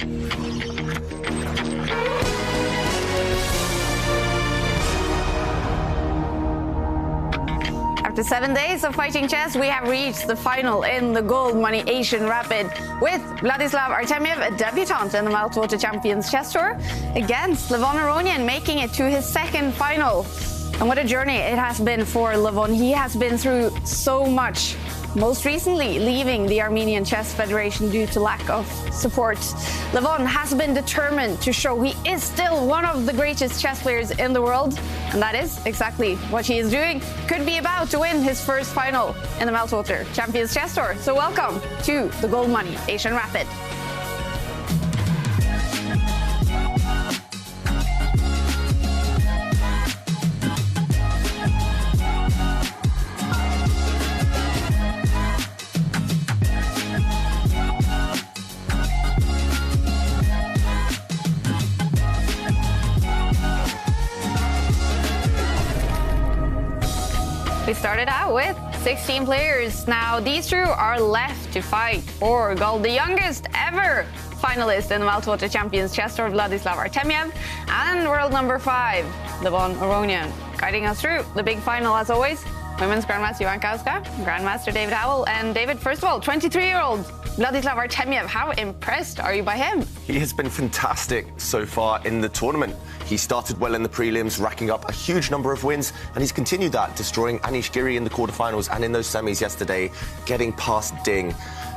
After 7 days of fighting chess, we have reached the final in the Goldmoney Asian Rapid with Vladislav Artemyev, a debutant in the Meltwater Champions Chess Tour, against Levon Aronian, making it to his second final. And what a journey it has been for Levon. He has been through so much, most recently leaving the Armenian Chess Federation due to lack of support. Levon has been determined to show he is still one of the greatest chess players in the world, and that is exactly what he is doing. Could be about to win his first final in the Meltwater Champions Chess Tour. So welcome to the Goldmoney Asian Rapid. We started out with 16 players. Now these two are left to fight for gold. The youngest ever finalist in the Meltwater Champions Chess Tour, Vladislav Artemyev, and world number 5, Levon Aronian. Guiding us through the big final, as always, Women's Grandmaster Houska, Grandmaster David Howell. And David, first of all, 23-year-old Vladislav Artemyev, how impressed are you by him? He has been fantastic so far in the tournament. He started well in the prelims, racking up a huge number of wins, and he's continued that, destroying Anish Giri in the quarterfinals and in those semis yesterday, getting past Ding.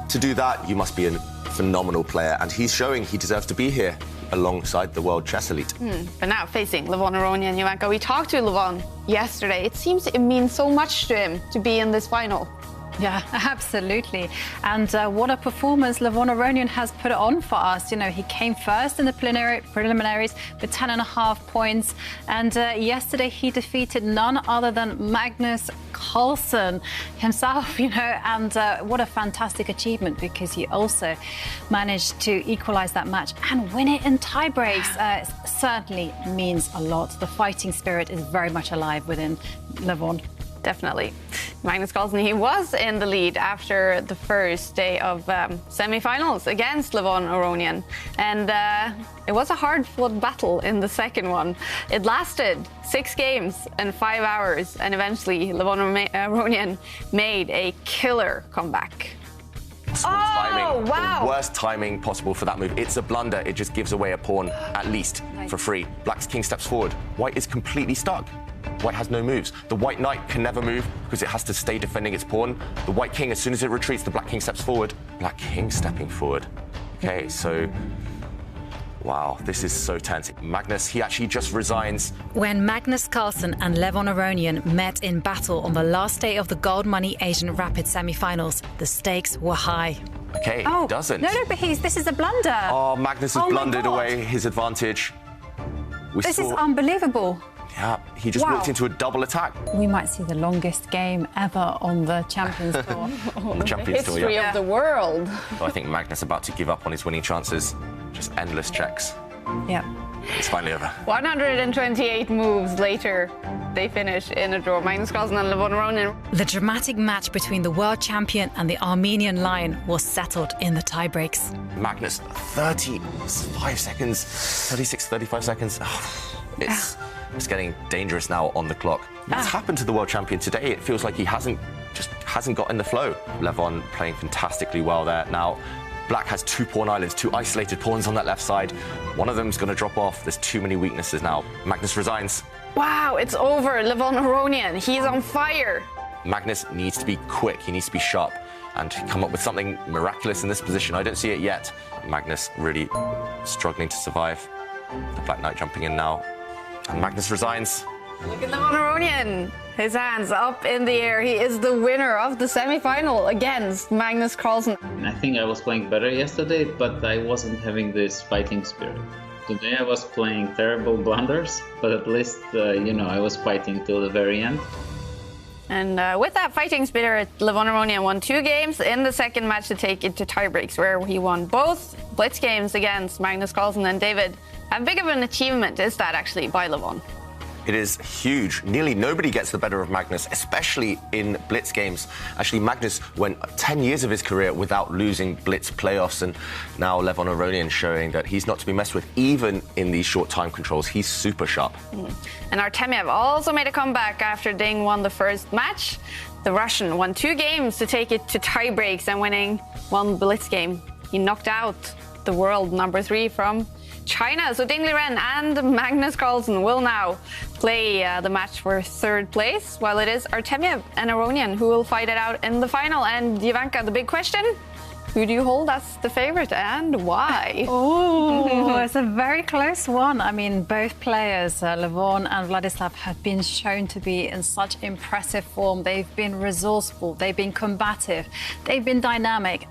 To do that, you must be a phenomenal player, and he's showing he deserves to be here alongside the world chess elite. But now facing Levon Aronian, Jovanka, we talked to Levon yesterday. It seems it means so much to him to be in this final. Yeah, absolutely. And what a performance Levon Aronian has put on for us. You know, he came first in the preliminaries with 10.5 points. And yesterday he defeated none other than Magnus Carlsen himself, you know. And what a fantastic achievement, because he also managed to equalize that match and win it in tie breaks. It certainly means a lot. The fighting spirit is very much alive within Levon. Definitely. Magnus Carlsen, he was in the lead after the first day of semi-finals against Levon Aronian. And it was a hard-fought battle in the second one. It lasted 6 games and 5 hours, and eventually Levon Aronian made a killer comeback. Timing, wow! The worst timing possible for that move. It's a blunder. It just gives away a pawn, at least, for free. Black's king steps forward. White is completely stuck. White has no moves. The white knight can never move because it has to stay defending its pawn. The white king, as soon as it retreats, the black king steps forward. Black king stepping forward. Okay, so... wow, this is so tense. Magnus, he actually just resigns. When Magnus Carlsen and Levon Aronian met in battle on the last day of the Goldmoney Asian Rapid semi-finals, the stakes were high. Okay, doesn't. No, but this is a blunder. Oh, Magnus has blundered away his advantage. This is unbelievable. Yeah, he just walked into a double attack. We might see the longest game ever on the Champions Tour. On the Champions Tour, History of the world. So I think Magnus about to give up on his winning chances. Just endless checks. Yeah. It's finally over. 128 moves later, they finish in a draw. Magnus Carlsen and Levon Aronian. The dramatic match between the world champion and the Armenian lion was settled in the tiebreaks. Magnus, 35 seconds, 36, 35 seconds. Oh, it's getting dangerous now on the clock. What's happened to the world champion today? It feels like he hasn't got in the flow. Levon playing fantastically well there. Now, Black has 2 pawn islands, 2 isolated pawns on that left side. One of them's going to drop off. There's too many weaknesses now. Magnus resigns. Wow, it's over. Levon Aronian, he's on fire. Magnus needs to be quick. He needs to be sharp and come up with something miraculous in this position. I don't see it yet. Magnus really struggling to survive. The Black Knight jumping in now. And Magnus resigns. Look at Levon Aronian. His hands up in the air. He is the winner of the semi-final against Magnus Carlsen. I think I was playing better yesterday, but I wasn't having this fighting spirit. Today I was playing terrible blunders, but at least, I was fighting till the very end. And with that fighting spirit, Levon Aronian won 2 games in the second match to take it to tiebreaks, where he won both blitz games against Magnus Carlsen. And David, how big of an achievement is that actually by Levon? It is huge. Nearly nobody gets the better of Magnus, especially in Blitz games. Actually, Magnus went 10 years of his career without losing Blitz playoffs, and now Levon Aronian showing that he's not to be messed with, even in these short time controls. He's super sharp. And Artemiev also made a comeback after Ding won the first match. The Russian won 2 games to take it to tie breaks and winning 1 Blitz game. He knocked out the world number 3 from China. So Ding Liren and Magnus Carlsen will now play the match for 3rd place, while it is Artemiev and Aronian who will fight it out in the final. And Ivanka, the big question: who do you hold as the favorite and why? Oh, it's a very close one. I mean, both players, Levon and Vladislav, have been shown to be in such impressive form. They've been resourceful, they've been combative, they've been dynamic.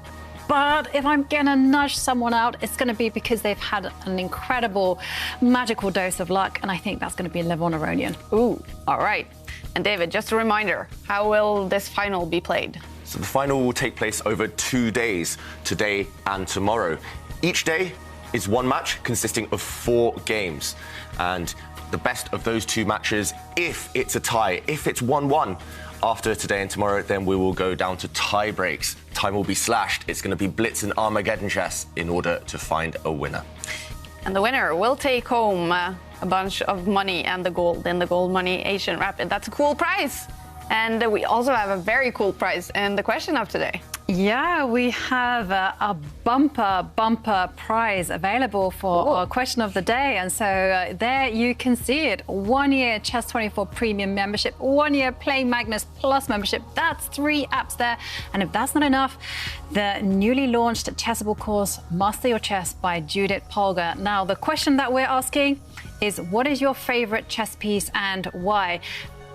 But if I'm going to nudge someone out, it's going to be because they've had an incredible, magical dose of luck, and I think that's going to be Levon Aronian. Ooh, all right. And David, just a reminder, how will this final be played? So the final will take place over 2 days, today and tomorrow. Each day is 1 match consisting of 4 games. And the best of those 2 matches, if it's a tie, if it's 1-1, after today and tomorrow, then we will go down to tie breaks. Time will be slashed. It's going to be Blitz and Armageddon chess in order to find a winner. And the winner will take home a bunch of money and the gold in the Goldmoney Asian Rapid. That's a cool prize. And we also have a very cool prize in the question of today. Yeah, we have a bumper prize available for our question of the day. And so there you can see it. 1-year Chess24 Premium membership, 1-year Play Magnus Plus membership. That's 3 apps there. And if that's not enough, the newly launched Chessable course, Master Your Chess by Judith Polgar. Now, the question that we're asking is, what is your favorite chess piece and why?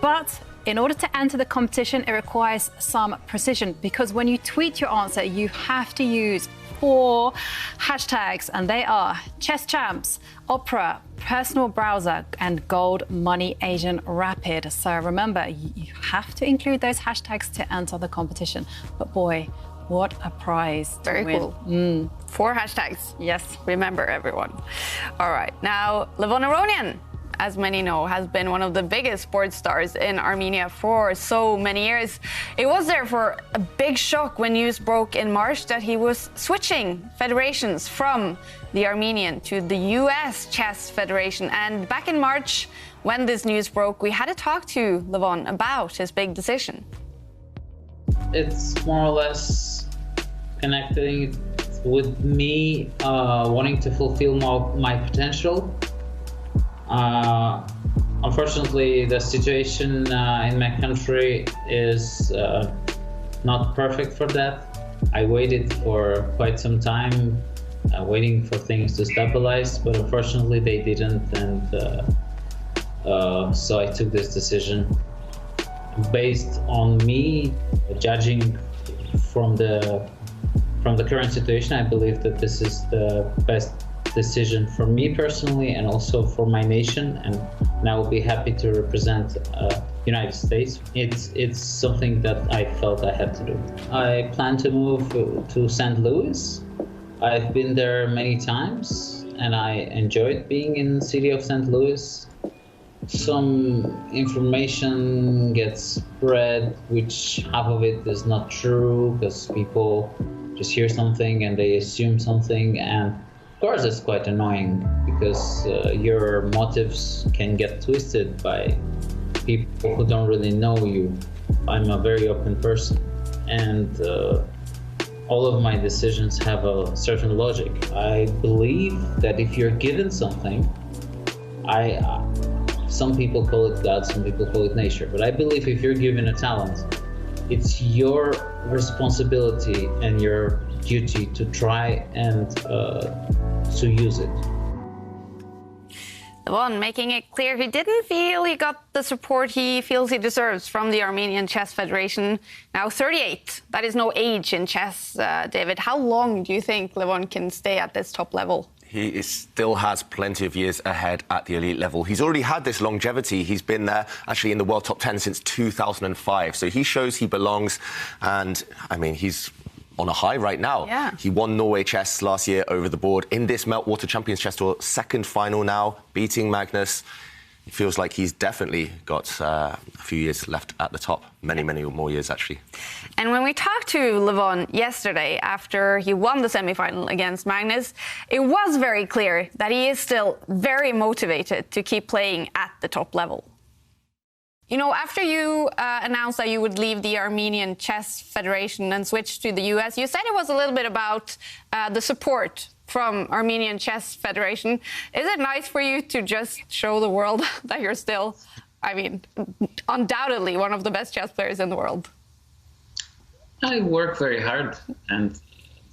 But in order to enter the competition, it requires some precision, because when you tweet your answer, you have to use 4 hashtags, and they are Chess Champs, Opera, Personal Browser, and Goldmoney Asian Rapid. So remember, you have to include those hashtags to enter the competition. But boy, what a prize. Very cool. 4 hashtags. Yes, remember, everyone. All right, now Levon Aronian, as many know, has been one of the biggest sports stars in Armenia for so many years. It was therefore a big shock when news broke in March that he was switching federations from the Armenian to the US Chess Federation. And back in March, when this news broke, we had to talk to Levon about his big decision. It's more or less connecting with me wanting to fulfill my potential. Unfortunately, the situation in my country is not perfect for that. I waited for quite some time, waiting for things to stabilize, but unfortunately they didn't, and so I took this decision. Based on me judging from the current situation, I believe that this is the best decision for me personally and also for my nation, and I will be happy to represent United States. It's something that I felt I had to do. I plan to move to St. Louis. I've been there many times and I enjoyed being in the city of St. Louis. Some information gets spread, which half of it is not true because people just hear something and they assume something, and of course, it's quite annoying because your motives can get twisted by people who don't really know you. I'm a very open person, and all of my decisions have a certain logic. I believe that if you're given something, some people call it God, some people call it nature, but I believe if you're given a talent, it's your responsibility and your duty to try and to use it. Levon making it clear he didn't feel he got the support he feels he deserves from the Armenian Chess Federation. Now 38, that is no age in chess, David. How long do you think Levon can stay at this top level? He still has plenty of years ahead at the elite level. He's already had this longevity. He's been there, actually, in the world top 10 since 2005. So he shows he belongs. And, I mean, he's on a high right now. Yeah. He won Norway Chess last year over the board in this Meltwater Champions Chess Tour, 2nd final now, beating Magnus. it feels like he's definitely got a few years left at the top. Many more years, actually. And when we talked to Levon yesterday after he won the semi-final against Magnus, it was very clear that he is still very motivated to keep playing at the top level. You know, after you announced that you would leave the Armenian Chess Federation and switch to the US, you said it was a little bit about the support from Armenian Chess Federation. Is it nice for you to just show the world that you're still, I mean, undoubtedly one of the best chess players in the world? I work very hard, and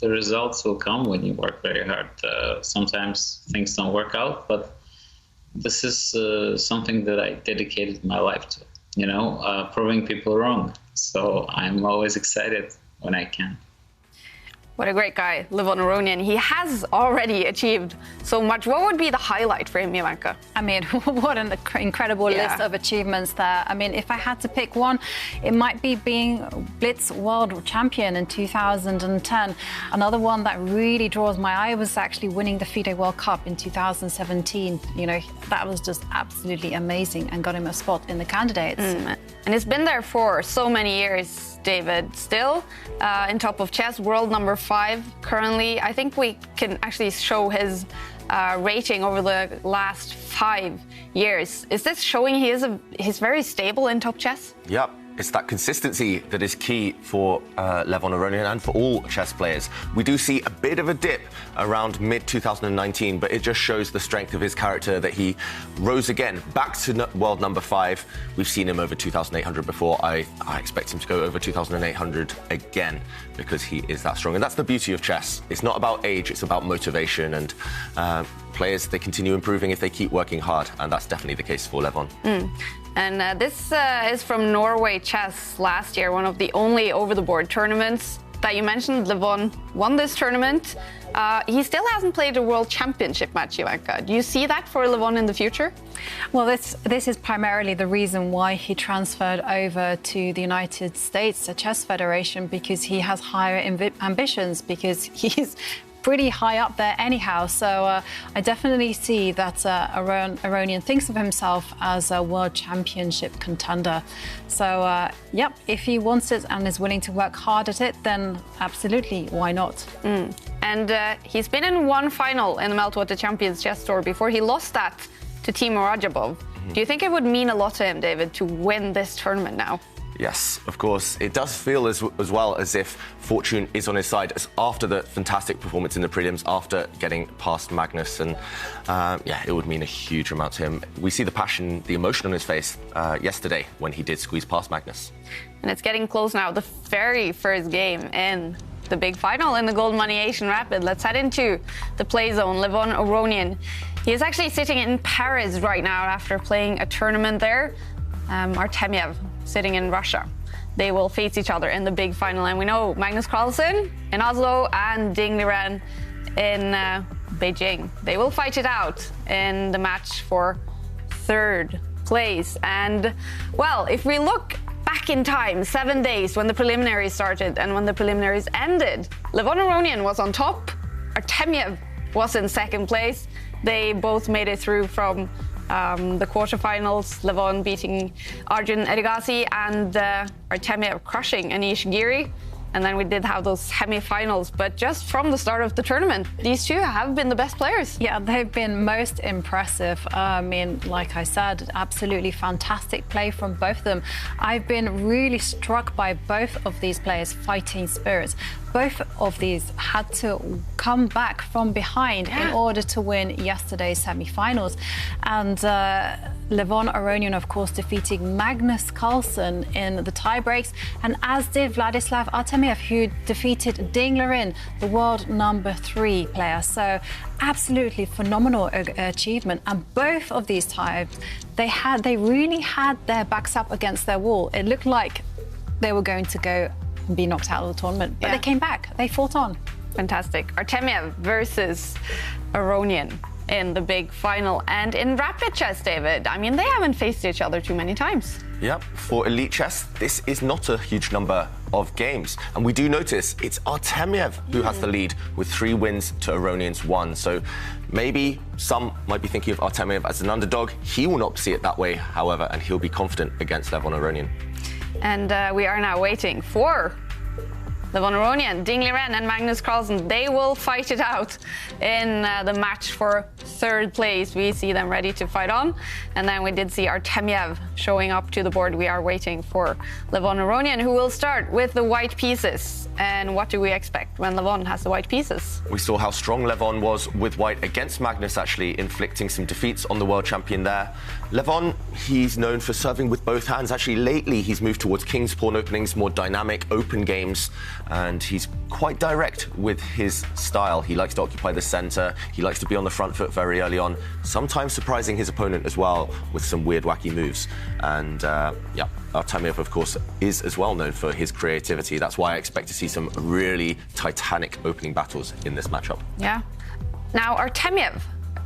the results will come when you work very hard. Sometimes things don't work out, but this is something that I dedicated my life to, you know, proving people wrong. So I'm always excited when I can. What a great guy, Levon Aronian. He has already achieved so much. What would be the highlight for him, Ivanka? I mean, what an incredible list of achievements there. I mean, if I had to pick one, it might be being Blitz World Champion in 2010. Another one that really draws my eye was actually winning the FIDE World Cup in 2017. You know, that was just absolutely amazing and got him a spot in the candidates. And it's been there for so many years, David. Still in top of chess, world number 5 currently. I think we can actually show his rating over the last 5 years. Is this showing he's very stable in top chess? Yep. It's that consistency that is key for Levon Aronian and for all chess players. We do see a bit of a dip around mid-2019, but it just shows the strength of his character that he rose again back to world number 5. We've seen him over 2,800 before. I expect him to go over 2,800 again because he is that strong. And that's the beauty of chess. It's not about age, it's about motivation. And players, they continue improving if they keep working hard. And that's definitely the case for Levon. And this is from Norway Chess last year, one of the only over-the-board tournaments that you mentioned. Levon won this tournament. He still hasn't played a World Championship match, Ivanka. Do you see that for Levon in the future? Well, this is primarily the reason why he transferred over to the United States Chess Federation, because he has higher ambitions, because he's pretty high up there anyhow. So I definitely see that Aronian thinks of himself as a world championship contender. So, yep, if he wants it and is willing to work hard at it, then absolutely, why not? And he's been in one final in the Meltwater Champions Chess Tour before he lost that to Timo Rajabov. Do you think it would mean a lot to him, David, to win this tournament now? Yes, of course. It does feel as well as if fortune is on his side after the fantastic performance in the prelims, after getting past Magnus. And yeah, it would mean a huge amount to him. We see the passion, the emotion on his face yesterday when he did squeeze past Magnus. And it's getting close now. The very first game in the big final in the Goldmoney Asian Rapid. Let's head into the play zone. Levon Aronian. He is actually sitting in Paris right now after playing a tournament there. Artemiev sitting in Russia. They will face each other in the big final, and we know Magnus Carlsen in Oslo and Ding Liren in Beijing. They will fight it out in the match for 3rd place. And well, if we look back in time, 7 days when the preliminaries started and when the preliminaries ended, Levon Aronian was on top, Artemiev was in 2nd place. They both made it through from the quarterfinals, Levon beating Arjun Erigaisi and Artemiev crushing Anish Giri. And then we did have those semi-finals. But just from the start of the tournament, these two have been the best players. Yeah, they've been most impressive. I mean, like I said, absolutely fantastic play from both of them. I've been really struck by both of these players' fighting spirits. Both of these had to come back from behind in order to win yesterday's semi-finals. And Levon Aronian, of course, defeating Magnus Carlsen in the tie breaks, and as did Vladislav Artemiev, who defeated Ding Liren, the world number 3 player. So absolutely phenomenal achievement. And both of these ties, they really had their backs up against their wall. It looked like they were going to go and be knocked out of the tournament, but they came back. They fought on. Fantastic. Artemiev versus Aronian. in the big final. And in rapid chess, David, I mean, they haven't faced each other too many times. Yep, for elite chess, this is not a huge number of games. And we do notice it's Artemiev who has the lead with 3 wins to Aronian's 1. So maybe some might be thinking of Artemiev as an underdog. He will not see it that way, however, and he'll be confident against Levon Aronian. And we are now waiting for Levon Aronian, Ding Liren and Magnus Carlsen. They will fight it out in the match for 3rd place. We see them ready to fight on. And then we did see Artemiev showing up to the board. We are waiting for Levon Aronian, who will start with the white pieces. And what do we expect when Levon has the white pieces? We saw how strong Levon was with white against Magnus, actually inflicting some defeats on the world champion there. Levon, he's known for serving with both hands. Actually, lately, he's moved towards King's Pawn openings, more dynamic, open games. And he's quite direct with his style. He likes to occupy the center. He likes to be on the front foot very early on, sometimes surprising his opponent as well with some weird, wacky moves. And yeah, Artemiev, of course, is as well known for his creativity. That's why I expect to see some really titanic opening battles in this matchup. Yeah. Now, Artemiev,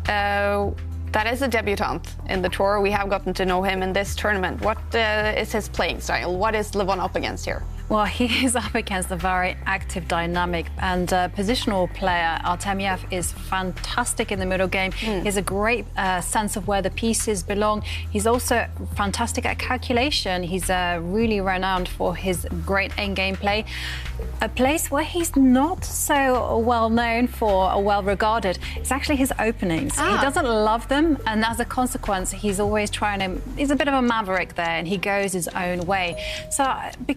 that is a debutant in the tour. We have gotten to know him in this tournament. What is his playing style? What is Levon up against here? Well, he is up against a very active, dynamic and positional player. Artemiev is fantastic in the middle game. He has a great sense of where the pieces belong. He's also fantastic at calculation. He's really renowned for his great endgame play. A place where he's not so well known for or well regarded is actually his openings. He doesn't love them, and as a consequence, he's always trying to. He's a bit of a maverick there, and he goes his own way. So,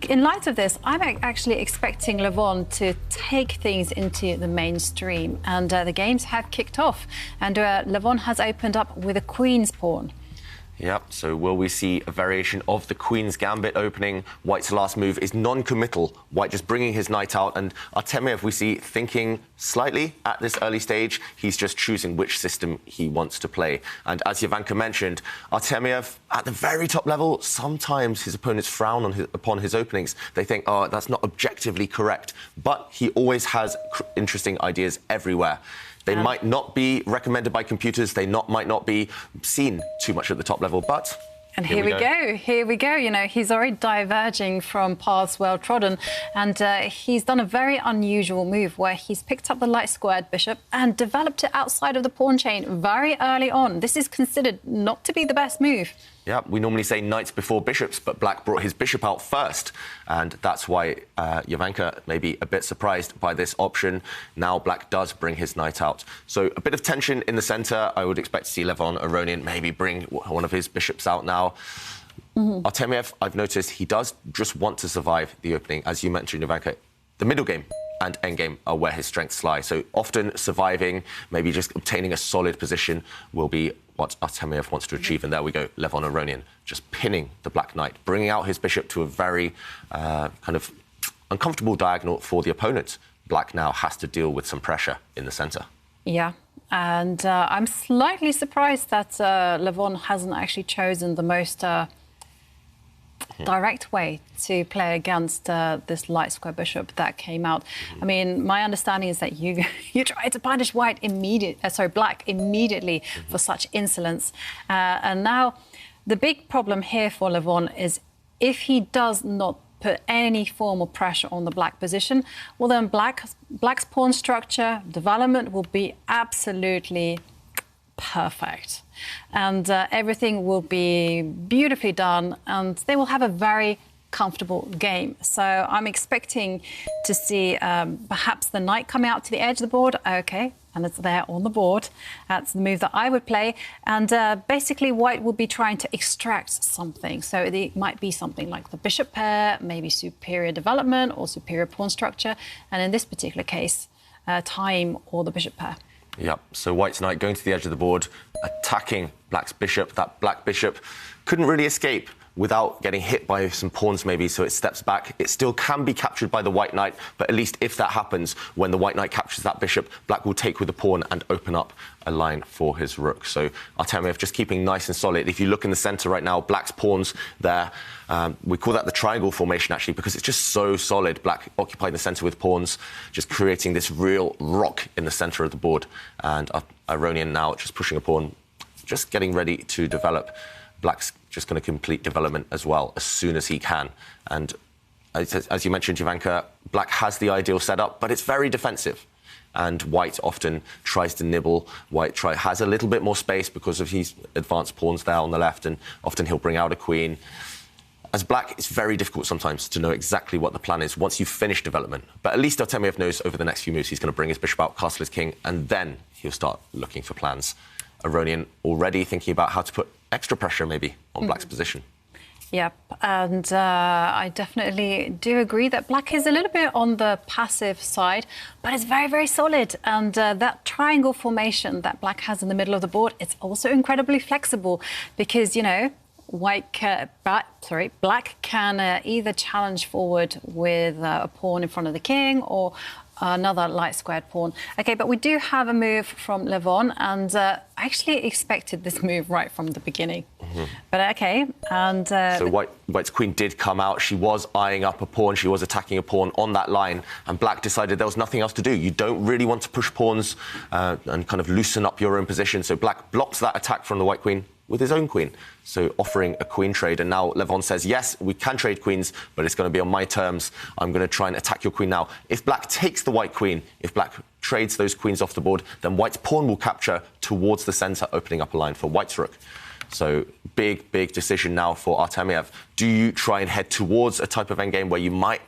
in light of this, I'm actually expecting Levon to take things into the mainstream, and the games have kicked off, and Levon has opened up with a queen's pawn. Yep, so will we see a variation of the Queen's Gambit opening? White's last move is non-committal. White just bringing his knight out, and Artemiev we see thinking slightly at this early stage. He's just choosing which system he wants to play. And as Jovanka mentioned, Artemiev, at the very top level, sometimes his opponents frown upon his openings. They think, oh, that's not objectively correct. But he always has interesting ideas everywhere. They might not be recommended by computers. They might not be seen too much at the top level, but... And here we go. Here we go. You know, he's already diverging from paths well trodden, and he's done a very unusual move where he's picked up the light squared bishop and developed it outside of the pawn chain very early on. This is considered not to be the best move. Yeah, we normally say knights before bishops, but Black brought his bishop out first, and that's why Jovanka may be a bit surprised by this option. Now Black does bring his knight out. So a bit of tension in the centre. I would expect to see Levon Aronian maybe bring one of his bishops out now. Artemiev, I've noticed he does just want to survive the opening. As you mentioned, Jovanka, the middle game and endgame are where his strengths lie. So often surviving, maybe just obtaining a solid position will be what Artemiev wants to achieve. And there we go, Levon Aronian just pinning the Black Knight, bringing out his bishop to a very kind of uncomfortable diagonal for the opponent. Black now has to deal with some pressure in the centre. Yeah, and I'm slightly surprised that Levon hasn't actually chosen the most direct way to play against this light square bishop that came out. I mean, my understanding is that you try to punish Black immediately for such insolence. And now the big problem here for Levon is if he does not put any form of pressure on the Black position, well then Black's pawn structure development will be absolutely perfect, and everything will be beautifully done, and they will have a very comfortable game. So I'm expecting to see perhaps the knight coming out to the edge of the board. Okay, and it's there on the board. That's the move that I would play. And basically White will be trying to extract something. So it might be something like the bishop pair, maybe superior development or superior pawn structure. And in this particular case, time or the bishop pair. Yep, so White's knight going to the edge of the board, attacking Black's bishop. That Black bishop couldn't really escape without getting hit by some pawns maybe, so it steps back. It still can be captured by the white knight, but at least if that happens, when the white knight captures that bishop, black will take with the pawn and open up a line for his rook. So Artemiev just keeping nice and solid. If you look in the centre right now, black's pawns there, we call that the triangle formation actually, because it's just so solid. Black occupying the centre with pawns, just creating this real rock in the centre of the board. And Aronian now just pushing a pawn, just getting ready to develop. Black's just going to complete development as well as soon as he can. And as you mentioned, Jovanka, black has the ideal setup, but it's very defensive. And white often tries to nibble. White has a little bit more space because of his advanced pawns there on the left, and often he'll bring out a queen. As black, it's very difficult sometimes to know exactly what the plan is once you've finished development. But at least Artemiev knows over the next few moves he's going to bring his bishop out, castle his king, and then he'll start looking for plans. Aronian already thinking about how to put extra pressure maybe on black's position. Yep, and I definitely do agree that black is a little bit on the passive side, but it's very, very solid. And that triangle formation that black has in the middle of the board, it's also incredibly flexible because, you know, black can either challenge forward with a pawn in front of the king or another light squared pawn. OK, but we do have a move from Levon, and I actually expected this move right from the beginning. But OK, and... so white's queen did come out. She was eyeing up a pawn. She was attacking a pawn on that line, and black decided there was nothing else to do. You don't really want to push pawns and kind of loosen up your own position. So black blocks that attack from the white queen with his own queen, so offering a queen trade. And now Levon says, yes, we can trade queens, but it's going to be on my terms. I'm going to try and attack your queen now. If black takes the white queen, if black trades those queens off the board, then white's pawn will capture towards the centre, opening up a line for white's rook. So big, big decision now for Artemiev. Do you try and head towards a type of endgame where you might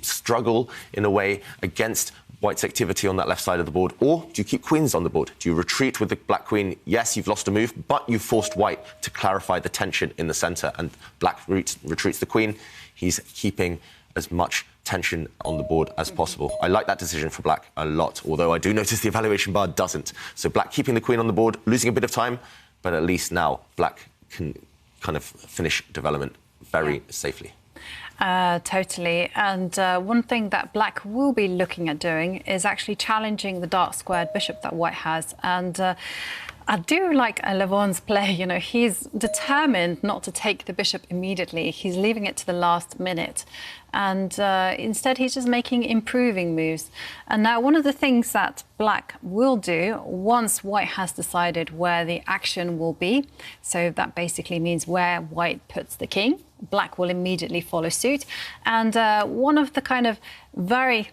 struggle in a way against white's activity on that left side of the board, or do you keep queens on the board? Do you retreat with the black queen? Yes, you've lost a move, but you've forced white to clarify the tension in the centre, and black retreats the queen. He's keeping as much tension on the board as possible. I like that decision for black a lot, although I do notice the evaluation bar doesn't. So black keeping the queen on the board, losing a bit of time, but at least now black can kind of finish development very safely. Totally. And one thing that black will be looking at doing is actually challenging the dark squared bishop that white has. And I do like Levon's play. You know, he's determined not to take the bishop immediately. He's leaving it to the last minute. And instead, he's just making improving moves. And now one of the things that black will do once white has decided where the action will be, so that basically means where white puts the king, black will immediately follow suit. And one of the kind of very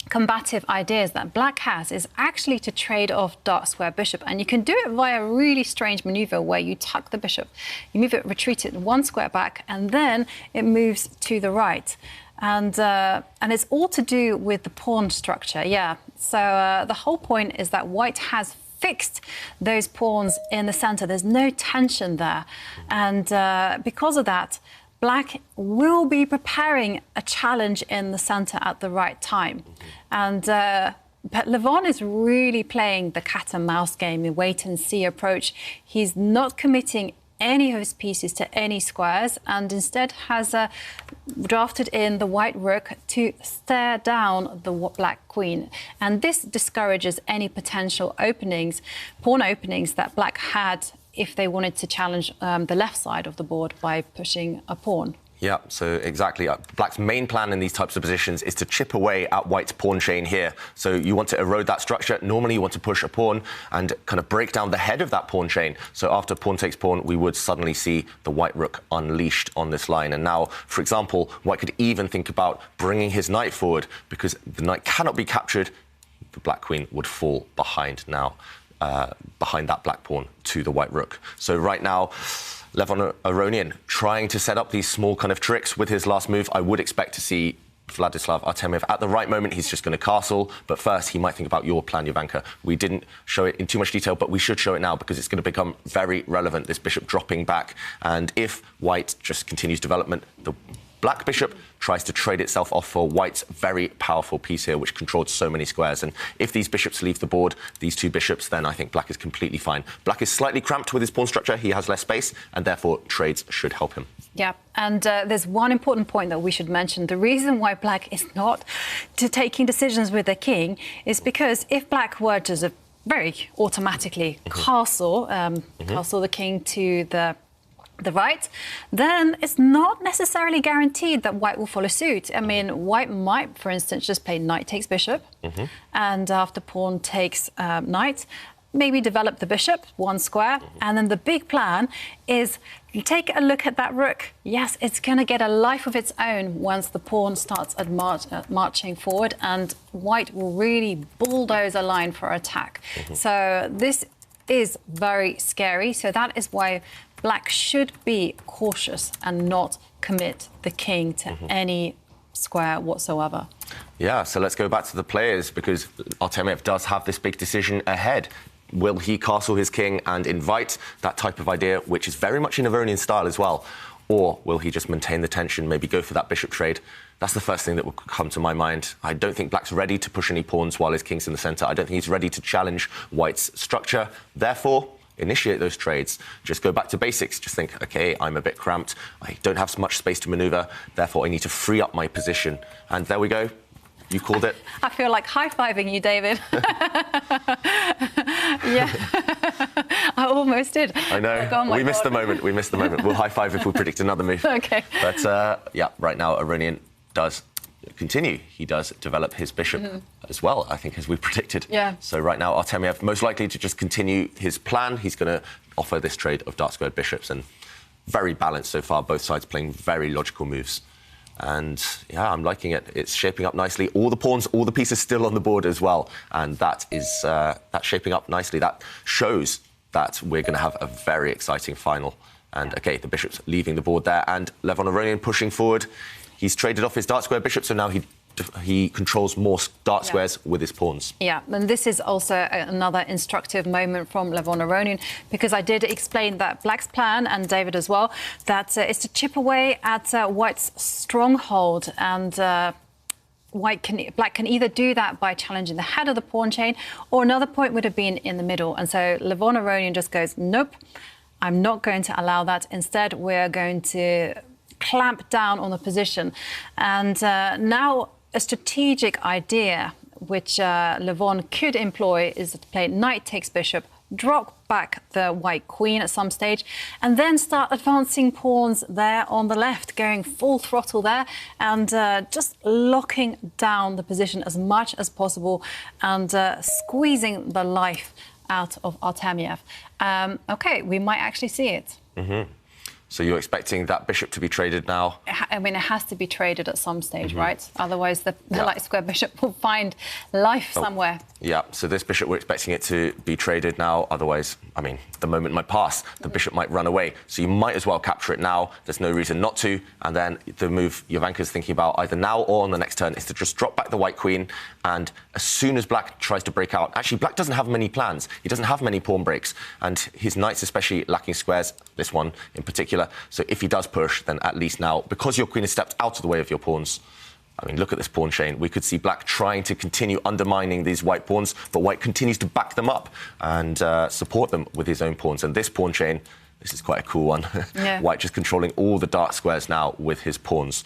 combative ideas that black has is actually to trade off dark square bishop, and you can do it via a really strange maneuver where you tuck the bishop, you move it, retreat it one square back, and then it moves to the right. And it's all to do with the pawn structure. So the whole point is that white has fixed those pawns in the center. There's no tension there, and because of that, black will be preparing a challenge in the centre at the right time. And but Levon is really playing the cat and mouse game, a wait-and-see approach. He's not committing any of his pieces to any squares, and instead has drafted in the white rook to stare down the black queen. And this discourages any potential openings, pawn openings that black had if they wanted to challenge the left side of the board by pushing a pawn. Yeah, so exactly. Black's main plan in these types of positions is to chip away at white's pawn chain here. So you want to erode that structure. Normally you want to push a pawn and kind of break down the head of that pawn chain. So after pawn takes pawn, we would suddenly see the white rook unleashed on this line. And now, for example, white could even think about bringing his knight forward, because the knight cannot be captured. The black queen would fall behind now, behind that black pawn to the white rook. So right now, Levon Aronian trying to set up these small kind of tricks with his last move. I would expect to see Vladislav Artemiev at the right moment. He's just going to castle. But first, he might think about your plan, Jovanka. We didn't show it in too much detail, but we should show it now because it's going to become very relevant, this bishop dropping back. And if white just continues development, the black bishop tries to trade itself off for white's very powerful piece here, which controls so many squares. And if these bishops leave the board, these two bishops, then I think black is completely fine. Black is slightly cramped with his pawn structure. He has less space, and therefore trades should help him. Yeah, and there's one important point that we should mention. The reason why black is not taking decisions with the king is because if black were to very automatically castle the king to the right, then it's not necessarily guaranteed that white will follow suit. I mean, white might, for instance, just play knight takes bishop, and after pawn takes knight, maybe develop the bishop, one square, and then the big plan is you take a look at that rook. Yes, it's going to get a life of its own once the pawn starts marching forward, and white will really bulldoze a line for attack. So this is very scary. So that is why black should be cautious and not commit the king to any square whatsoever. Yeah, so let's go back to the players, because Artemiev does have this big decision ahead. Will he castle his king and invite that type of idea, which is very much in Aronian style as well? Or will he just maintain the tension, maybe go for that bishop trade? That's the first thing that will come to my mind. I don't think black's ready to push any pawns while his king's in the centre. I don't think he's ready to challenge white's structure. Therefore, initiate those trades. Just go back to basics. Just think, OK, I'm a bit cramped. I don't have so much space to manoeuvre. Therefore, I need to free up my position. And there we go. You called it. I feel like high-fiving you, David. Yeah, I almost did. I know. Oh, we missed the moment. We missed the moment. We'll high-five if we predict another move. OK. But, yeah, right now, Aronian does continue. He does develop his bishop as well, I think, as we predicted. Yeah. So right now, Artemiev most likely to just continue his plan. He's going to offer this trade of dark squared bishops, and very balanced so far, both sides playing very logical moves. And, yeah, I'm liking it. It's shaping up nicely. All the pawns, all the pieces still on the board as well. And that is that's shaping up nicely. That shows that we're going to have a very exciting final. And, OK, the bishop's leaving the board there. And Levon Aronian pushing forward. He's traded off his dark square bishop, so now he controls more dark squares with his pawns. Yeah, and this is also another instructive moment from Levon Aronian, because I did explain that black's plan, and David as well, that is to chip away at white's stronghold, and black can either do that by challenging the head of the pawn chain, or another point would have been in the middle. And so Levon Aronian just goes, nope, I'm not going to allow that. Instead, we're going to clamp down on the position. And now a strategic idea which Levon could employ is to play knight takes bishop, drop back the white queen at some stage, and then start advancing pawns there on the left, going full throttle there, and just locking down the position as much as possible, and squeezing the life out of Artemiev. OK, we might actually see it. So you're expecting that bishop to be traded now? I mean, it has to be traded at some stage, right? Otherwise, the light square bishop will find life somewhere. Yeah, so this bishop, we're expecting it to be traded now. Otherwise, I mean, the moment might pass, the bishop might run away. So you might as well capture it now. There's no reason not to. And then the move Jovanka's thinking about either now or on the next turn is to just drop back the white queen. And as soon as black tries to break out, actually, black doesn't have many plans. He doesn't have many pawn breaks. And his knight's especially lacking squares, this one in particular. So if he does push, then at least now, because your queen has stepped out of the way of your pawns, I mean, look at this pawn chain. We could see black trying to continue undermining these white pawns, but white continues to back them up and support them with his own pawns. And this pawn chain, this is quite a cool one. Yeah. White just controlling all the dark squares now with his pawns.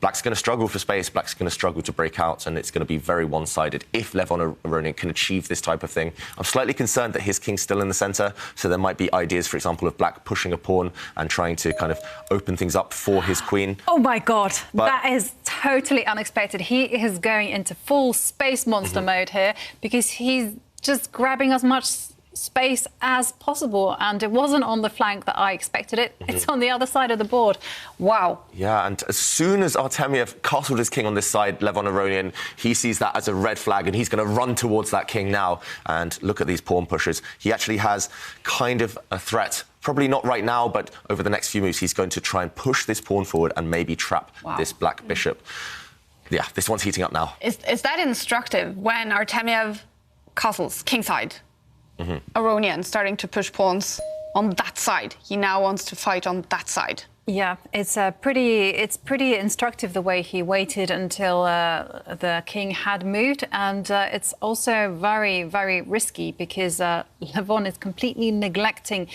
Black's going to struggle for space, black's going to struggle to break out, and it's going to be very one-sided if Levon Aronian can achieve this type of thing. I'm slightly concerned that his king's still in the centre, so there might be ideas, for example, of black pushing a pawn and trying to kind of open things up for his queen. Oh, my God. But that is totally unexpected. He is going into full space monster mode here, because he's just grabbing as much space as possible, and it wasn't on the flank that I expected it. It's on the other side of the board. Wow. Yeah, and as soon as Artemiev castled his king on this side, Levon Aronian, he sees that as a red flag, and he's going to run towards that king now. And look at these pawn pushes. He actually has kind of a threat. Probably not right now, but over the next few moves, he's going to try and push this pawn forward and maybe trap this black bishop. Yeah, this one's heating up now. Is that instructive when Artemiev castles kingside? Aronian starting to push pawns on that side. He now wants to fight on that side. Yeah, it's pretty instructive the way he waited until the king had moved, and it's also very, very risky because Levon is completely neglecting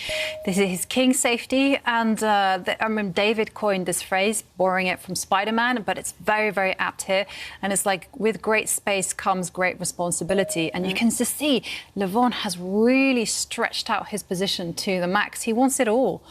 his king safety. And I remember David coined this phrase, borrowing it from Spider-Man, but it's very, very apt here. And it's like, with great space comes great responsibility. And you can just see Levon has really stretched out his position to the max. He wants it all.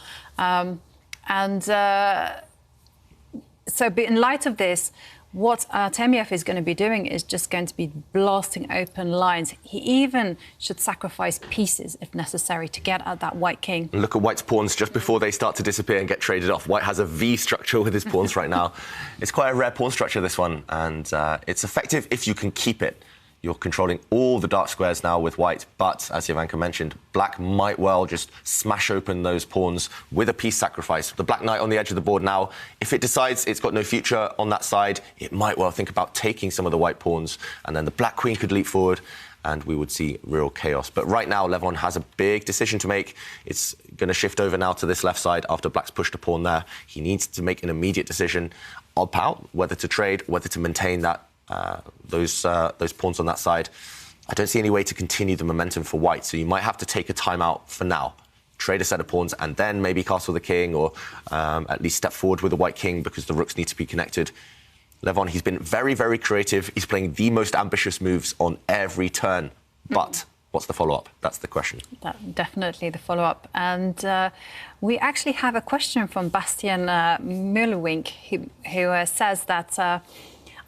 So in light of this, what Artemiev is going to be doing is just going to be blasting open lines. He even should sacrifice pieces, if necessary, to get at that white king. Look at White's pawns just before they start to disappear and get traded off. White has a V structure with his pawns right now. It's quite a rare pawn structure, this one, and it's effective if you can keep it. You're controlling all the dark squares now with White, but, as Ivanka mentioned, Black might well just smash open those pawns with a piece sacrifice. The Black Knight on the edge of the board now, if it decides it's got no future on that side, it might well think about taking some of the White pawns, and then the Black Queen could leap forward, and we would see real chaos. But right now, Levon has a big decision to make. It's going to shift over now to this left side after Black's pushed a pawn there. He needs to make an immediate decision about whether to trade, whether to maintain that those pawns on that side. I don't see any way to continue the momentum for White, so you might have to take a timeout for now. Trade a set of pawns and then maybe castle the king, or at least step forward with the White king because the rooks need to be connected. Levon, he's been very, very creative. He's playing the most ambitious moves on every turn. But what's the follow-up? That's the question. Definitely the follow-up. And we actually have a question from Bastian Mühlewink, who says that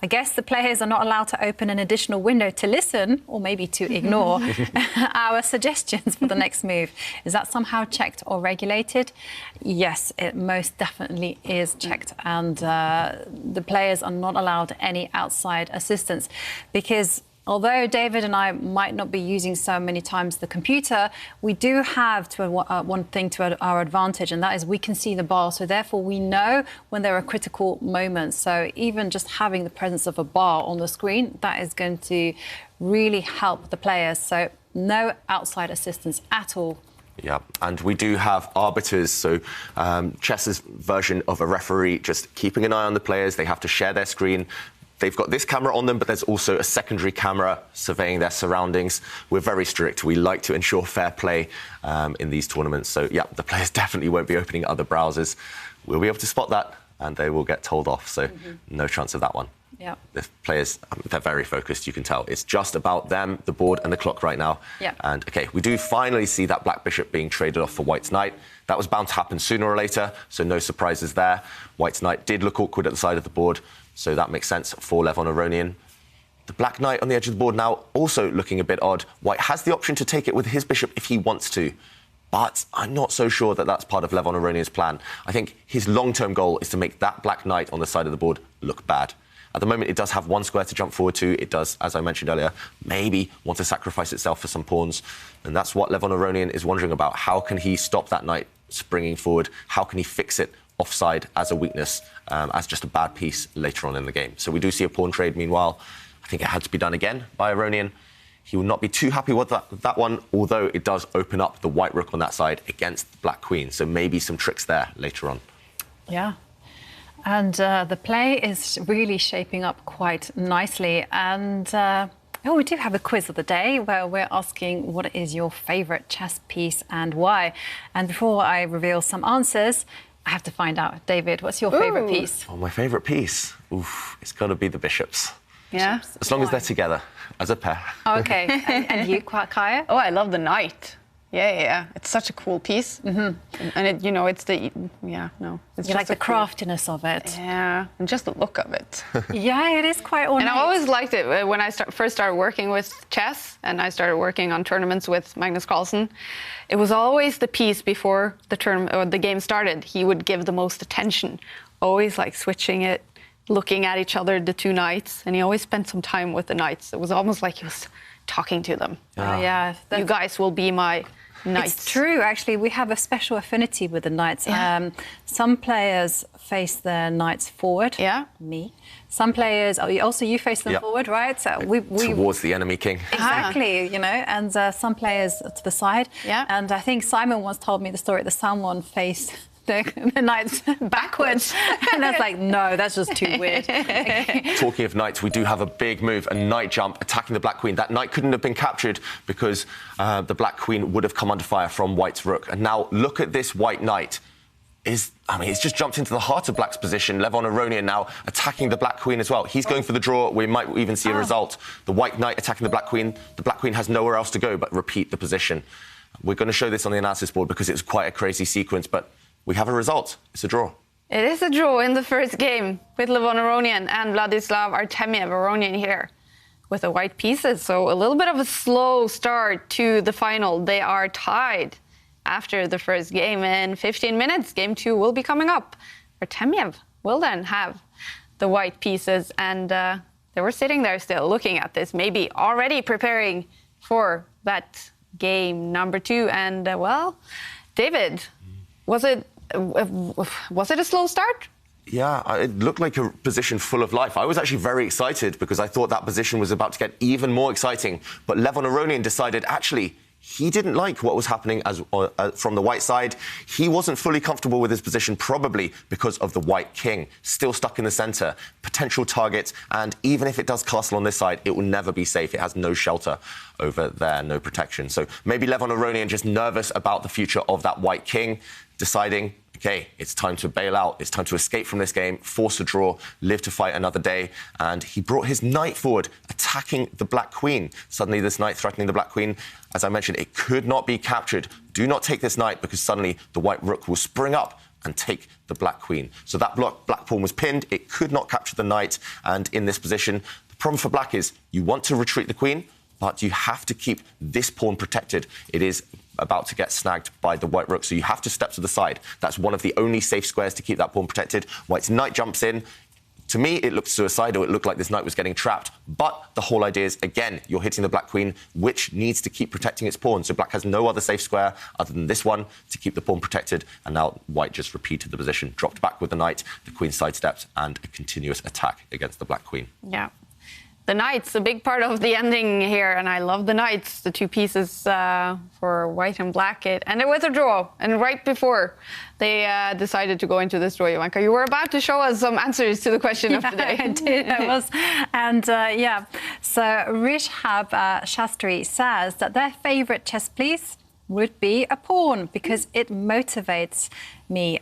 I guess the players are not allowed to open an additional window to listen, or maybe to ignore, our suggestions for the next move. Is that somehow checked or regulated? Yes, it most definitely is checked. And the players are not allowed any outside assistance, because although David and I might not be using so many times the computer, we do have one thing to our advantage, and that is we can see the bar. So therefore, we know when there are critical moments. So even just having the presence of a bar on the screen, that is going to really help the players. So no outside assistance at all. Yeah, and we do have arbiters, so chess's version of a referee, just keeping an eye on the players. They have to share their screen. They've got this camera on them, but there's also a secondary camera surveying their surroundings. We're very strict. We like to ensure fair play in these tournaments. So, yeah, the players definitely won't be opening other browsers. We'll be able to spot that, and they will get told off. So no chance of that one. Yeah. The players, they're very focused, you can tell. It's just about them, the board and the clock right now. Yeah. And, OK, we do finally see that Black Bishop being traded off for White's Knight. That was bound to happen sooner or later, so no surprises there. White's Knight did look awkward at the side of the board, so that makes sense for Levon Aronian. The Black Knight on the edge of the board now also looking a bit odd. White has the option to take it with his bishop if he wants to, but I'm not so sure that that's part of Levon Aronian's plan. I think his long-term goal is to make that Black Knight on the side of the board look bad. At the moment, it does have one square to jump forward to. It does, as I mentioned earlier, maybe want to sacrifice itself for some pawns. And that's what Levon Aronian is wondering about. How can he stop that knight springing forward? How can he fix it offside as a weakness, as just a bad piece later on in the game? So we do see a pawn trade, meanwhile. I think it had to be done again by Aronian. He will not be too happy with that one, although it does open up the white rook on that side against the black queen. So maybe some tricks there later on. Yeah. And the play is really shaping up quite nicely. And we do have a quiz of the day where we're asking what is your favourite chess piece and why. And before I reveal some answers, I have to find out. David, what's your favourite piece? Oh, my favourite piece? Oof, it's got to be the bishops. Yeah? As long as they're together, as a pair. Oh, OK. And you, Kaya? Oh, I love the knight. Yeah. It's such a cool piece. And it, it's the, It's you like the craftiness of it. Yeah, and just the look of it. Yeah, it is quite ornate. And I always liked it when I first started working with chess, and I started working on tournaments with Magnus Carlsen. It was always the piece before the game started. He would give the most attention, always like switching it, looking at each other, the two knights, and he always spent some time with the knights. It was almost like he was talking to them. Yeah, you guys will be my knights. It's true, actually. We have a special affinity with the knights. Yeah. Some players face their knights forward. Yeah. Me. Some players, also you face them forward, right? So we towards the enemy king. Exactly, and some players to the side. Yeah. And I think Simon once told me the story that someone faced the knights backwards. And that's like, no, that's just too weird. Okay. Talking of knights, we do have a big move, a knight jump attacking the black queen. That knight couldn't have been captured because the black queen would have come under fire from white's rook. And now look at this white knight. It's just jumped into the heart of black's position. Levon Aronian now attacking the black queen as well. He's going for the draw. We might even see a result. The white knight attacking the black queen. The black queen has nowhere else to go but repeat the position. We're going to show this on the analysis board because it's quite a crazy sequence, but we have a result. It's a draw. It is a draw in the first game with Levon Aronian and Vladislav Artemiev. Aronian here with the white pieces. So a little bit of a slow start to the final. They are tied after the first game. In 15 minutes, game 2 will be coming up. Artemiev will then have the white pieces, and they were sitting there still looking at this, maybe already preparing for that game number 2. And well, David, was it a slow start? Yeah, it looked like a position full of life. I was actually very excited because I thought that position was about to get even more exciting. But Levon Aronian decided, actually, he didn't like what was happening from the white side. He wasn't fully comfortable with his position, probably because of the white king, still stuck in the centre, potential target, and even if it does castle on this side, it will never be safe. It has no shelter over there, no protection. So maybe Levon Aronian just nervous about the future of that white king, deciding, OK, it's time to bail out. It's time to escape from this game, force a draw, live to fight another day. And he brought his knight forward, attacking the black queen. Suddenly, this knight threatening the black queen. As I mentioned, it could not be captured. Do not take this knight because suddenly the white rook will spring up and take the black queen. So that black pawn was pinned. It could not capture the knight. And in this position, the problem for black is you want to retreat the queen, but you have to keep this pawn protected. It is about to get snagged by the white rook, so you have to step to the side. That's one of the only safe squares to keep that pawn protected. White's knight jumps in. To me, it looked suicidal. It looked like this knight was getting trapped. But the whole idea is, again, you're hitting the black queen, which needs to keep protecting its pawn. So black has no other safe square other than this one to keep the pawn protected. And now white just repeated the position, dropped back with the knight, the queen sidestepped, and a continuous attack against the black queen. Yeah. The knights, a big part of the ending here, and I love the knights, the 2 pieces for white and black. It ended with a draw, and right before they decided to go into this draw, Ivanka, you were about to show us some answers to the question of the day. I did, I was. And yeah, so Rishab Shastri says that their favourite chess piece would be a pawn because it motivates me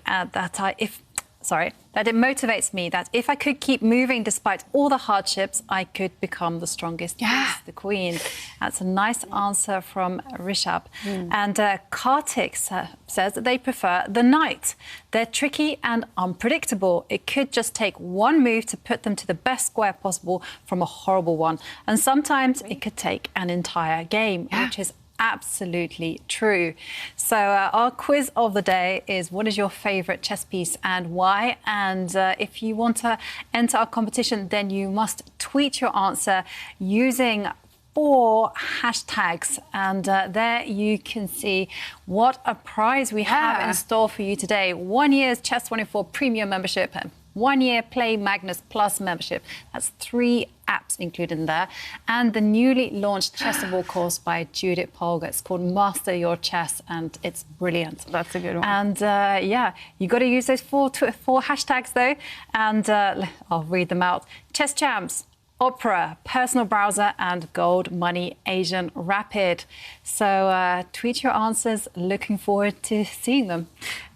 that it motivates me that if I could keep moving despite all the hardships, I could become the strongest piece, the queen. That's a nice answer from Rishab. And Kartik says that they prefer the knight. They're tricky and unpredictable. It could just take one move to put them to the best square possible from a horrible one. And sometimes it could take an entire game, which is absolutely true. So our quiz of the day is, what is your favourite chess piece and why? And if you want to enter our competition, then you must tweet your answer using 4 hashtags. And there you can see what a prize we have in store for you today. 1 year's Chess24 premium membership and 1 year Play Magnus Plus membership. That's 3 apps included in there. And the newly launched Chessable course by Judith Polgar. It's called Master Your Chess, and it's brilliant. That's a good one. And yeah, you got to use those 4 hashtags though. And I'll read them out. Chess Champs, Opera, Personal Browser, and Goldmoney Asian Rapid. So tweet your answers. Looking forward to seeing them.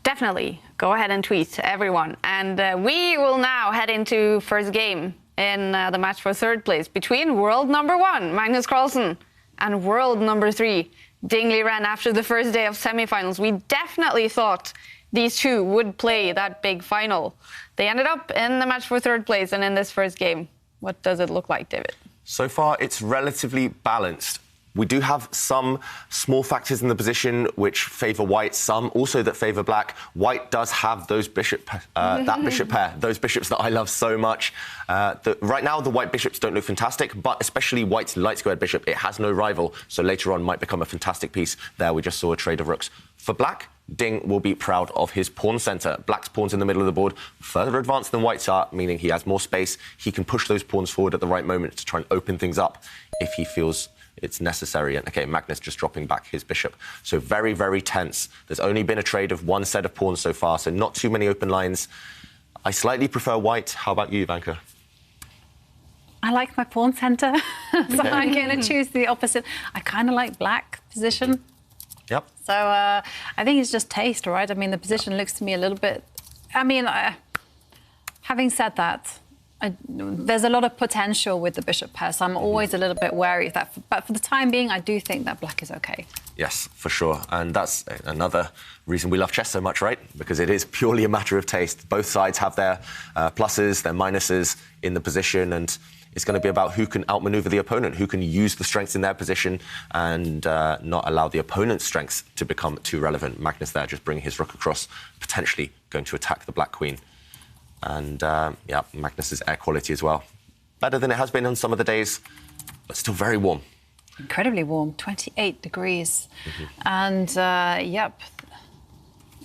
Definitely. Go ahead and tweet, everyone. And we will now head into first game in the match for 3rd place between world number 1, Magnus Carlsen, and world number 3, Ding Liren. After the first day of semifinals, we definitely thought these 2 would play that big final. They ended up in the match for 3rd place and in this first game. What does it look like, David? So far, it's relatively balanced. We do have some small factors in the position which favour white, some also that favour black. White does have those that bishop pair, those bishops that I love so much. Right now, the white bishops don't look fantastic, but especially white's light-squared bishop, it has no rival, so later on might become a fantastic piece. There we just saw a trade of rooks. For black, Ding will be proud of his pawn centre. Black's pawns in the middle of the board, further advanced than white's are, meaning he has more space. He can push those pawns forward at the right moment to try and open things up if he feels it's necessary. And, OK, Magnus just dropping back his bishop. So very, very tense. There's only been a trade of one set of pawns so far, so not too many open lines. I slightly prefer white. How about you, Ivanka? I like my pawn centre, so I'm going to choose the opposite. I kind of like black position. Yep. So I think it's just taste, right? I mean, the position looks to me a little bit... I mean, having said that, there's a lot of potential with the bishop pair, so I'm always a little bit wary of that. But for the time being, I do think that black is OK. Yes, for sure. And that's another reason we love chess so much, right? Because it is purely a matter of taste. Both sides have their pluses, their minuses in the position, and it's going to be about who can outmaneuver the opponent, who can use the strengths in their position and not allow the opponent's strengths to become too relevant. Magnus there just bringing his rook across, potentially going to attack the black queen. And, yeah, Magnus's air quality as well. Better than it has been on some of the days, but still very warm. Incredibly warm, 28 degrees. And, yep,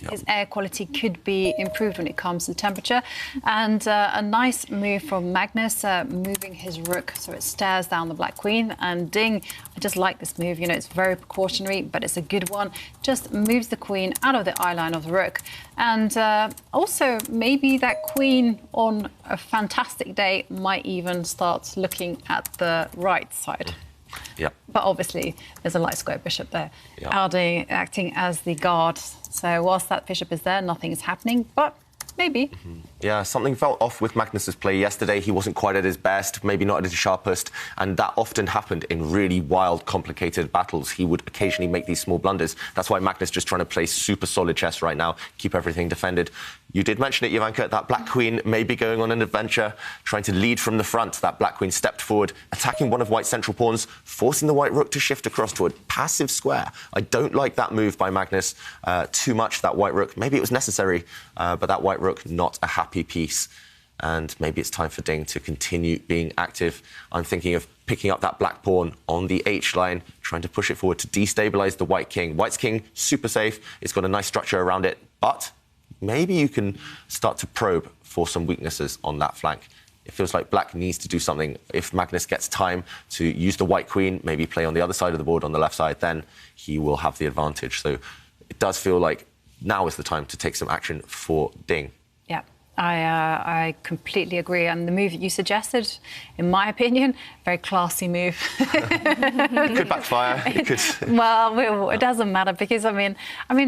his air quality could be improved when it comes to temperature. And a nice move from Magnus, moving his rook so it stares down the black queen. And Ding, I just like this move. You know, it's very precautionary, but it's a good one. Just moves the queen out of the eye line of the rook. And also, maybe that queen on a fantastic day might even start looking at the right side. Yep. But obviously, there's a light square bishop there, yep. acting as the guard. So whilst that bishop is there, nothing is happening, but maybe. Yeah, something felt off with Magnus's play yesterday. He wasn't quite at his best, maybe not at his sharpest, and that often happened in really wild, complicated battles. He would occasionally make these small blunders. That's why Magnus just trying to play super solid chess right now, keep everything defended. You did mention it, Ivanka, that black queen may be going on an adventure, trying to lead from the front. That black queen stepped forward, attacking one of white's central pawns, forcing the white rook to shift across to a passive square. I don't like that move by Magnus too much, that white rook. Maybe it was necessary, but that white rook, not a happy piece. And maybe it's time for Ding to continue being active. I'm thinking of picking up that black pawn on the H line, trying to push it forward to destabilise the white king. White's king, super safe. It's got a nice structure around it, but maybe you can start to probe for some weaknesses on that flank. It feels like black needs to do something. If Magnus gets time to use the white queen, maybe play on the other side of the board, on the left side, then he will have the advantage. So it does feel like now is the time to take some action for Ding. Yeah, I completely agree. And the move that you suggested, in my opinion, very classy move. It could backfire. It could... Well, it doesn't matter because, I mean,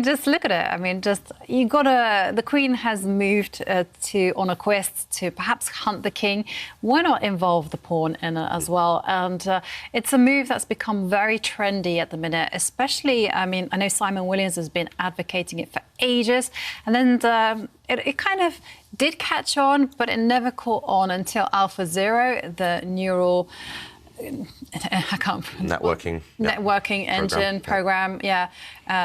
just look at it. I mean, just you got to. The queen has moved on a quest to perhaps hunt the king. Why not involve the pawn in it as well? And it's a move that's become very trendy at the minute, especially. I mean, I know Simon Williams has been advocating it for ages, and then it kind of did catch on, but it never caught on until AlphaZero, the neural... I can't... Networking engine program,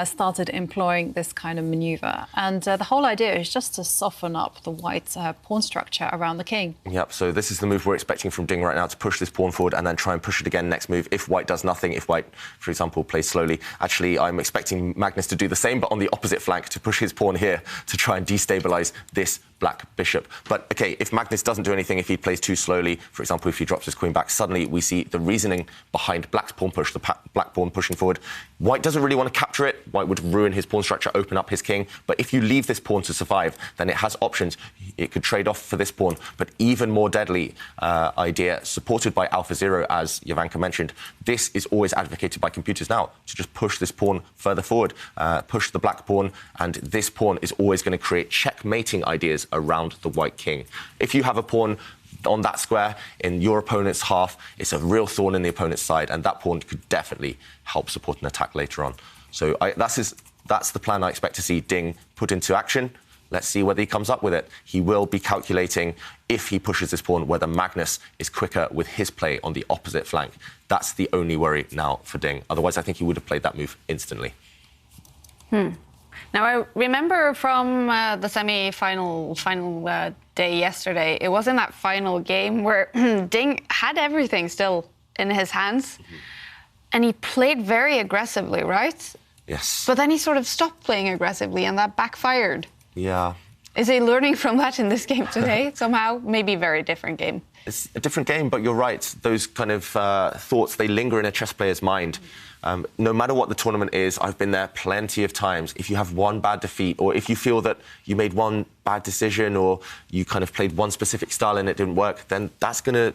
started employing this kind of maneuver. And the whole idea is just to soften up the white pawn structure around the king. Yep, so this is the move we're expecting from Ding right now, to push this pawn forward and then try and push it again next move. If white does nothing, if white, for example, plays slowly. Actually, I'm expecting Magnus to do the same, but on the opposite flank, to push his pawn here to try and destabilise this black bishop. But, OK, if Magnus doesn't do anything, if he plays too slowly, for example, if he drops his queen back, suddenly we see the reasoning behind black's pawn push, the black pawn pushing forward. White doesn't really want to capture it. White would ruin his pawn structure, open up his king. But if you leave this pawn to survive, then it has options. It could trade off for this pawn. But even more deadly idea, supported by AlphaZero, as Ivanka mentioned, this is always advocated by computers now, to just push this pawn further forward, push the black pawn, and this pawn is always going to create checkmating ideas around the white king. If you have a pawn on that square in your opponent's half, it's a real thorn in the opponent's side, and that pawn could definitely help support an attack later on. So that's the plan I expect to see Ding put into action. Let's see whether he comes up with it. He will be calculating, if he pushes this pawn, whether Magnus is quicker with his play on the opposite flank. That's the only worry now for Ding. Otherwise, I think he would have played that move instantly. Now, I remember from the semi-final day yesterday, it was in that final game where Ding had everything still in his hands, and he played very aggressively, right? Yes. But then he sort of stopped playing aggressively, and that backfired. Yeah. Is he learning from that in this game today? Somehow, maybe a very different game. it's a different game, but you're right. Those kind of thoughts, they linger in a chess player's mind. No matter what the tournament is, I've been there plenty of times. If you have one bad defeat, or if you feel that you made one bad decision, or you kind of played one specific style and it didn't work, then that's gonna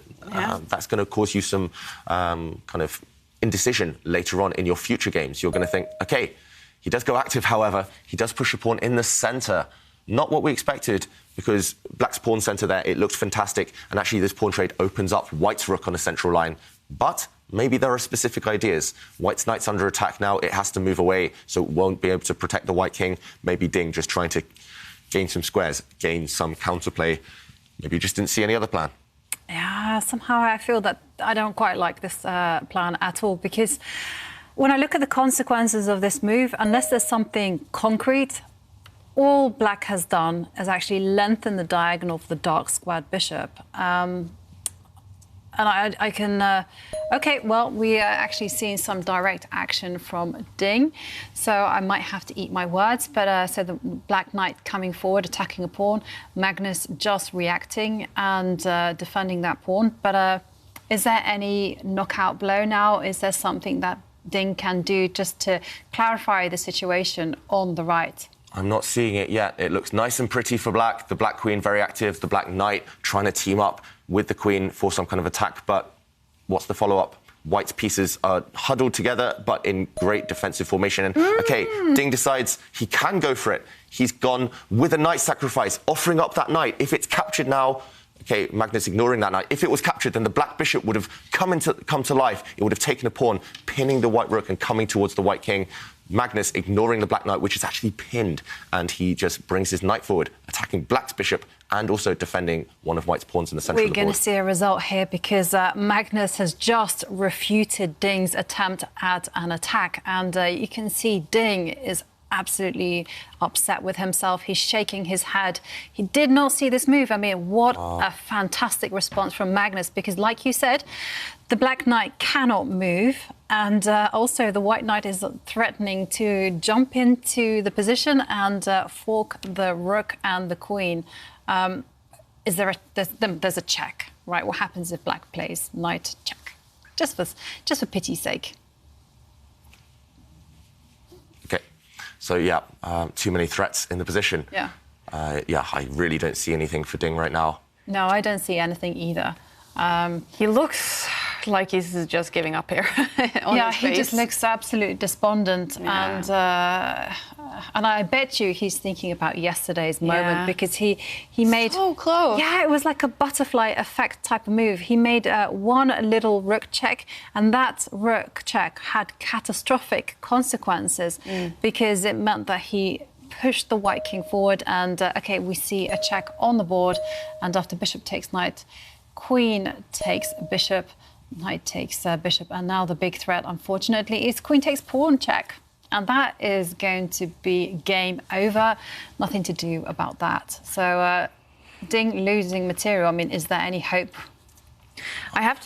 cause you some kind of indecision later on in your future games. You're going to think, OK, he does go active, however, he does push a pawn in the centre. Not what we expected, because Black's pawn centre there, it looks fantastic, and actually this pawn trade opens up White's rook on a central line. But maybe there are specific ideas. White's knight's under attack now, it has to move away, so it won't be able to protect the White king. Maybe Ding just trying to gain some squares, gain some counterplay. Maybe you just didn't see any other plan. Yeah, somehow I feel that I don't quite like this plan at all, because when I look at the consequences of this move, unless there's something concrete, all Black has done is actually lengthen the diagonal of the dark squared bishop. And I can... OK, well, we are actually seeing some direct action from Ding, so I might have to eat my words. But so the Black knight coming forward, attacking a pawn, Magnus just reacting and defending that pawn. But is there any knockout blow now? Is there something that Ding can do just to clarify the situation on the right? I'm not seeing it yet. It looks nice and pretty for Black. The Black queen very active, the Black knight trying to team up with the queen for some kind of attack. But what's the follow-up? White's pieces are huddled together, but in great defensive formation. And, OK, Ding decides he can go for it. He's gone with a knight sacrifice, offering up that knight. If it's captured now, OK, Magnus ignoring that knight. If it was captured, then the Black bishop would have come to life. It would have taken a pawn, pinning the White rook and coming towards the White king. Magnus ignoring the Black knight, which is actually pinned, and he just brings his knight forward, attacking Black's bishop and also defending one of White's pawns in the centre of the board. We're going to see a result here, because Magnus has just refuted Ding's attempt at an attack, and you can see Ding is absolutely upset with himself. He's shaking his head. He did not see this move. I mean, what a fantastic response from Magnus, because like you said, the Black knight cannot move, and also the White knight is threatening to jump into the position and fork the rook and the queen. Is there there's a check, right? What happens if Black plays knight check? Just for pity's sake. So, yeah, too many threats in the position. Yeah. Yeah, I really don't see anything for Ding right now. No, I don't see anything either. He looks like he's just giving up here. Yeah, he just looks absolutely despondent. Yeah. And I bet you he's thinking about yesterday's moment, because he made... So close. Yeah, it was like a butterfly effect type of move. He made one little rook check, and that rook check had catastrophic consequences, because it meant that he pushed the White king forward, and, OK, we see a check on the board, and after bishop takes knight, queen takes bishop, knight takes bishop, and now the big threat, unfortunately, is queen takes pawn check. And that is going to be game over. Nothing to do about that. So Ding losing material. I mean, is there any hope? I have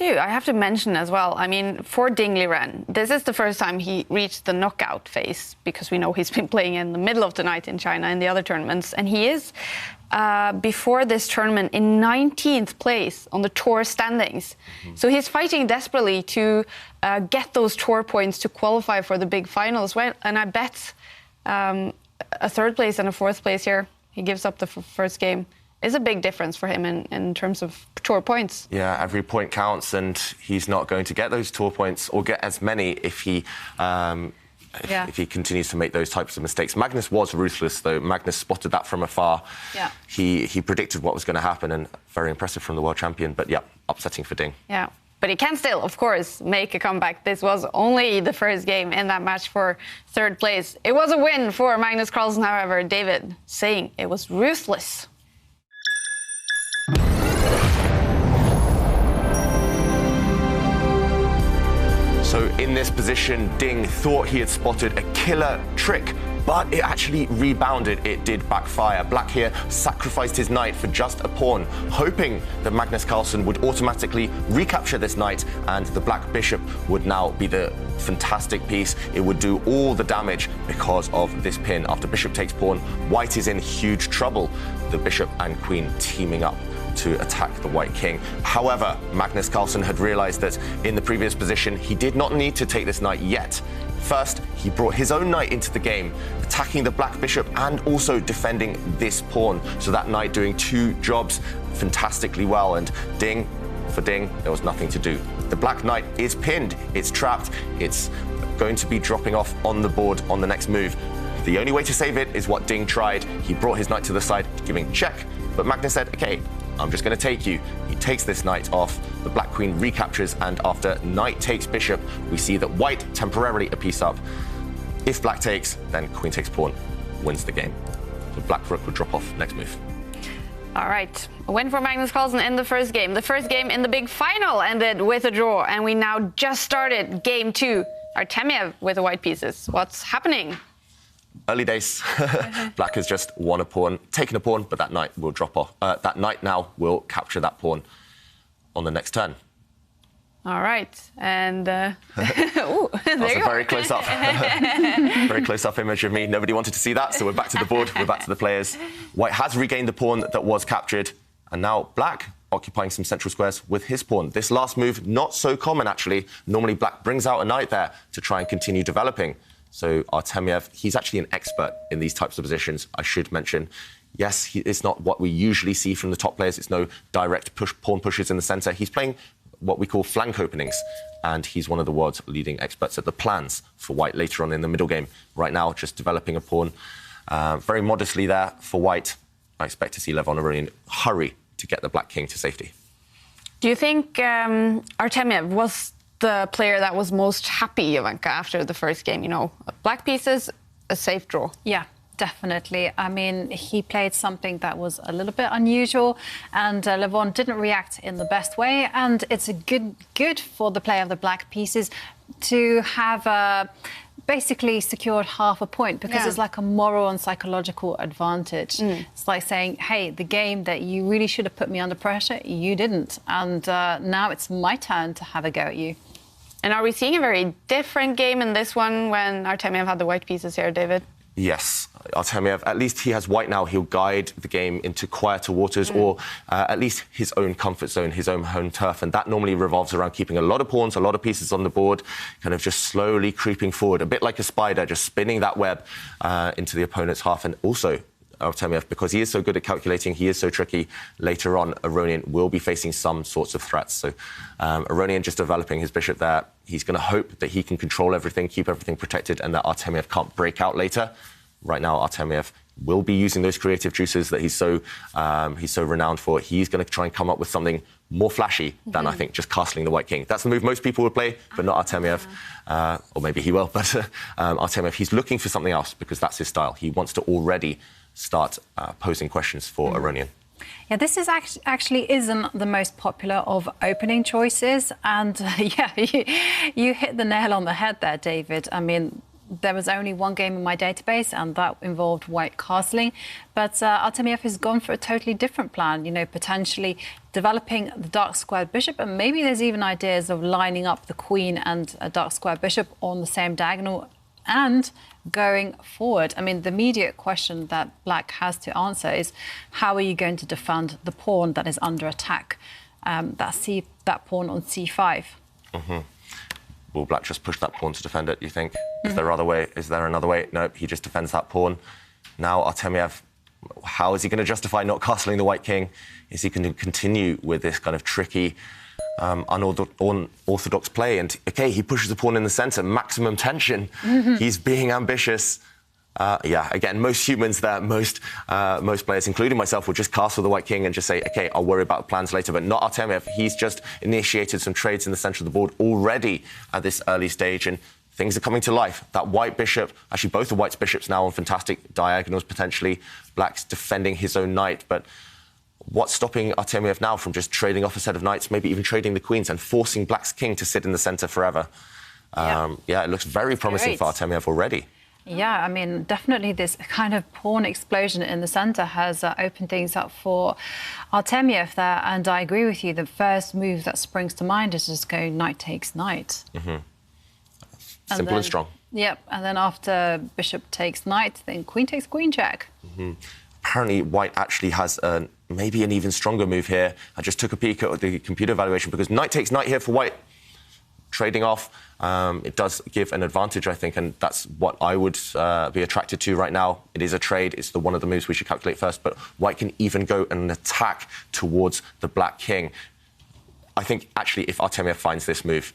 to mention as well, I mean, for Ding Liren, this is the first time he reached the knockout phase, because we know he's been playing in the middle of the night in China in the other tournaments, and he is, before this tournament, in 19th place on the tour standings. So he's fighting desperately to get those tour points to qualify for the big finals. Well, and I bet a third place and a fourth place here, he gives up the first game, is a big difference for him in terms of tour points. Yeah, every point counts, and he's not going to get those tour points or get as many if he continues to make those types of mistakes. Magnus was ruthless, though. Magnus spotted that from afar. Yeah. He predicted what was going to happen, and very impressive from the world champion. But, yeah, upsetting for Ding. Yeah. But he can still, of course, make a comeback. This was only the first game in that match for third place. It was a win for Magnus Carlsen, however. David saying it was ruthless. So in this position, Ding thought he had spotted a killer trick but it actually rebounded. It did backfire. Black here sacrificed his knight for just a pawn, hoping that Magnus Carlsen would automatically recapture this knight, and the black bishop would now be the fantastic piece. It would do all the damage because of this pin. After bishop takes pawn, white is in huge trouble. The bishop and queen teaming up to attack the white king. However, Magnus Carlsen had realized that in the previous position, he did not need to take this knight yet. First, he brought his own knight into the game, attacking the black bishop and also defending this pawn. So that knight doing two jobs fantastically well, and ding for ding, there was nothing to do. The black knight is pinned, it's trapped, it's going to be dropping off on the board on the next move. The only way to save it is what Ding tried. He brought his knight to the side, giving check, but Magnus said, okay, I'm just going to take you. He takes this knight off, the black queen recaptures, and after knight takes bishop, we see that white temporarily a piece up. If black takes, then queen takes pawn, wins the game. So black rook would drop off next move. All right, a win for Magnus Carlsen in the first game. The first game in the big final ended with a draw, and we now just started game 2. Artemiev with the white pieces. What's happening? Early days. Black has just won a pawn, taken a pawn, but that knight will drop off. That knight now will capture that pawn on the next turn. All right, and ooh, there That's you a very close-up, very close-up image of me. Nobody wanted to see that, so we're back to the board. We're back to the players. White has regained the pawn that was captured, and now Black occupying some central squares with his pawn. This last move, not so common, actually. Normally, Black brings out a knight there to try and continue developing. So Artemiev, he's actually an expert in these types of positions, I should mention. Yes, it's not what we usually see from the top players. It's no direct pawn pushes in the centre. He's playing what we call flank openings, and he's one of the world's leading experts at the plans for white later on in the middle game. Right now, just developing a pawn very modestly there for white. I expect to see Levon Aronian hurry to get the black king to safety. Do you think Artemiev was the player that was most happy, Jovanka, after the first game? You know, black pieces, a safe draw. Yeah, definitely. I mean, he played something that was a little bit unusual, and Levon didn't react in the best way. And it's a good for the player of the black pieces to have basically secured half a point, because it's like a moral and psychological advantage. It's like saying, hey, the game that you really should have put me under pressure, you didn't. And now it's my turn to have a go at you. And are we seeing a very different game in this one when Artemiev had the white pieces here, David? Yes, Artemiev, at least he has white now. He'll guide the game into quieter waters, or at least his own comfort zone, his own home turf. And that normally revolves around keeping a lot of pawns, a lot of pieces on the board, kind of just slowly creeping forward, a bit like a spider, just spinning that web into the opponent's half. And also, Artemiev, because he is so good at calculating, he is so tricky, later on, Aronian will be facing some sorts of threats. So Aronian just developing his bishop there. He's going to hope that he can control everything, keep everything protected, and that Artemiev can't break out later. Right now, Artemiev will be using those creative juices that he's so renowned for. He's going to try and come up with something more flashy than, I think, just castling the white king. That's the move most people would play, but not Artemiev. Or maybe he will, but Artemiev, he's looking for something else because that's his style. He wants to already start posing questions for Aronian. Yeah, this is actually isn't the most popular of opening choices. And yeah, you hit the nail on the head there, David. I mean, there was only one game in my database, and that involved white castling. But Artemiev has gone for a totally different plan, you know, potentially developing the dark squared bishop. And maybe there's even ideas of lining up the queen and a dark squared bishop on the same diagonal and going forward. I mean, the immediate question that Black has to answer is, how are you going to defend the pawn that is under attack? That pawn on c5. Will Black just push that pawn to defend it, you think? Is there other way? Is there another way? Nope, he just defends that pawn. Now Artemiev, how is he going to justify not castling the white king? Is he going to continue with this kind of tricky, unorthodox play? And, OK, he pushes the pawn in the centre, maximum tension. He's being ambitious. Yeah, again, most humans there, most players, including myself, will just castle the white king and just say, OK, I'll worry about the plans later. But not Artemiev. He's just initiated some trades in the centre of the board already at this early stage, and things are coming to life. That white bishop, actually both the white's bishops now on fantastic diagonals, potentially. Black's defending his own knight, but what's stopping Artemiev now from just trading off a set of knights, maybe even trading the queens and forcing Black's king to sit in the centre forever? Yeah, it looks very promising for Artemiev already. Yeah, I mean, definitely this kind of pawn explosion in the centre has opened things up for Artemiev there. And I agree with you. The first move that springs to mind is just going knight takes knight. Simple and strong. Yep. And then after bishop takes knight, then queen takes queen check. Apparently, white actually has maybe an even stronger move here. I just took a peek at the computer evaluation because knight takes knight here for white. Trading off, it does give an advantage, I think, and that's what I would be attracted to right now. It is a trade. It's one of the moves we should calculate first, but white can even go and attack towards the black king. I think, actually, if Artemiev finds this move,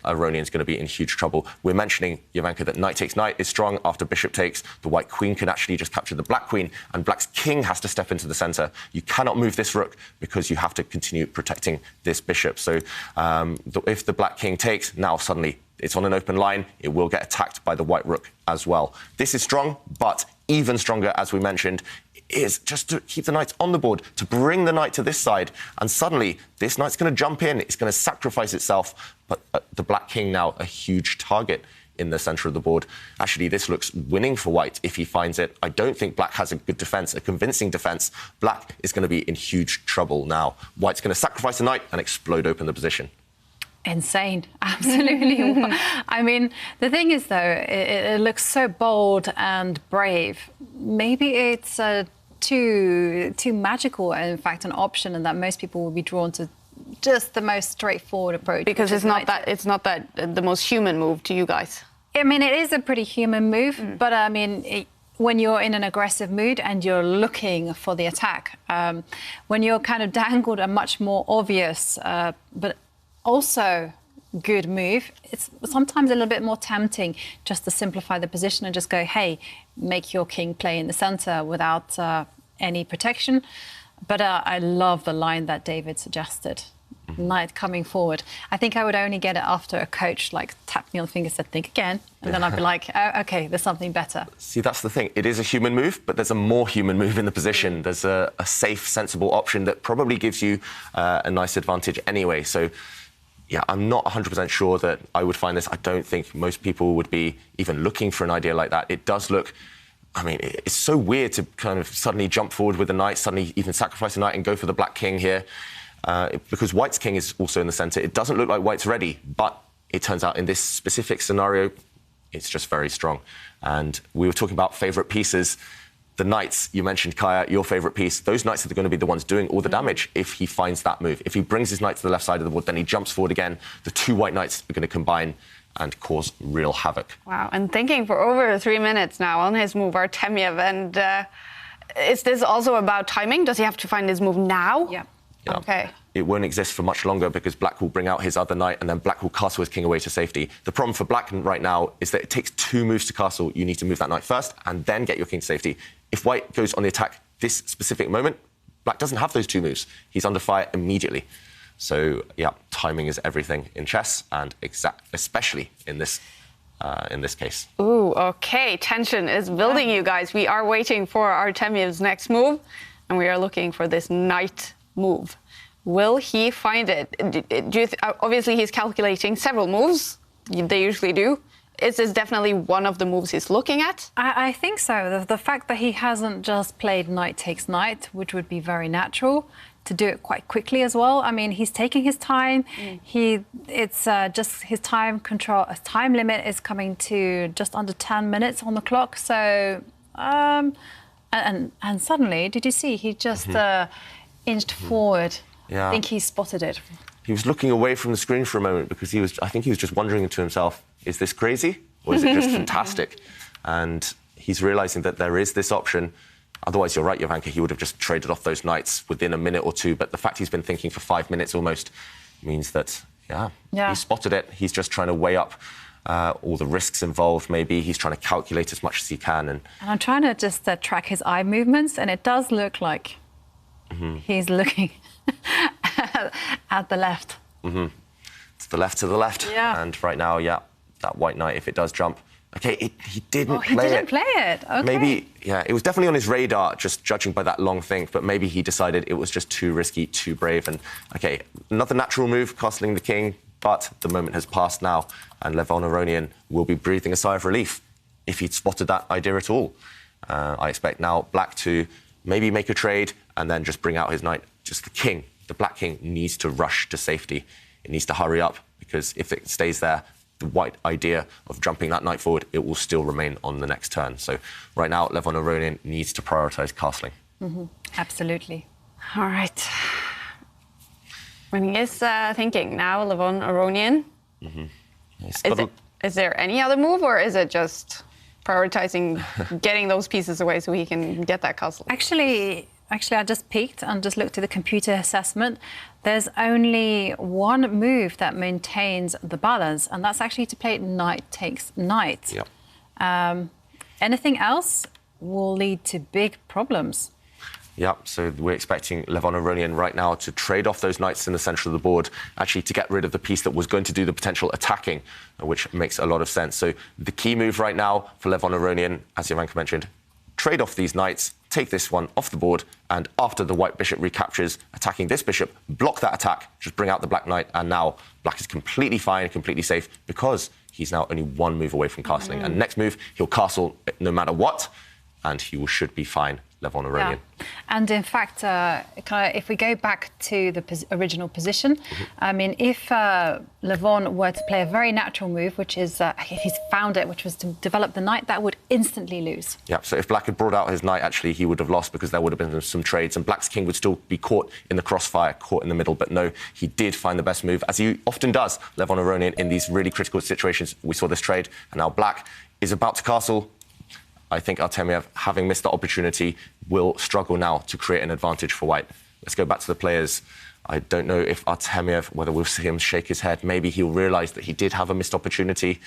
Aronian's going to be in huge trouble. We're mentioning, Jovanka, that knight takes knight is strong. After bishop takes, the white queen can actually just capture the black queen, and black's king has to step into the centre. You cannot move this rook because you have to continue protecting this bishop. So if the black king takes, now suddenly it's on an open line. It will get attacked by the white rook as well. This is strong, but even stronger, as we mentioned, is just to keep the knights on the board, to bring the knight to this side. And suddenly, this knight's going to jump in. It's going to sacrifice itself. But the black king now a huge target in the centre of the board. Actually, this looks winning for white if he finds it. I don't think black has a good defence, a convincing defence. Black is going to be in huge trouble now. White's going to sacrifice the knight and explode open the position. Insane, absolutely. I mean, the thing is, though, it looks so bold and brave. Maybe it's too magical, in fact, an option, and that most people will be drawn to just the most straightforward approach. Because it's not that the most human move to you guys. I mean, it is a pretty human move, but I mean, when you're in an aggressive mood and you're looking for the attack, when you're kind of dangled a much more obvious, but also good move, it's sometimes a little bit more tempting just to simplify the position and just go, hey, make your king play in the centre without any protection. But I love the line that David suggested. Knight coming forward. I think I would only get it after a coach like tapped me on the finger and said, think again. And then I'd be like, oh, OK, there's something better. See, that's the thing. It is a human move, but there's a more human move in the position. There's a safe, sensible option that probably gives you a nice advantage anyway. So, yeah, I'm not 100% sure that I would find this. I don't think most people would be even looking for an idea like that. It does look... I mean, it's so weird to kind of suddenly jump forward with the knight, suddenly even sacrifice a knight and go for the black king here. Because white's king is also in the centre. It doesn't look like white's ready, but it turns out in this specific scenario, it's just very strong. And we were talking about favourite pieces. The knights, you mentioned, Kaya, your favourite piece, those knights are going to be the ones doing all the damage if he finds that move. If he brings his knight to the left side of the board, then he jumps forward again. The two white knights are going to combine and cause real havoc. Wow, and thinking for over 3 minutes now on his move, Artemiev, and is this also about timing? Does he have to find his move now? Yeah. Yeah. OK. It won't exist for much longer because black will bring out his other knight and then black will castle his king away to safety. The problem for black right now is that it takes 2 moves to castle. You need to move that knight first and then get your king to safety. If white goes on the attack this specific moment, black doesn't have those 2 moves. He's under fire immediately. So, yeah, timing is everything in chess and especially in this case. Ooh, OK. Tension is building, you guys. We are waiting for Artemiev's next move and we are looking for this knight move. Will he find it? Obviously, he's calculating several moves. They usually do. Is this definitely one of the moves he's looking at? I think so. The fact that he hasn't just played knight takes knight, which would be very natural, to do it quite quickly as well. I mean, he's taking his time. It's just his time control. His time limit is coming to just under 10 minutes on the clock. So, and suddenly, did you see? He just inched forward. Yeah. I think he spotted it. He was looking away from the screen for a moment because I think he was just wondering to himself, is this crazy or is it just fantastic? And he's realising that there is this option. Otherwise, you're right, Jovanka, he would have just traded off those knights within a minute or 2. But the fact he's been thinking for 5 minutes almost means that, he spotted it. He's just trying to weigh up all the risks involved, maybe. He's trying to calculate as much as he can. And I'm trying to just track his eye movements, and it does look like he's looking at the left. It's the left to the left. Yeah. And right now, that white knight, if it does jump... OK, he didn't play it. He didn't play it. OK. Maybe, it was definitely on his radar, just judging by that long thing, but maybe he decided it was just too risky, too brave. And, OK, another natural move, castling the king, but the moment has passed now, and Levon Aronian will be breathing a sigh of relief. if he'd spotted that idea at all. I expect now black to maybe make a trade and then just bring out his knight. Just the king, the black king, needs to rush to safety. It needs to hurry up, because if it stays there, the white idea of jumping that knight forward, it will still remain on the next turn. So right now, Levon Aronian needs to prioritise castling. Absolutely. All right. When he is thinking now, Levon Aronian, is there any other move, or is it just prioritizing getting those pieces away so he can get that castle? Actually, I just peeked and just looked at the computer assessment. There's only one move that maintains the balance, and that's actually to play knight takes knight. Yep. Anything else will lead to big problems. Yeah, so we're expecting Levon Aronian right now to trade off those knights in the centre of the board, actually to get rid of the piece that was going to do the potential attacking, which makes a lot of sense. So the key move right now for Levon Aronian, as Jovanka mentioned, trade off these knights, take this one off the board, and after the white bishop recaptures, attacking this bishop, block that attack, just bring out the black knight, and now black is completely fine, completely safe, because he's now only one move away from castling. And next move, he'll castle no matter what, and he should be fine, Levon Aronian. Yeah. And in fact, if we go back to the original position, I mean, if Levon were to play a very natural move, which is, if he's found it, which was to develop the knight, that would instantly lose. Yeah, so if black had brought out his knight, actually, he would have lost, because there would have been some trades, and black's king would still be caught in the crossfire, caught in the middle. But no, he did find the best move, as he often does, Levon Aronian, in these really critical situations. We saw this trade, and now black is about to castle. I think Artemiev, having missed the opportunity, will struggle now to create an advantage for white. Let's go back to the players. I don't know if Artemiev, whether we'll see him shake his head. Maybe he'll realise that he did have a missed opportunity.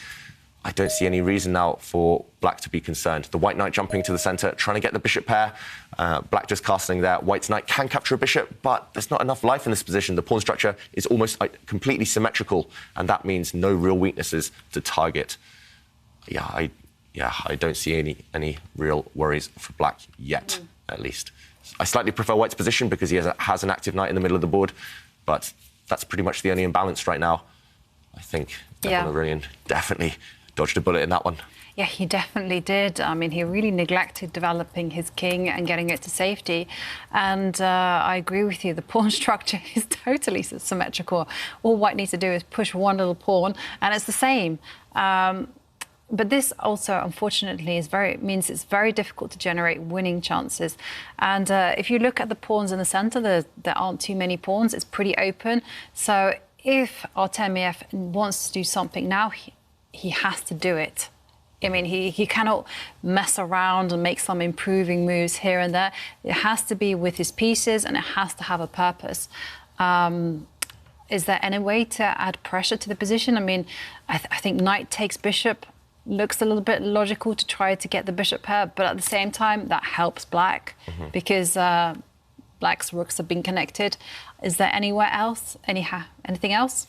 I don't see any reason now for black to be concerned. The white knight jumping to the centre, trying to get the bishop pair. Black just castling there. White's knight can capture a bishop, but there's not enough life in this position. The pawn structure is almost completely symmetrical, and that means no real weaknesses to target. I don't see any real worries for black yet, at least. I slightly prefer white's position because he has an active knight in the middle of the board, but that's pretty much the only imbalance right now. I think Levon Aronian definitely dodged a bullet in that one. Yeah, he definitely did. I mean, he really neglected developing his king and getting it to safety. And I agree with you, the pawn structure is totally symmetrical. All white needs to do is push one little pawn, and it's the same. But this also, unfortunately, means it's very difficult to generate winning chances. And if you look at the pawns in the centre, there aren't too many pawns. It's pretty open. So if Artemiev wants to do something now, he has to do it. I mean, he cannot mess around and make some improving moves here and there. It has to be with his pieces, and it has to have a purpose. Is there any way to add pressure to the position? I mean, I think knight takes bishop looks a little bit logical to try to get the bishop pair, but at the same time, that helps black because black's rooks have been connected. Is there anywhere else? Anything else?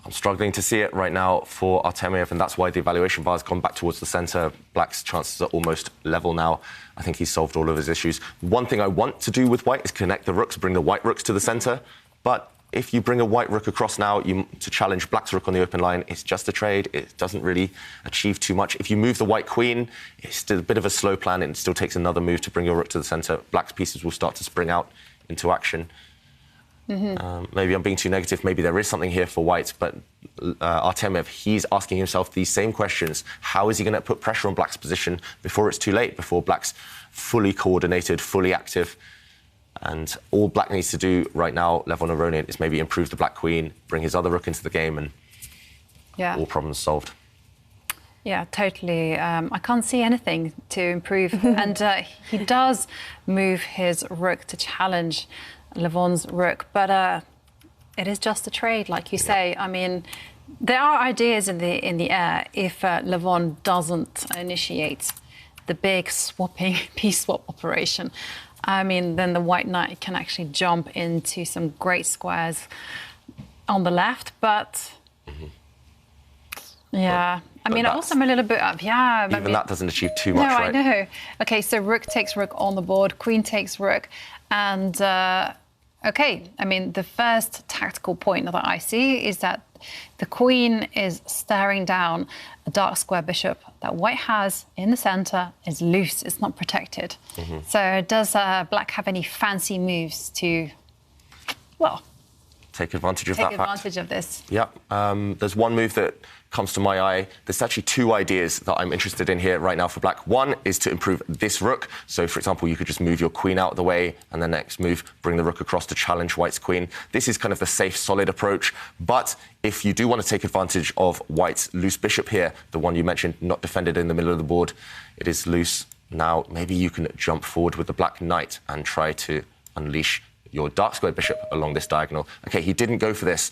I'm struggling to see it right now for Artemiev, and that's why the evaluation bar has gone back towards the centre. Black's chances are almost level now. I think he's solved all of his issues. One thing I want to do with white is connect the rooks, bring the white rooks to the centre, but if you bring a white rook across now to challenge black's rook on the open line, it's just a trade. It doesn't really achieve too much. If you move the white queen, it's still a bit of a slow plan. It still takes another move to bring your rook to the centre. Black's pieces will start to spring out into action. Maybe I'm being too negative. Maybe there is something here for white, but Artemiev, he's asking himself these same questions. How is he going to put pressure on black's position before it's too late, before black's fully coordinated, fully active? And all black needs to do right now, Levon Aronian, is maybe improve the black queen, bring his other rook into the game, and all problems solved. Yeah, totally. I can't see anything to improve. And he does move his rook to challenge Levon's rook, but it is just a trade, like you say. I mean, there are ideas in the air if Levon doesn't initiate the big swapping piece swap operation. I mean, then the white knight can actually jump into some great squares on the left, but yeah. I mean, also I'm a little bit up. Yeah. Even that doesn't achieve too much, right? No, I know. OK, so rook takes rook on the board, queen takes rook, and OK, I mean, the first tactical point that I see is that the queen is staring down a dark square bishop that white has in the centre is loose, it's not protected. So does black have any fancy moves to, well, take advantage of that fact? Take advantage of this. Yeah, there's one move that comes to my eye. There's actually two ideas that I'm interested in here right now for black. One is to improve this rook. So, for example, you could just move your queen out of the way and the next move, bring the rook across to challenge white's queen. This is kind of the safe, solid approach. But if you do want to take advantage of white's loose bishop here, the one you mentioned, not defended in the middle of the board, it is loose. Now, maybe you can jump forward with the black knight and try to unleash your dark square bishop along this diagonal. OK, he didn't go for this.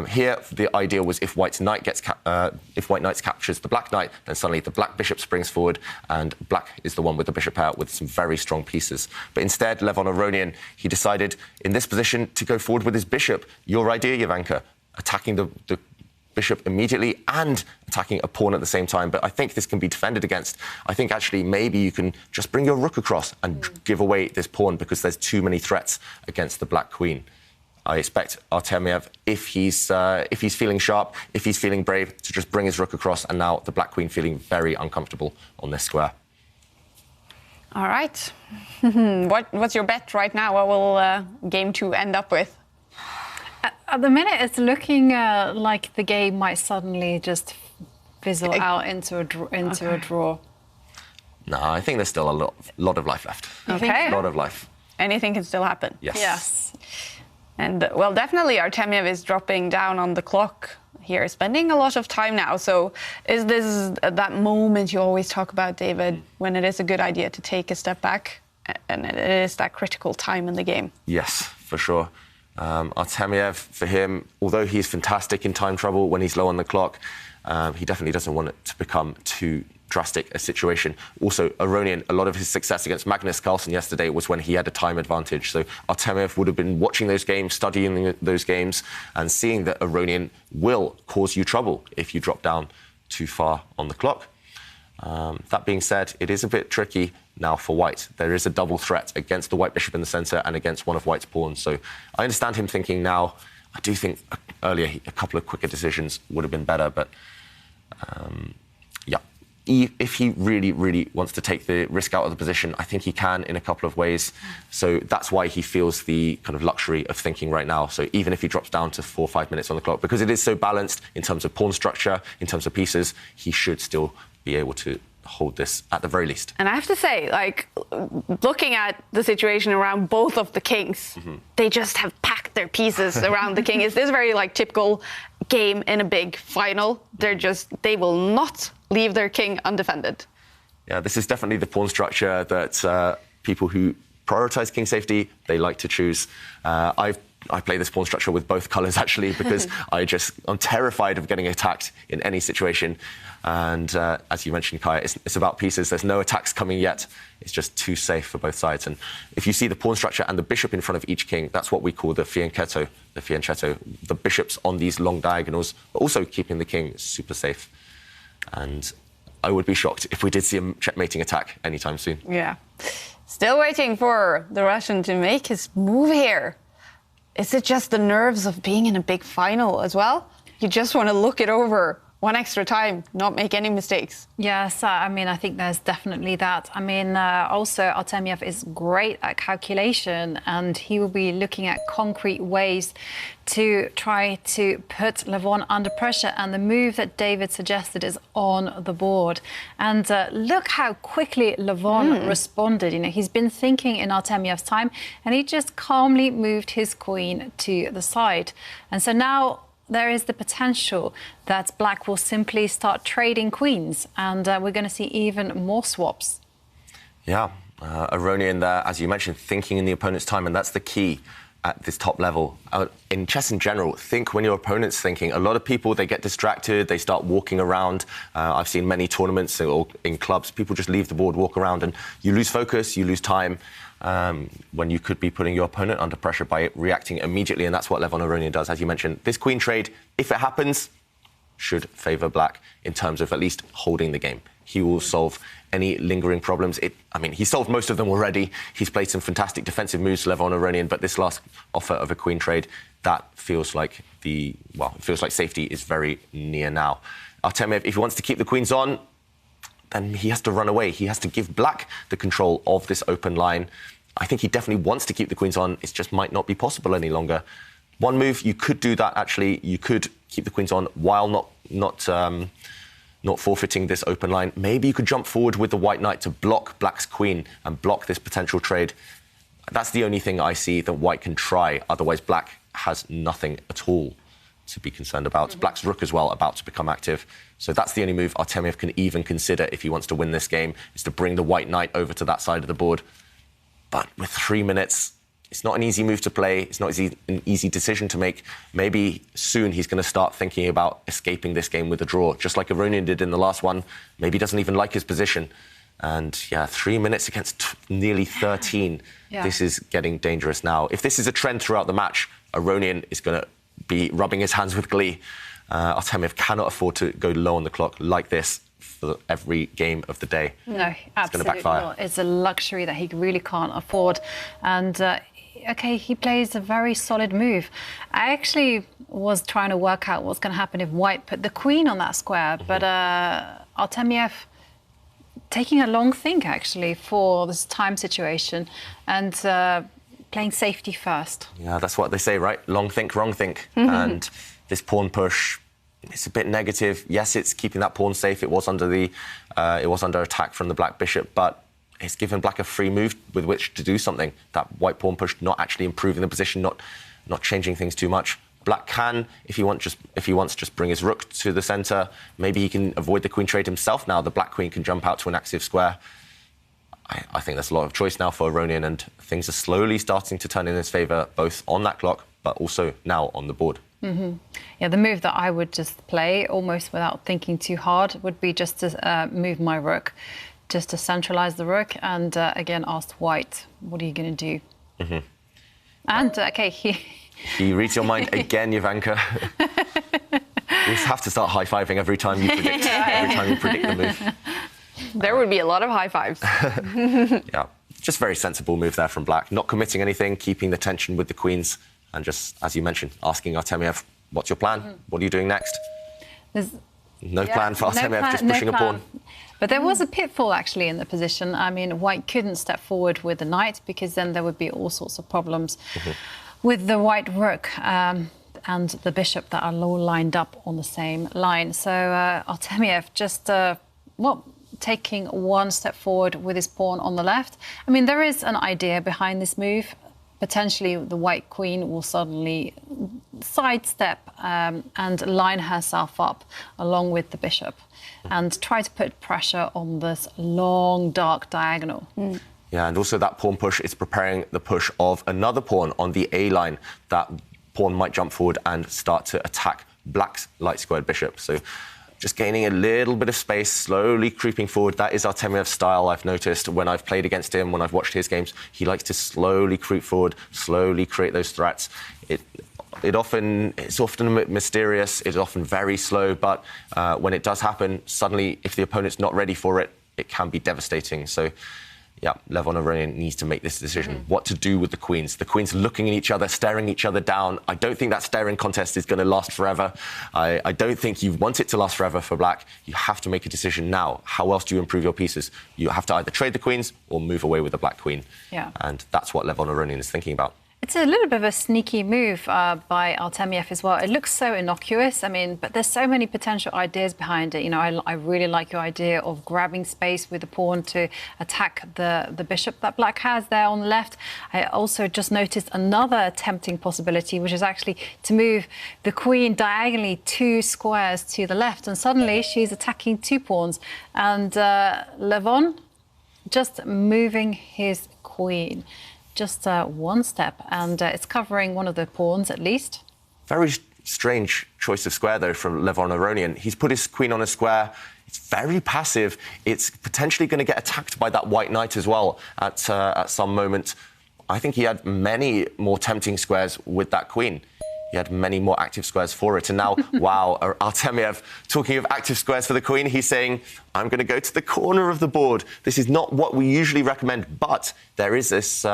Here, the idea was if white knight captures the black knight, then suddenly the black bishop springs forward, and black is the one with the bishop out with some very strong pieces. But instead, Levon Aronian, he decided in this position to go forward with his bishop. Your idea, Jovanka, attacking the bishop immediately and attacking a pawn at the same time. But I think this can be defended against. I think actually maybe you can just bring your rook across and give away this pawn because there's too many threats against the black queen. I expect Artemiev, if he's feeling sharp, if he's feeling brave, to just bring his rook across, and now the black queen feeling very uncomfortable on this square. All right. What's your bet right now? What will game 2 end up with? At the minute, it's looking like the game might suddenly just fizzle out into a draw. No, I think there's still a lot of life left. Okay. A lot of life. Anything can still happen. Yes. And, well, definitely Artemiev is dropping down on the clock here, spending a lot of time now. So is this that moment you always talk about, David, when it is a good idea to take a step back and it is that critical time in the game? Yes, for sure. Artemiev, for him, although he's fantastic in time trouble when he's low on the clock, he definitely doesn't want it to become too drastic a situation. Also, Aronian, a lot of his success against Magnus Carlsen yesterday was when he had a time advantage. So Artemiev would have been watching those games, studying those games, and seeing that Aronian will cause you trouble if you drop down too far on the clock. That being said, it is a bit tricky now for white. There is a double threat against the white bishop in the centre and against one of white's pawns. So I understand him thinking now. I do think earlier a couple of quicker decisions would have been better. But, yeah, if he really, really wants to take the risk out of the position, I think he can in a couple of ways. So that's why he feels the kind of luxury of thinking right now. So even if he drops down to 4 or 5 minutes on the clock, because it is so balanced in terms of pawn structure, in terms of pieces, he should still be able to hold this at the very least. And I have to say, like, looking at the situation around both of the kings, they just have packed their pieces around the king. Is this very, like, typical game in a big final? They will not leave their king undefended. Yeah, this is definitely the pawn structure that people who prioritize king safety, they like to choose. I play this pawn structure with both colours, actually, because I'm terrified of getting attacked in any situation. And as you mentioned, Kaya, it's about pieces. There's no attacks coming yet. It's just too safe for both sides. And if you see the pawn structure and the bishop in front of each king, that's what we call the fianchetto, the bishops on these long diagonals, but also keeping the king super safe. And I would be shocked if we did see a checkmating attack anytime soon. Yeah. Still waiting for the Russian to make his move here. Is it just the nerves of being in a big final as well? You just want to look it over one extra time, not make any mistakes. Yes, I mean, I think there's definitely that. I mean, also, Artemiev is great at calculation, and he will be looking at concrete ways to try to put Levon under pressure. And the move that David suggested is on the board. And look how quickly Levon responded. You know, he's been thinking in Artemiev's time, and he just calmly moved his queen to the side. And so now there is the potential that black will simply start trading queens, and we're going to see even more swaps. Yeah, Aronian there, as you mentioned, thinking in the opponent's time, and that's the key at this top level. In chess in general, think when your opponent's thinking. A lot of people, they get distracted, they start walking around. I've seen many tournaments or in clubs, people just leave the board, walk around, and you lose focus, you lose time. When you could be putting your opponent under pressure by reacting immediately, and that's what Levon Aronian does. As you mentioned, this queen trade, if it happens, should favour black in terms of at least holding the game. he will solve any lingering problems. I mean, he solved most of them already. He's played some fantastic defensive moves, Levon Aronian, but this last offer of a queen trade, that feels like it feels like safety is very near now. Artemiev, if he wants to keep the queens on, then he has to run away. He has to give black the control of this open line. I think he definitely wants to keep the queens on. It just might not be possible any longer. One move, you could do that, actually. You could keep the queens on while not forfeiting this open line. Maybe you could jump forward with the white knight to block black's queen and block this potential trade. That's the only thing I see that white can try. Otherwise, black has nothing at all to be concerned about. Black's rook as well, about to become active. So that's the only move Artemiev can even consider if he wants to win this game, is to bring the white knight over to that side of the board. But with 3 minutes, it's not an easy move to play. It's not an easy decision to make. Maybe soon he's going to start thinking about escaping this game with a draw, just like Aronian did in the last one. Maybe he doesn't even like his position. And, 3 minutes against nearly 13. Yeah. This is getting dangerous now. If this is a trend throughout the match, Aronian is going to be rubbing his hands with glee. Artemiev cannot afford to go low on the clock like this for every game of the day. No, absolutely not. It's a luxury that he really can't afford. And, OK, he plays a very solid move. I actually was trying to work out what's going to happen if white put the queen on that square. But Artemiev taking a long think, actually, for this time situation and playing safety first. Yeah, that's what they say, right? Long think, wrong think. And this pawn push, it's a bit negative. Yes, it's keeping that pawn safe. It was under attack from the black bishop, but it's given black a free move with which to do something. That white pawn push not actually improving the position, not changing things too much. Black can, if he wants, just bring his rook to the centre. Maybe he can avoid the queen trade himself now. The black queen can jump out to an active square. I think there's a lot of choice now for Aronian, and things are slowly starting to turn in his favour, both on that clock, but also now on the board. Yeah, the move that I would just play, almost without thinking too hard, would be just to move my rook, just to centralise the rook, and again ask white, what are you going to do? And OK, he reads your mind again, Jovanka. You just have to start high-fiving every time you predict the move. There would be a lot of high fives. Yeah, just very sensible move there from black. Not committing anything, keeping the tension with the queens, and just, as you mentioned, asking Artemiev, what's your plan? What are you doing next? No plan for Artemiev, just pushing a pawn. But there was a pitfall, actually, in the position. I mean, white couldn't step forward with the knight, because then there would be all sorts of problems with the white rook and the bishop that are all lined up on the same line. So Artemiev just, taking one step forward with his pawn on the left. I mean, there is an idea behind this move. Potentially, the white queen will suddenly sidestep and line herself up along with the bishop and try to put pressure on this long, dark diagonal. Yeah, and also that pawn push is preparing the push of another pawn on the A line. That pawn might jump forward and start to attack black's light-squared bishop. So just gaining a little bit of space, slowly creeping forward. That is Artemiev's style, I've noticed, when I've played against him, when I've watched his games. He likes to slowly creep forward, slowly create those threats. It's often mysterious, it's often very slow, but when it does happen, suddenly, if the opponent's not ready for it, it can be devastating. So, yeah, Levon Aronian needs to make this decision. What to do with the queens. The queens looking at each other, staring each other down. I don't think that staring contest is going to last forever. I don't think you want it to last forever for black. You have to make a decision now. How else do you improve your pieces? You have to either trade the queens or move away with the black queen. Yeah. And that's what Levon Aronian is thinking about. It's a little bit of a sneaky move by Artemiev as well. It looks so innocuous, I mean, but there's so many potential ideas behind it. You know, I really like your idea of grabbing space with the pawn to attack the bishop that black has there on the left. I also just noticed another tempting possibility, which is actually to move the queen diagonally 2 squares to the left, and suddenly she's attacking 2 pawns. And Levon just moving his queen. Just one step, and it's covering one of the pawns at least. Very strange choice of square, though, from Levon Aronian. He's put his queen on a square. It's very passive. It's potentially going to get attacked by that white knight as well at some moment. I think he had many more tempting squares with that queen. he had many more active squares for it. And now, wow, Artemiev, talking of active squares for the queen, he's saying, I'm going to go to the corner of the board. This is not what we usually recommend, but there is this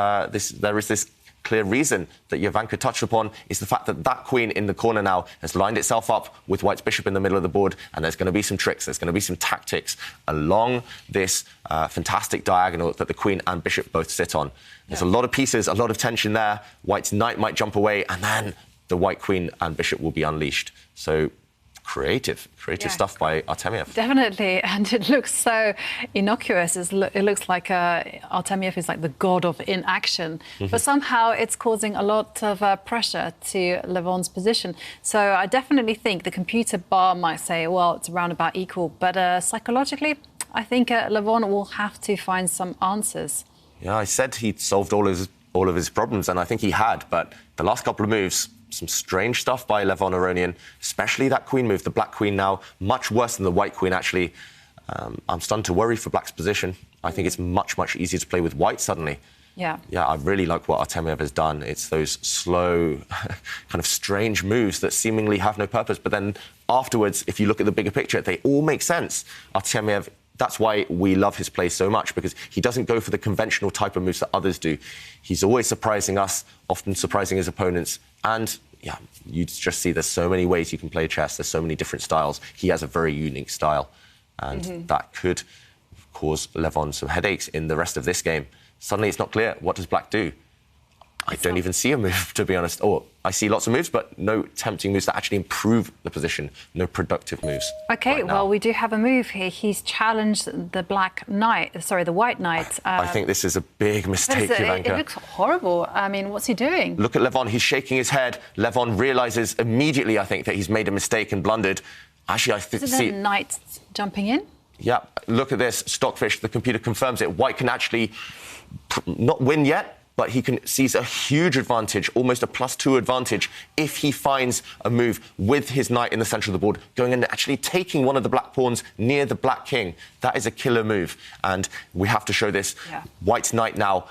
clear reason that Jovanka touched upon, is the fact that that queen in the corner now has lined itself up with white's bishop in the middle of the board, and there's going to be some tricks, there's going to be some tactics along this fantastic diagonal that the queen and bishop both sit on. There's a lot of pieces, a lot of tension there. White's knight might jump away, and then the white queen and bishop will be unleashed. So creative stuff by Artemiev. Definitely, and it looks so innocuous. It looks like Artemiev is like the god of inaction, but somehow it's causing a lot of pressure to Levon's position. So I definitely think the computer bar might say, well, it's around about equal, but psychologically, I think Levon will have to find some answers. Yeah, I said he'd solved all of his problems, and I think he had, but the last couple of moves, some strange stuff by Levon Aronian, especially that queen move, the black queen now, much worse than the white queen, actually. I'm starting to worry for black's position. I think it's much, much easier to play with white suddenly. Yeah, I really like what Artemiev has done. It's those slow, kind of strange moves that seemingly have no purpose, but then afterwards, if you look at the bigger picture, they all make sense. Artemiev, that's why we love his play so much, because he doesn't go for the conventional type of moves that others do. He's always surprising us, often surprising his opponents. And, yeah, you just see there's so many ways you can play chess. There's so many different styles. He has a very unique style. And that could cause Levon some headaches in the rest of this game. Suddenly it's not clear. What does black do? I don't even see a move, to be honest. Or I see lots of moves, but no tempting moves that actually improve the position. No productive moves. OK, well, we do have a move here. He's challenged the the white knight. I think this is a big mistake, Jovanka. It looks horrible. I mean, what's he doing? Look at Levon. He's shaking his head. Levon realises immediately, I think, that he's made a mistake and blundered. Actually, I see... the knight jumping in? Yeah, look at this. Stockfish, the computer confirms it. White can actually not win yet, but he can seize a huge advantage, almost a +2 advantage, if he finds a move with his knight in the centre of the board, going and actually taking one of the black pawns near the black king. That is a killer move, and we have to show this. Yeah. White's knight now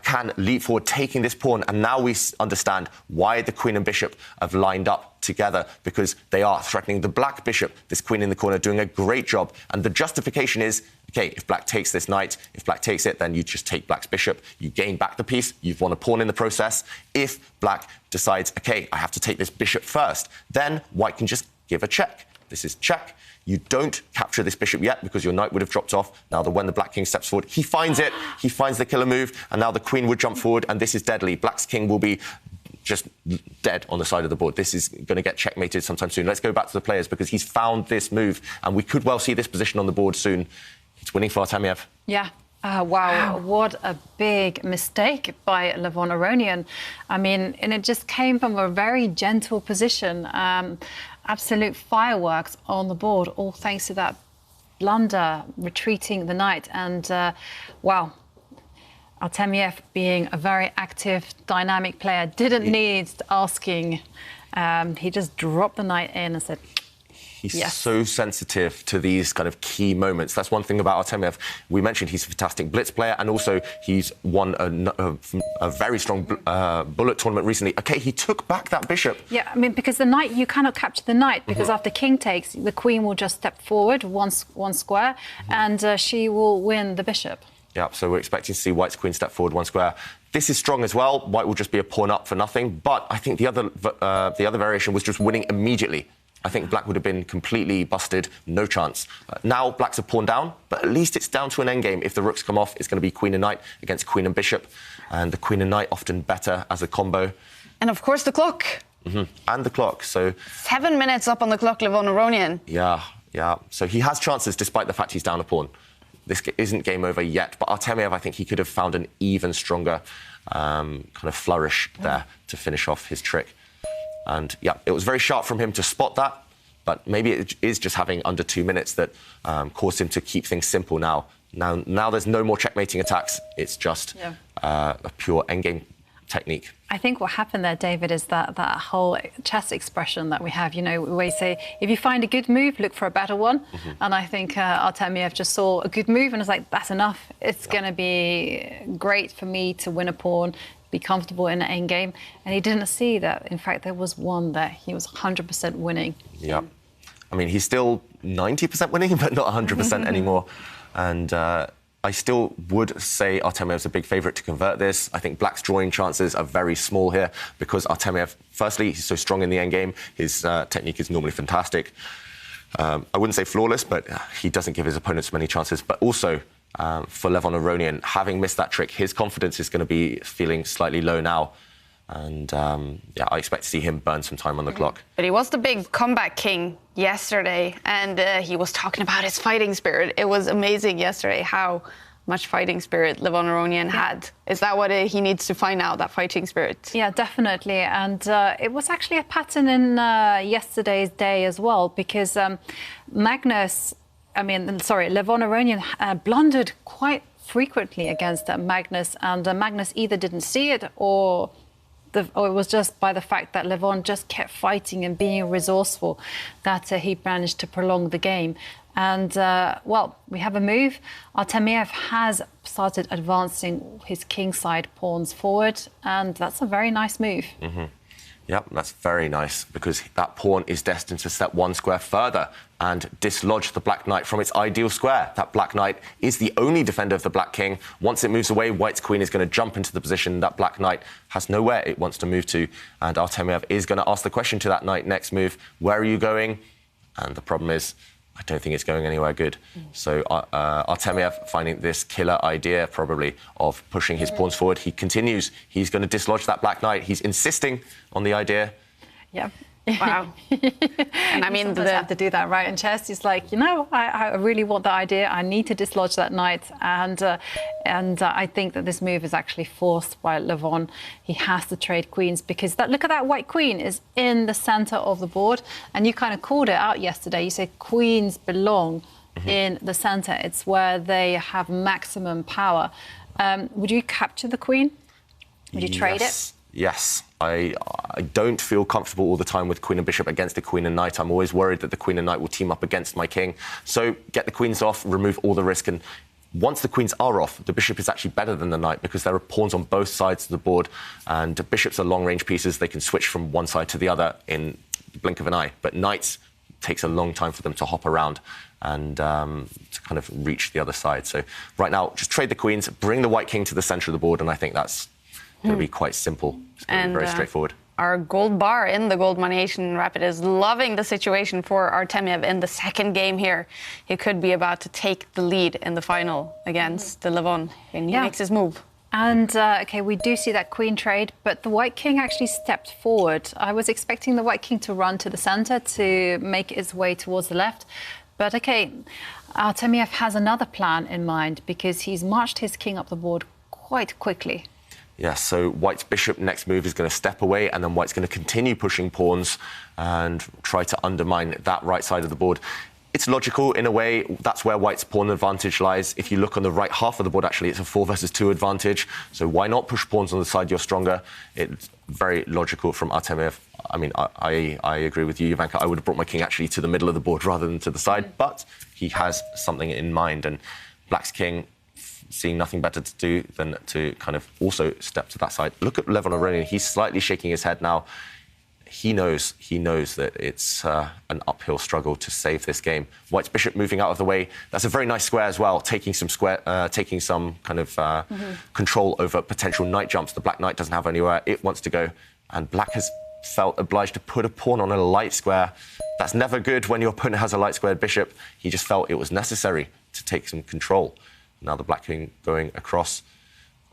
can leap forward, taking this pawn, and now we understand why the queen and bishop have lined up together, because they are threatening the black bishop, this queen in the corner, doing a great job. And the justification is, OK, if black takes this knight, if black takes it, then you just take black's bishop, you gain back the piece, you've won a pawn in the process. If black decides, OK, I have to take this bishop first, then white can just give a check. This is check. You don't capture this bishop yet because your knight would have dropped off. Now, when the black king steps forward, he finds it. He finds the killer move, and now the queen would jump forward, and this is deadly. Black's king will be just dead on the side of the board. This is going to get checkmated sometime soon. Let's go back to the players, because he's found this move, and we could well see this position on the board soon. It's winning for Artemiev. Yeah. Wow, what a big mistake by Levon Aronian. I mean, and it just came from a very gentle position. Absolute fireworks on the board, all thanks to that blunder, retreating the knight. And, wow, Artemiev, being a very active, dynamic player, didn't need asking. He just dropped the knight in and said... He's so sensitive to these kind of key moments. That's one thing about Artemiev. We mentioned he's a fantastic blitz player, and also he's won a very strong bullet tournament recently. OK, he took back that bishop. Yeah, I mean, because the knight, you cannot capture the knight, because after king takes, the queen will just step forward one square, and she will win the bishop. Yeah, so we're expecting to see white's queen step forward one square. This is strong as well. White will just be a pawn up for nothing. But I think the other variation was just winning immediately. I think black would have been completely busted, no chance. Now black's a pawn down, but at least it's down to an endgame. If the rooks come off, it's going to be queen and knight against queen and bishop, and the queen and knight often better as a combo. And of course the clock. And the clock. So 7 minutes up on the clock, Levon Aronian. Yeah. So he has chances despite the fact he's down a pawn. This isn't game over yet, but Artemiev, I think he could have found an even stronger kind of flourish there to finish off his trick. And, yeah, it was very sharp from him to spot that, but maybe it is just having under 2 minutes that caused him to keep things simple now. Now there's no more checkmating attacks. It's just a pure endgame technique. I think what happened there, David, is that whole chess expression that we have, you know, where we say, if you find a good move, look for a better one. And I think Artemiev just saw a good move and was like, that's enough. It's going to be great for me to win a pawn. be comfortable in an endgame. And he didn't see that, in fact, there was one that he was 100% winning. Yeah. I mean, he's still 90% winning, but not 100% anymore. And I still would say Artemyev's a big favourite to convert this. I think Black's drawing chances are very small here because Artemyev, firstly, he's so strong in the endgame. His technique is normally fantastic. I wouldn't say flawless, but he doesn't give his opponents many chances. But also, for Levon Aronian, having missed that trick, his confidence is going to be feeling slightly low now. And, yeah, I expect to see him burn some time on the clock. But he was the big comeback king yesterday, and he was talking about his fighting spirit. It was amazing yesterday how much fighting spirit Levon Aronian had. Is that what he needs to find out, that fighting spirit? Yeah, definitely. And it was actually a pattern in yesterday's day as well, because Levon Aronian blundered quite frequently against Magnus, and Magnus either didn't see it or it was just by the fact that Levon just kept fighting and being resourceful that he managed to prolong the game. And, well, we have a move. Artemyev has started advancing his kingside pawns forward, and that's a very nice move. Mm-hmm. Yep, that's very nice, because that pawn is destined to step one square further and dislodge the Black Knight from its ideal square. That Black Knight is the only defender of the Black King. Once it moves away, White's Queen is going to jump into the position that Black Knight has nowhere it wants to move to. And Artemyev is going to ask the question to that Knight next move, where are you going? And the problem is, I don't think it's going anywhere good. So Artemyev finding this killer idea, probably, of pushing his pawns forward. He continues. He's going to dislodge that Black Knight. He's insisting on the idea. Yeah. Wow. And I mean, you have to do that, right? In chess, he's like, you know, I really want the idea. I need to dislodge that knight. And I think that this move is actually forced by Levon. He has to trade queens because look at that white queen is in the center of the board. And you kind of called it out yesterday. You said queens belong in the center. It's where they have maximum power. Would you capture the queen? Would you trade it? Yes. I don't feel comfortable all the time with queen and bishop against the queen and knight. I'm always worried that the queen and knight will team up against my king. So get the queens off, remove all the risk. And once the queens are off, the bishop is actually better than the knight because there are pawns on both sides of the board. And bishops are long-range pieces. They can switch from one side to the other in the blink of an eye. But knights takes a long time for them to hop around and to kind of reach the other side. So right now, just trade the queens, bring the white king to the center of the board, and I think that's going to be quite simple. It's going to be very straightforward. Our gold bar in the Goldmoney Asian Rapid is loving the situation for Artemyev in the second game here. He could be about to take the lead in the final against the Levon, and he makes his move. And, OK, we do see that queen trade, but the white king actually stepped forward. I was expecting the white king to run to the centre to make its way towards the left. But, OK, Artemyev has another plan in mind because he's marched his king up the board quite quickly. Yeah, so White's bishop next move is going to step away, and then White's going to continue pushing pawns and try to undermine that right side of the board. It's logical in a way. That's where White's pawn advantage lies. If you look on the right half of the board, actually, it's a 4 versus 2 advantage. So why not push pawns on the side you're stronger? It's very logical from Artemyev. I mean, I agree with you, Ivanka. I would have brought my king actually to the middle of the board rather than to the side, but he has something in mind, and Black's king, seeing nothing better to do than to kind of also step to that side. Look at Levon Aronian. He's slightly shaking his head now. He knows that it's an uphill struggle to save this game. White's bishop moving out of the way. That's a very nice square as well, taking some kind of control over potential knight jumps. The Black Knight doesn't have anywhere it wants to go, and Black has felt obliged to put a pawn on a light square. That's never good when your opponent has a light squared bishop. He just felt it was necessary to take some control. Now the Black King going across.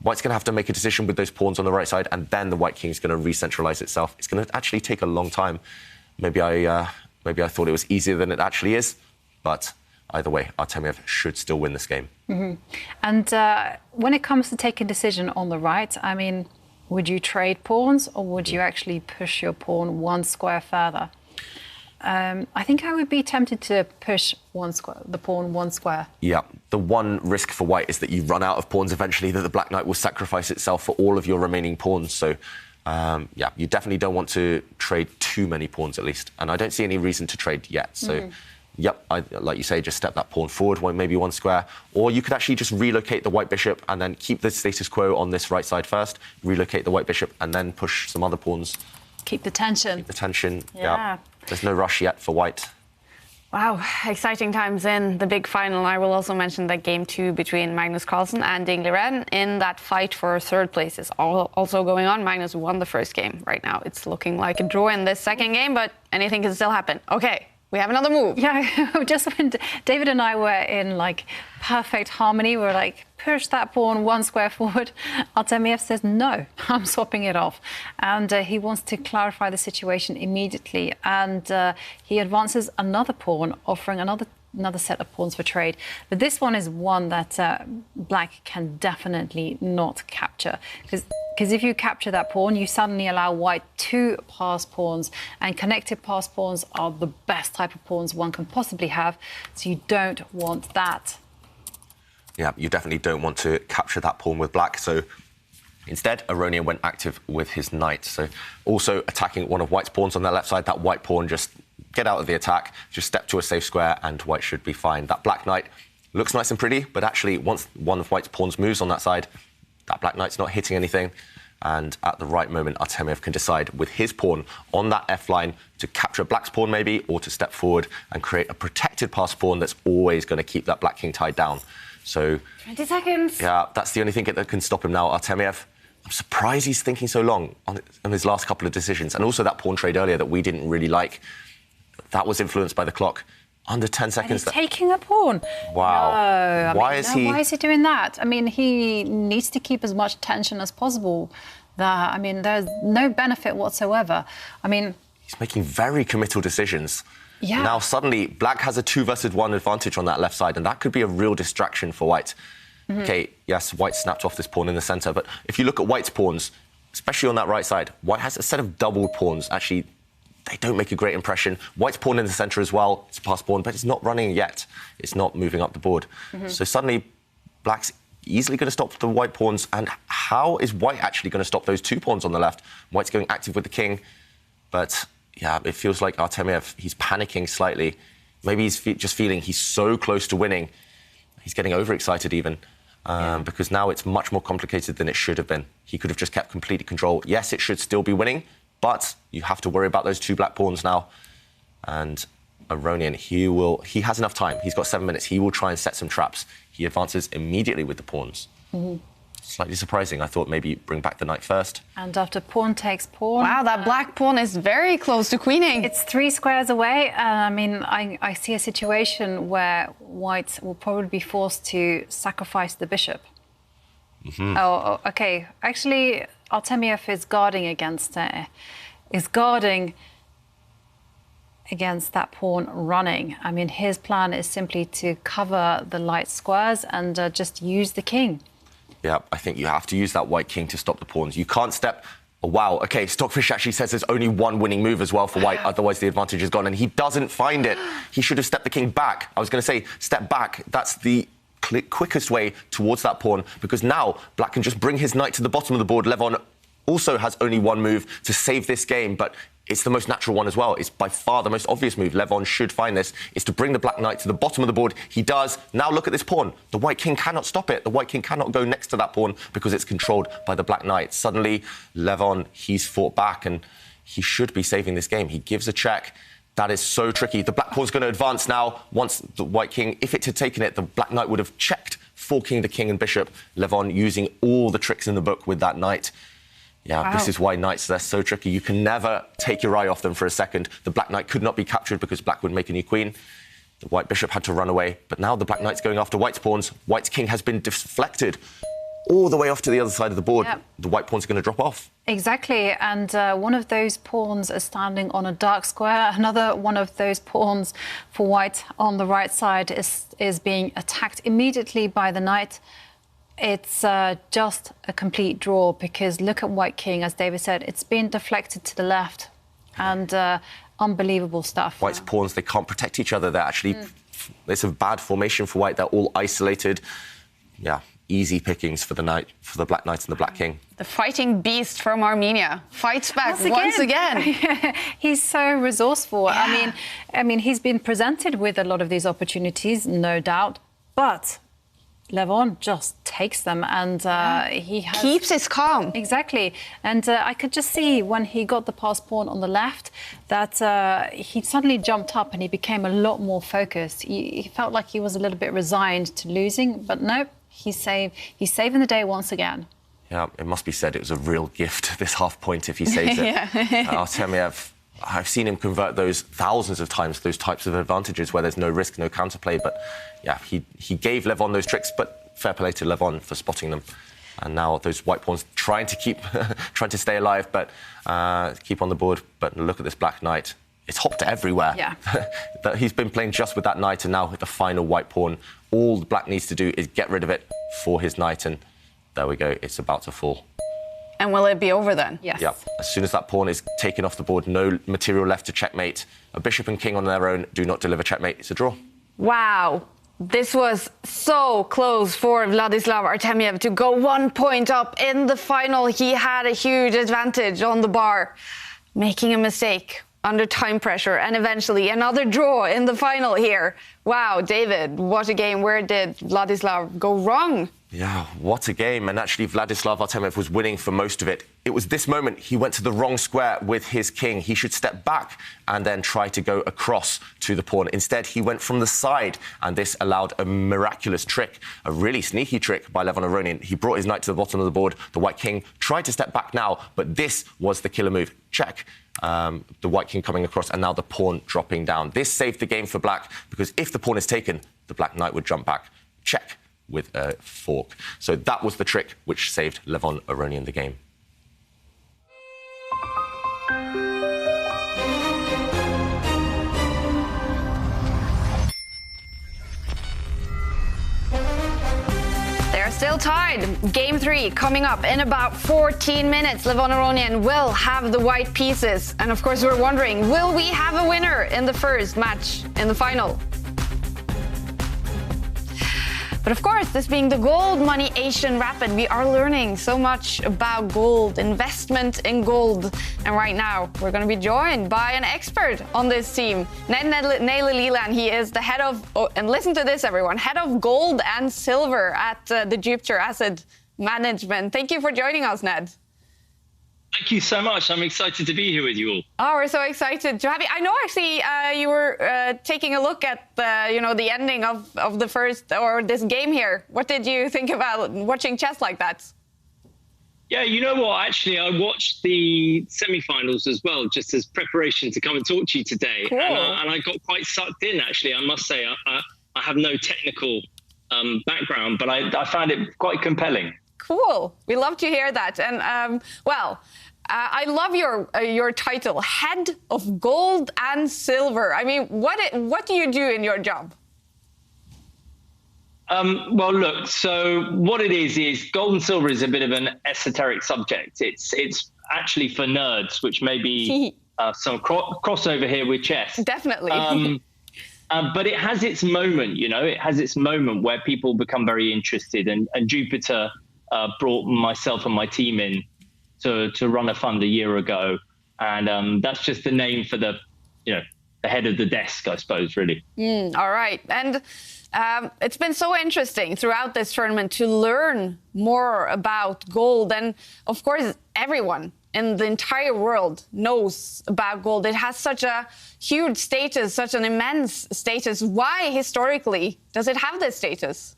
White's going to have to make a decision with those pawns on the right side, and then the White King's going to re-centralise itself. It's going to actually take a long time. Maybe I thought it was easier than it actually is, but either way, Artemyev should still win this game. And when it comes to taking a decision on the right, I mean, would you trade pawns or would you actually push your pawn one square further? I think I would be tempted to push the pawn one square. Yeah, the one risk for White is that you run out of pawns eventually, that the Black Knight will sacrifice itself for all of your remaining pawns. So, yeah, you definitely don't want to trade too many pawns, at least. And I don't see any reason to trade yet. So yep, like you say, just step that pawn forward, maybe one square. Or you could actually just relocate the white bishop and then keep the status quo on this right side first, relocate the white bishop, and then push some other pawns. Keep the tension. Keep the tension, Yeah. There's no rush yet for white. Wow, exciting times in the big final. I will also mention that game 2 between Magnus Carlsen and Ding Liren in that fight for third place is also going on. Magnus won the first game. Right now it's looking like a draw in this second game, but anything can still happen. Okay, we have another move. Yeah, just when David and I were in like perfect harmony, we were like, push that pawn one square forward. Artemiev says, no, I'm swapping it off. And he wants to clarify the situation immediately. And he advances another pawn, offering another set of pawns for trade. But this one is one that black can definitely not capture. Because if you capture that pawn, you suddenly allow white 2 pass pawns, and connected pass pawns are the best type of pawns one can possibly have, so you don't want that. Yeah, you definitely don't want to capture that pawn with black, so instead, Aronian went active with his knight. So also attacking one of white's pawns on the left side, that white pawn just get out of the attack, just step to a safe square, and white should be fine. That black knight looks nice and pretty, but actually once one of white's pawns moves on that side, that black knight's not hitting anything. And at the right moment, Artemiev can decide with his pawn on that F-line to capture black's pawn maybe, or to step forward and create a protected pass pawn that's always going to keep that black king tied down. So 20 seconds. Yeah, that's the only thing that can stop him now. Artemiev, I'm surprised he's thinking so long on his last couple of decisions. And also that pawn trade earlier that we didn't really like, that was influenced by the clock. Under 10 seconds. And he's taking a pawn. Wow. No, why is he doing that? I mean, he needs to keep as much tension as possible. I mean, there's no benefit whatsoever. I mean, he's making very committal decisions. Yeah. Now, suddenly, black has a 2 versus 1 advantage on that left side, and that could be a real distraction for white. Mm-hmm. OK, yes, white snapped off this pawn in the centre, but if you look at white's pawns, especially on that right side, white has a set of doubled pawns. Actually, they don't make a great impression. White's pawn in the centre as well. It's a pass pawn, but it's not running yet. It's not moving up the board. Mm-hmm. So suddenly, black's easily going to stop the white pawns. And how is white actually going to stop those 2 pawns on the left? White's going active with the king, but yeah, it feels like Artemiev, he's panicking slightly. Maybe he's just feeling he's so close to winning. He's getting overexcited even, because now it's much more complicated than it should have been. He could have just kept complete control. Yes, it should still be winning, but you have to worry about those 2 black pawns now. And Aronian, he has enough time. He's got 7 minutes. He will try and set some traps. He advances immediately with the pawns. Mm-hmm. Slightly surprising. I thought maybe bring back the knight first. And after pawn takes pawn... Wow, that black pawn is very close to queening. It's 3 squares away. I mean, I see a situation where white will probably be forced to sacrifice the bishop. Mm-hmm. Oh, OK. Actually, Artemiev is guarding against that pawn running. I mean, his plan is simply to cover the light squares and just use the king. Yeah, I think you have to use that white king to stop the pawns. You can't step... Oh, wow, OK, Stockfish actually says there's only 1 winning move as well for white, otherwise the advantage is gone, and he doesn't find it. He should have stepped the king back. I was going to say, step back. That's the quickest way towards that pawn, because now black can just bring his knight to the bottom of the board. Levon also has only 1 move to save this game, but it's the most natural one as well. It's by far the most obvious move. Levon should find this, is to bring the black knight to the bottom of the board. He does. Now look at this pawn. The white king cannot stop it. The white king cannot go next to that pawn because it's controlled by the black knight. Suddenly, Levon, he's fought back, and he should be saving this game. He gives a check. That is so tricky. The black pawn's going to advance now. Once the white king, if it had taken it, the black knight would have checked, forking the king and bishop. Levon using all the tricks in the book with that knight. Yeah, wow. This is why knights, they're so tricky. You can never take your eye off them for a second. The black knight could not be captured because black would make a new queen. The white bishop had to run away. But now the black knight's going after white's pawns. White's king has been deflected all the way off to the other side of the board. Yep. The white pawn's going to drop off. Exactly. And one of those pawns is standing on a dark square. Another one of those pawns for white on the right side is being attacked immediately by the knight. It's just a complete draw, because look at white king, as David said, it's been deflected to the left, and unbelievable stuff. White's pawns, they can't protect each other. They're actually, it's a bad formation for white. They're all isolated. Yeah, easy pickings for the Black Knight and the Black King. The fighting beast from Armenia fights back once again. He's so resourceful. Yeah. I mean, he's been presented with a lot of these opportunities, no doubt, but Levon just takes them, and he keeps his calm. Exactly. And I could just see when he got the passed pawn on the left that he suddenly jumped up and he became a lot more focused. He felt like he was a little bit resigned to losing, but nope, he's saving the day once again. Yeah, it must be said it was a real gift, this half point, if he saves it. Artemiev, I've seen him convert those thousands of times, those types of advantages where there's no risk, no counterplay. But yeah, he gave Levon those tricks, but fair play to Levon for spotting them. And now those white pawns trying to stay alive, but keep on the board. But look at this Black Knight. It's hopped everywhere. Yeah. He's been playing just with that knight, and now with the final white pawn, all the Black needs to do is get rid of it for his knight, and there we go. It's about to fall. And will it be over then? Yes. Yeah. As soon as that pawn is taken off the board, no material left to checkmate. A bishop and king on their own do not deliver checkmate. It's a draw. Wow. This was so close for Vladislav Artemiev to go 1 point up in the final. He had a huge advantage on the bar, making a mistake under time pressure, and eventually another draw in the final here. Wow, David, what a game. Where did Vladislav go wrong? Yeah, what a game. And actually, Vladislav Artemiev was winning for most of it. It was this moment he went to the wrong square with his king. He should step back and then try to go across to the pawn. Instead, he went from the side, and this allowed a miraculous trick, a really sneaky trick by Levon Aronian. He brought his knight to the bottom of the board. The white king tried to step back now, but this was the killer move. Check. The white king coming across, and now the pawn dropping down. This saved the game for black, because if the pawn is taken, the Black Knight would jump back. Check with a fork. So that was the trick which saved Levon Aronian the game. They're still tied. Game 3 coming up in about 14 minutes. Levon Aronian will have the white pieces. And of course, we're wondering, will we have a winner in the first match in the final? But of course, this being the Goldmoney Asian Rapid, we are learning so much about gold, investment in gold. And right now, we're going to be joined by an expert on this team, Ned Leland. He is the head of, and listen to this, everyone, head of gold and silver at the Jupiter Asset Management. Thank you for joining us, Ned. Thank you so much. I'm excited to be here with you all. Oh, we're so excited to have you. I know, actually, you were taking a look at the ending of the first, or this game here. What did you think about watching chess like that? Yeah, you know what? Actually, I watched the semi-finals as well, just as preparation to come and talk to you today. Cool. And I got quite sucked in, actually. I must say, I have no technical background, but I found it quite compelling. Cool. We love to hear that. And I love your title, Head of Gold and Silver. I mean, what do you do in your job? Well, look, so what it is gold and silver is a bit of an esoteric subject. It's actually for nerds, which may be some crossover here with chess. Definitely. But it has its moment, it has its moment where people become very interested. And Jupiter brought myself and my team in to run a fund a year ago. And that's just the name for the head of the desk, I suppose, really. All right. And it's been so interesting throughout this tournament to learn more about gold. And of course, everyone in the entire world knows about gold. It has such a huge status, such an immense status. Why, historically, does it have this status?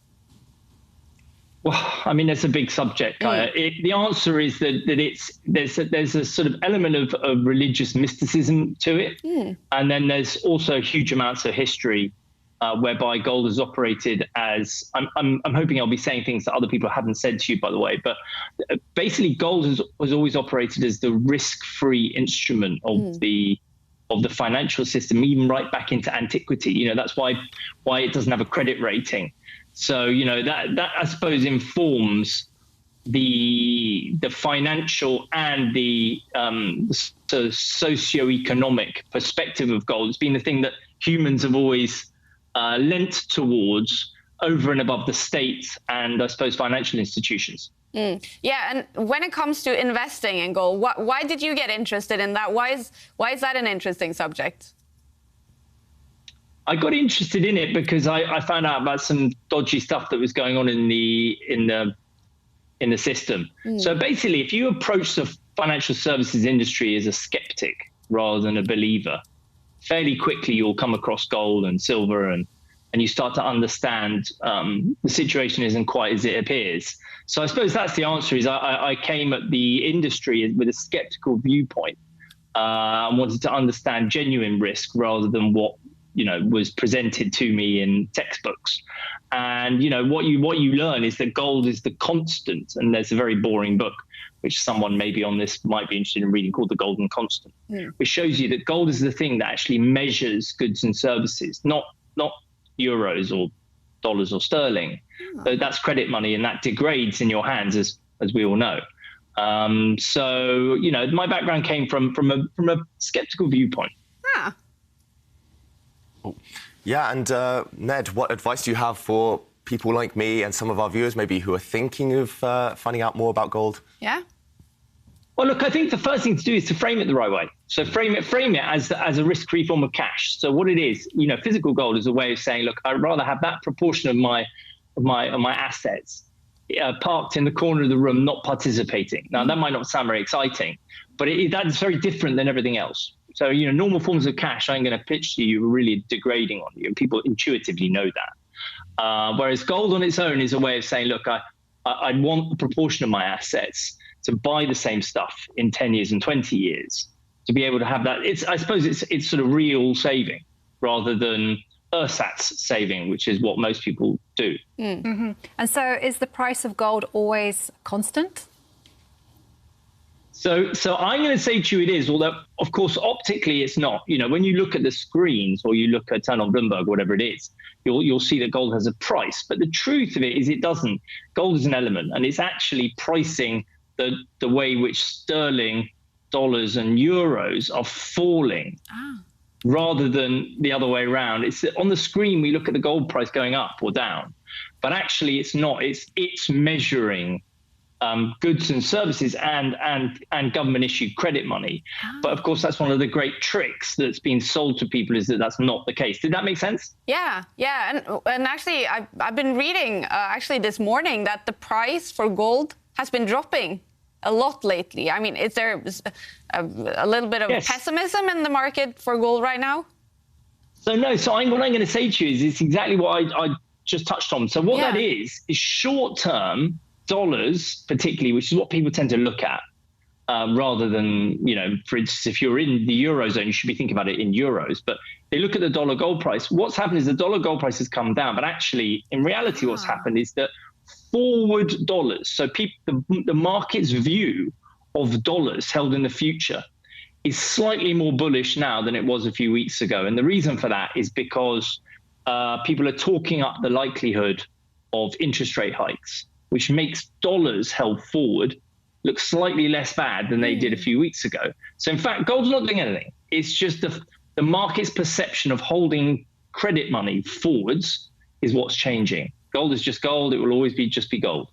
Well, I mean, it's a big subject. The answer is that there's a sort of element of religious mysticism to it. And then there's also huge amounts of history whereby gold is operated as, I'm hoping I'll be saying things that other people haven't said to you, by the way, but basically gold was always operated as the risk-free instrument of the financial system, even right back into antiquity. That's why it doesn't have a credit rating. So, that I suppose informs the financial and the socioeconomic perspective of gold. It's been the thing that humans have always lent towards over and above the state and, I suppose, financial institutions. Yeah, and when it comes to investing in gold, why did you get interested in that? Why is that an interesting subject? I got interested in it because I found out about some dodgy stuff that was going on in the system. So basically, if you approach the financial services industry as a skeptic rather than a believer, fairly quickly you'll come across gold and silver and you start to understand the situation isn't quite as it appears. So I suppose that's the answer. Is I came at the industry with a skeptical viewpoint and wanted to understand genuine risk rather than what was presented to me in textbooks. And what you learn is that gold is the constant. And there's a very boring book which someone maybe on this might be interested in reading called The Golden Constant, which shows you that gold is the thing that actually measures goods and services, not euros or dollars or sterling. So that's credit money, and that degrades in your hands, as we all know. So my background came from a skeptical viewpoint. Yeah, and Ned, what advice do you have for people like me and some of our viewers maybe who are thinking of finding out more about gold? Yeah. Well, look, I think the first thing to do is to frame it the right way. So frame it as a risk-free form of cash. So what it is, physical gold is a way of saying, look, I'd rather have that proportion of my assets parked in the corner of the room, not participating. Now, that might not sound very exciting, but that's very different than everything else. So, normal forms of cash I'm going to pitch to you are really degrading on you, and people intuitively know that. Whereas gold on its own is a way of saying, look, I'd want the proportion of my assets to buy the same stuff in 10 years and 20 years to be able to have that. I suppose it's sort of real saving rather than ersatz saving, which is what most people do. And so is the price of gold always constant? So I'm going to say to you it is, although, of course, optically it's not. When you look at the screens or you look at turn on Bloomberg, whatever it is, you'll see that gold has a price. But the truth of it is it doesn't. Gold is an element, and it's actually pricing the way which sterling, dollars and euros are falling rather than the other way around. It's on the screen we look at the gold price going up or down, but actually it's not. It's measuring goods and services and government issued credit money. But of course, that's one of the great tricks that's been sold to people, is that that's not the case. Did that make sense? Yeah. And actually, I've been reading actually this morning that the price for gold has been dropping a lot lately. I mean, is there a little bit of pessimism in the market for gold right now? So no. So what I'm going to say to you is it's exactly what I just touched on. So what that is short-term dollars, particularly, which is what people tend to look at, rather than, for instance, if you're in the Eurozone, you should be thinking about it in euros. But they look at the dollar gold price. What's happened is the dollar gold price has come down. But actually, in reality, what's happened is that forward dollars, so the market's view of dollars held in the future is slightly more bullish now than it was a few weeks ago. And the reason for that is because people are talking up the likelihood of interest rate hikes, which makes dollars held forward look slightly less bad than they did a few weeks ago. So in fact, gold's not doing anything. It's just the market's perception of holding credit money forwards is what's changing. Gold is just gold. It will always just be gold.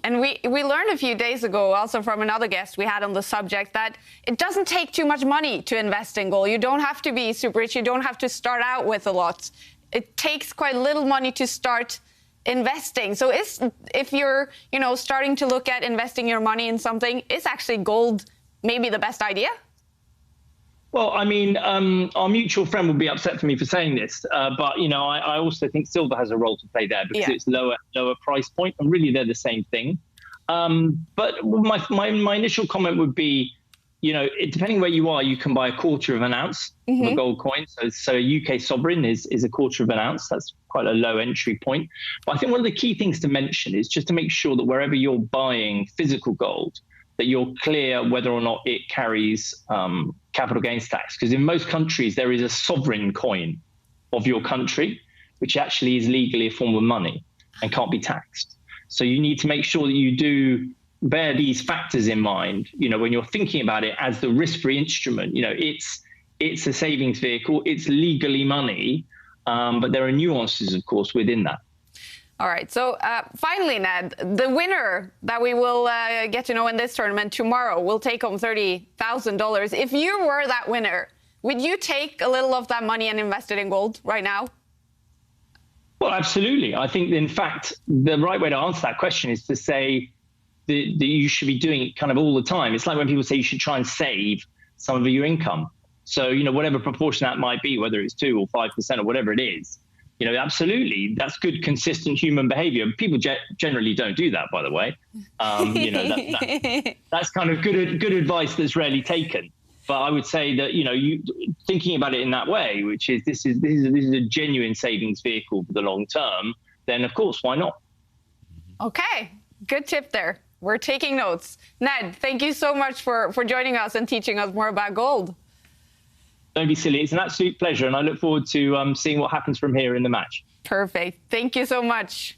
And we learned a few days ago, also from another guest we had on the subject, that it doesn't take too much money to invest in gold. You don't have to be super rich. You don't have to start out with a lot. It takes quite little money to start investing. So if you're, starting to look at investing your money in something, is actually gold maybe the best idea? Well, I mean, our mutual friend would be upset for me for saying this, but I also think silver has a role to play there because it's lower price point, and really they're the same thing. But my initial comment would be, depending where you are, you can buy a quarter of an ounce of a gold coin. So a UK sovereign is a quarter of an ounce. That's quite a low entry point. But I think one of the key things to mention is just to make sure that wherever you're buying physical gold, that you're clear whether or not it carries capital gains tax. Because in most countries, there is a sovereign coin of your country, which actually is legally a form of money and can't be taxed. So you need to make sure that you do bear these factors in mind, when you're thinking about it as the risk-free instrument. It's a savings vehicle, it's legally money, but there are nuances, of course, within that. All right, so finally, Ned, the winner that we will get to know in this tournament tomorrow will take home $30,000. If you were that winner, would you take a little of that money and invest it in gold right now? Well, absolutely. I think, in fact, the right way to answer that question is to say that you should be doing it kind of all the time. It's like when people say you should try and save some of your income. So, you know, whatever proportion that might be, whether it's 2 or 5% or whatever it is, you know, absolutely, that's good, consistent human behavior. People generally don't do that, by the way. You know, that's kind of good advice that's rarely taken. But I would say that, you know, thinking about it in that way, which is this is a genuine savings vehicle for the long term, then of course, why not? Okay, good tip there. We're taking notes. Ned, thank you so much for joining us and teaching us more about gold. Don't be silly. It's an absolute pleasure, and I look forward to seeing what happens from here in the match. Perfect. Thank you so much.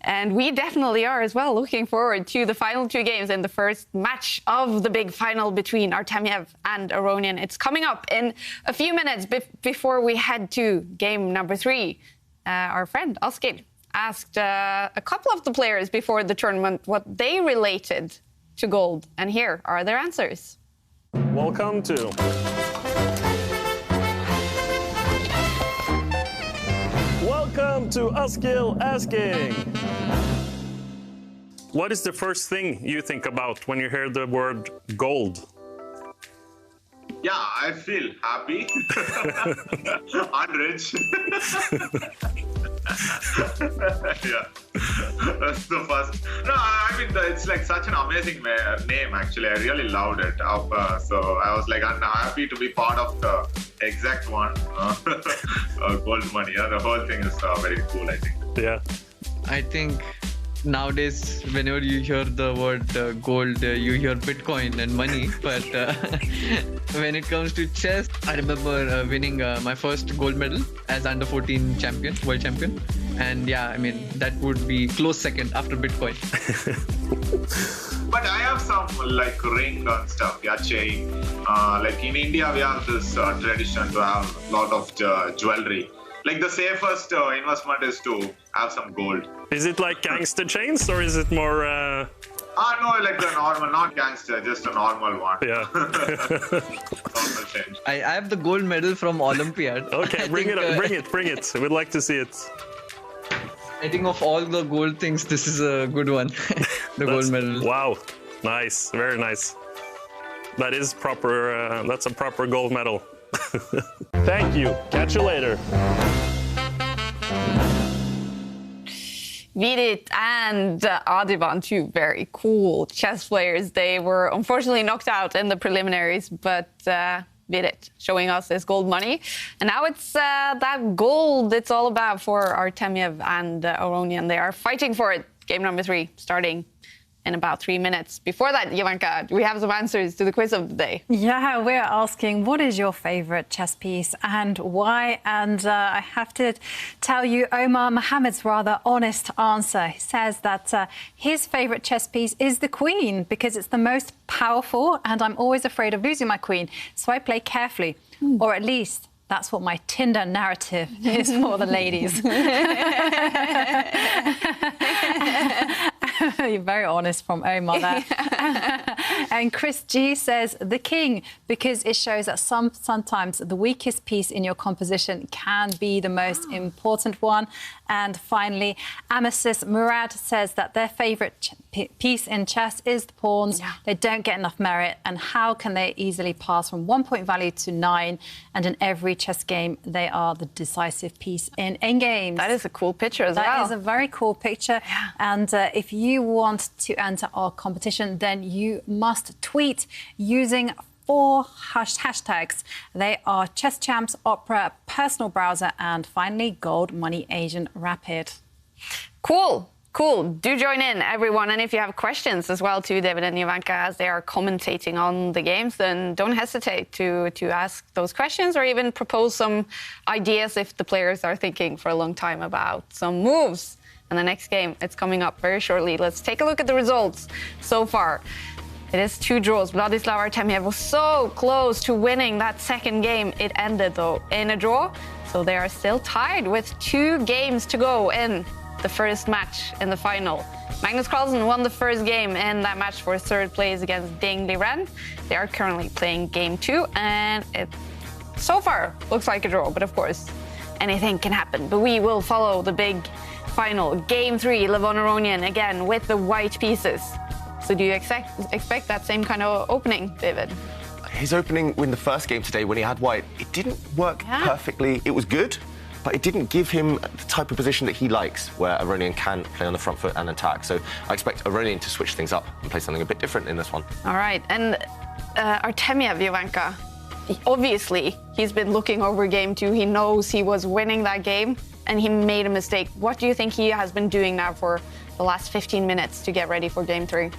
And we definitely are as well looking forward to the final 2 games in the first match of the big final between Artemiev and Aronian. It's coming up in a few minutes before we head to game number 3. Our friend Askild asked a couple of the players before the tournament what they related to gold. And here are their answers. Welcome to... Welcome to Askild Asking. What is the first thing you think about when you hear the word gold? Yeah, I feel happy and rich. Yeah, that's the first. No, I mean, it's like such an amazing name, actually. I really loved it. So I was like, I'm happy to be part of the exact one, Goldmoney. Yeah, the whole thing is very cool, I think. Yeah. I think nowadays, whenever you hear the word gold, you hear Bitcoin and money. But when it comes to chess, I remember winning my first gold medal as under 14 champion, world champion. And yeah, I mean, that would be close second after Bitcoin. But I have some like ring and stuff, yeah, chain. Like in India, we have this tradition to have a lot of jewelry. Like the safest investment is to have some gold. Is it like gangster chains or is it more... No, like the normal, not gangster, just a normal one. Yeah. Normal change. I have the gold medal from Olympiad. Okay, bring it. We'd like to see it. I think of all the gold things, this is a good one. Gold medal. Wow, nice, very nice. That is proper, that's a proper gold medal. Thank you. Catch you later. Vidit and Adivan, 2 very cool chess players. They were unfortunately knocked out in the preliminaries, but Vidit showing us his gold money. And now it's that gold it's all about for Artemiev and Aronian. They are fighting for it. Game number 3 starting in about 3 minutes. Before that, Jovanka, do we have some answers to the quiz of the day? Yeah, we're asking, what is your favourite chess piece and why? And I have to tell you Omar Mohammed's rather honest answer. He says that his favourite chess piece is the queen because it's the most powerful and I'm always afraid of losing my queen. So I play carefully, or at least that's what my Tinder narrative is for the ladies. You're very honest from Omar there. And Chris G says the king, because it shows that sometimes the weakest piece in your composition can be the most important one. And finally, Amasis Murad says that their favourite piece in chess is the pawns. Yeah. They don't get enough merit. And how can they easily pass from 1 point value to 9? And in every chess game, they are the decisive piece in endgames. That is a cool picture as well. That is a very cool picture. Yeah. And if you want to enter our competition, then you must tweet using 4 hashtags. They are Chess Champs, Opera, Personal Browser, and finally Gold Money Asian Rapid. Cool. Do join in, everyone. And if you have questions as well to David and Jovanka as they are commentating on the games, then don't hesitate to ask those questions or even propose some ideas if the players are thinking for a long time about some moves. And the next game, it's coming up very shortly. Let's take a look at the results so far. It is 2 draws. Vladislav Artemiev was so close to winning that second game. It ended, though, in a draw. So they are still tied with 2 games to go in the first match in the final. Magnus Carlsen won the first game in that match for third place against Ding Liren. They are currently playing game 2, and it so far looks like a draw, but of course anything can happen. But we will follow the big final, game 3, Levon Aronian again with the white pieces. So do you expect that same kind of opening, David? His opening in the first game today, when he had white, it didn't work perfectly. It was good, but it didn't give him the type of position that he likes, where Aronian can play on the front foot and attack. So I expect Aronian to switch things up and play something a bit different in this one. All right, and Artemiev, Jovanka, obviously he's been looking over game 2. He knows he was winning that game, and he made a mistake. What do you think he has been doing now for the last 15 minutes to get ready for game 3?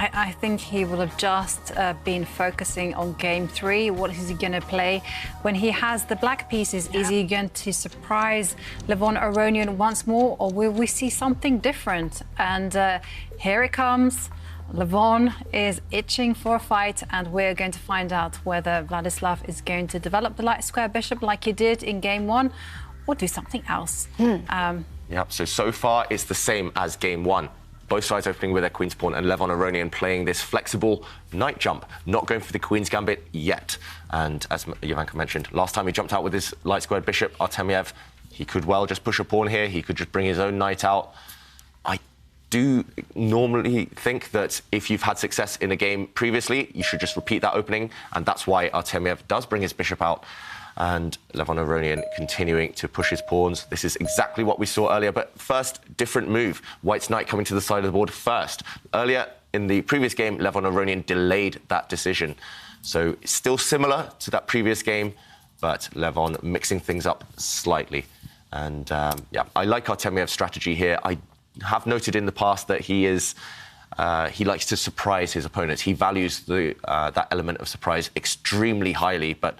I think he will have just been focusing on game 3. What is he going to play? When he has the black pieces, is he going to surprise Levon Aronian once more, or will we see something different? And here it comes. Levon is itching for a fight, and we're going to find out whether Vladislav is going to develop the light square bishop like he did in game 1, or do something else. Yep, so far it's the same as game 1. Both sides opening with their queen's pawn, and Levon Aronian playing this flexible knight jump, not going for the queen's gambit yet. And as Jovanka mentioned, last time he jumped out with his light squared bishop, Artemiev, he could well just push a pawn here. He could just bring his own knight out. I do normally think that if you've had success in a game previously, you should just repeat that opening, and that's why Artemiev does bring his bishop out. And Levon Aronian continuing to push his pawns. This is exactly what we saw earlier, but first, different move. White's knight coming to the side of the board first. Earlier in the previous game, Levon Aronian delayed that decision. So still similar to that previous game, but Levon mixing things up slightly. And yeah, I like Artemiev's strategy here. I have noted in the past that he likes to surprise his opponents. He values that element of surprise extremely highly, but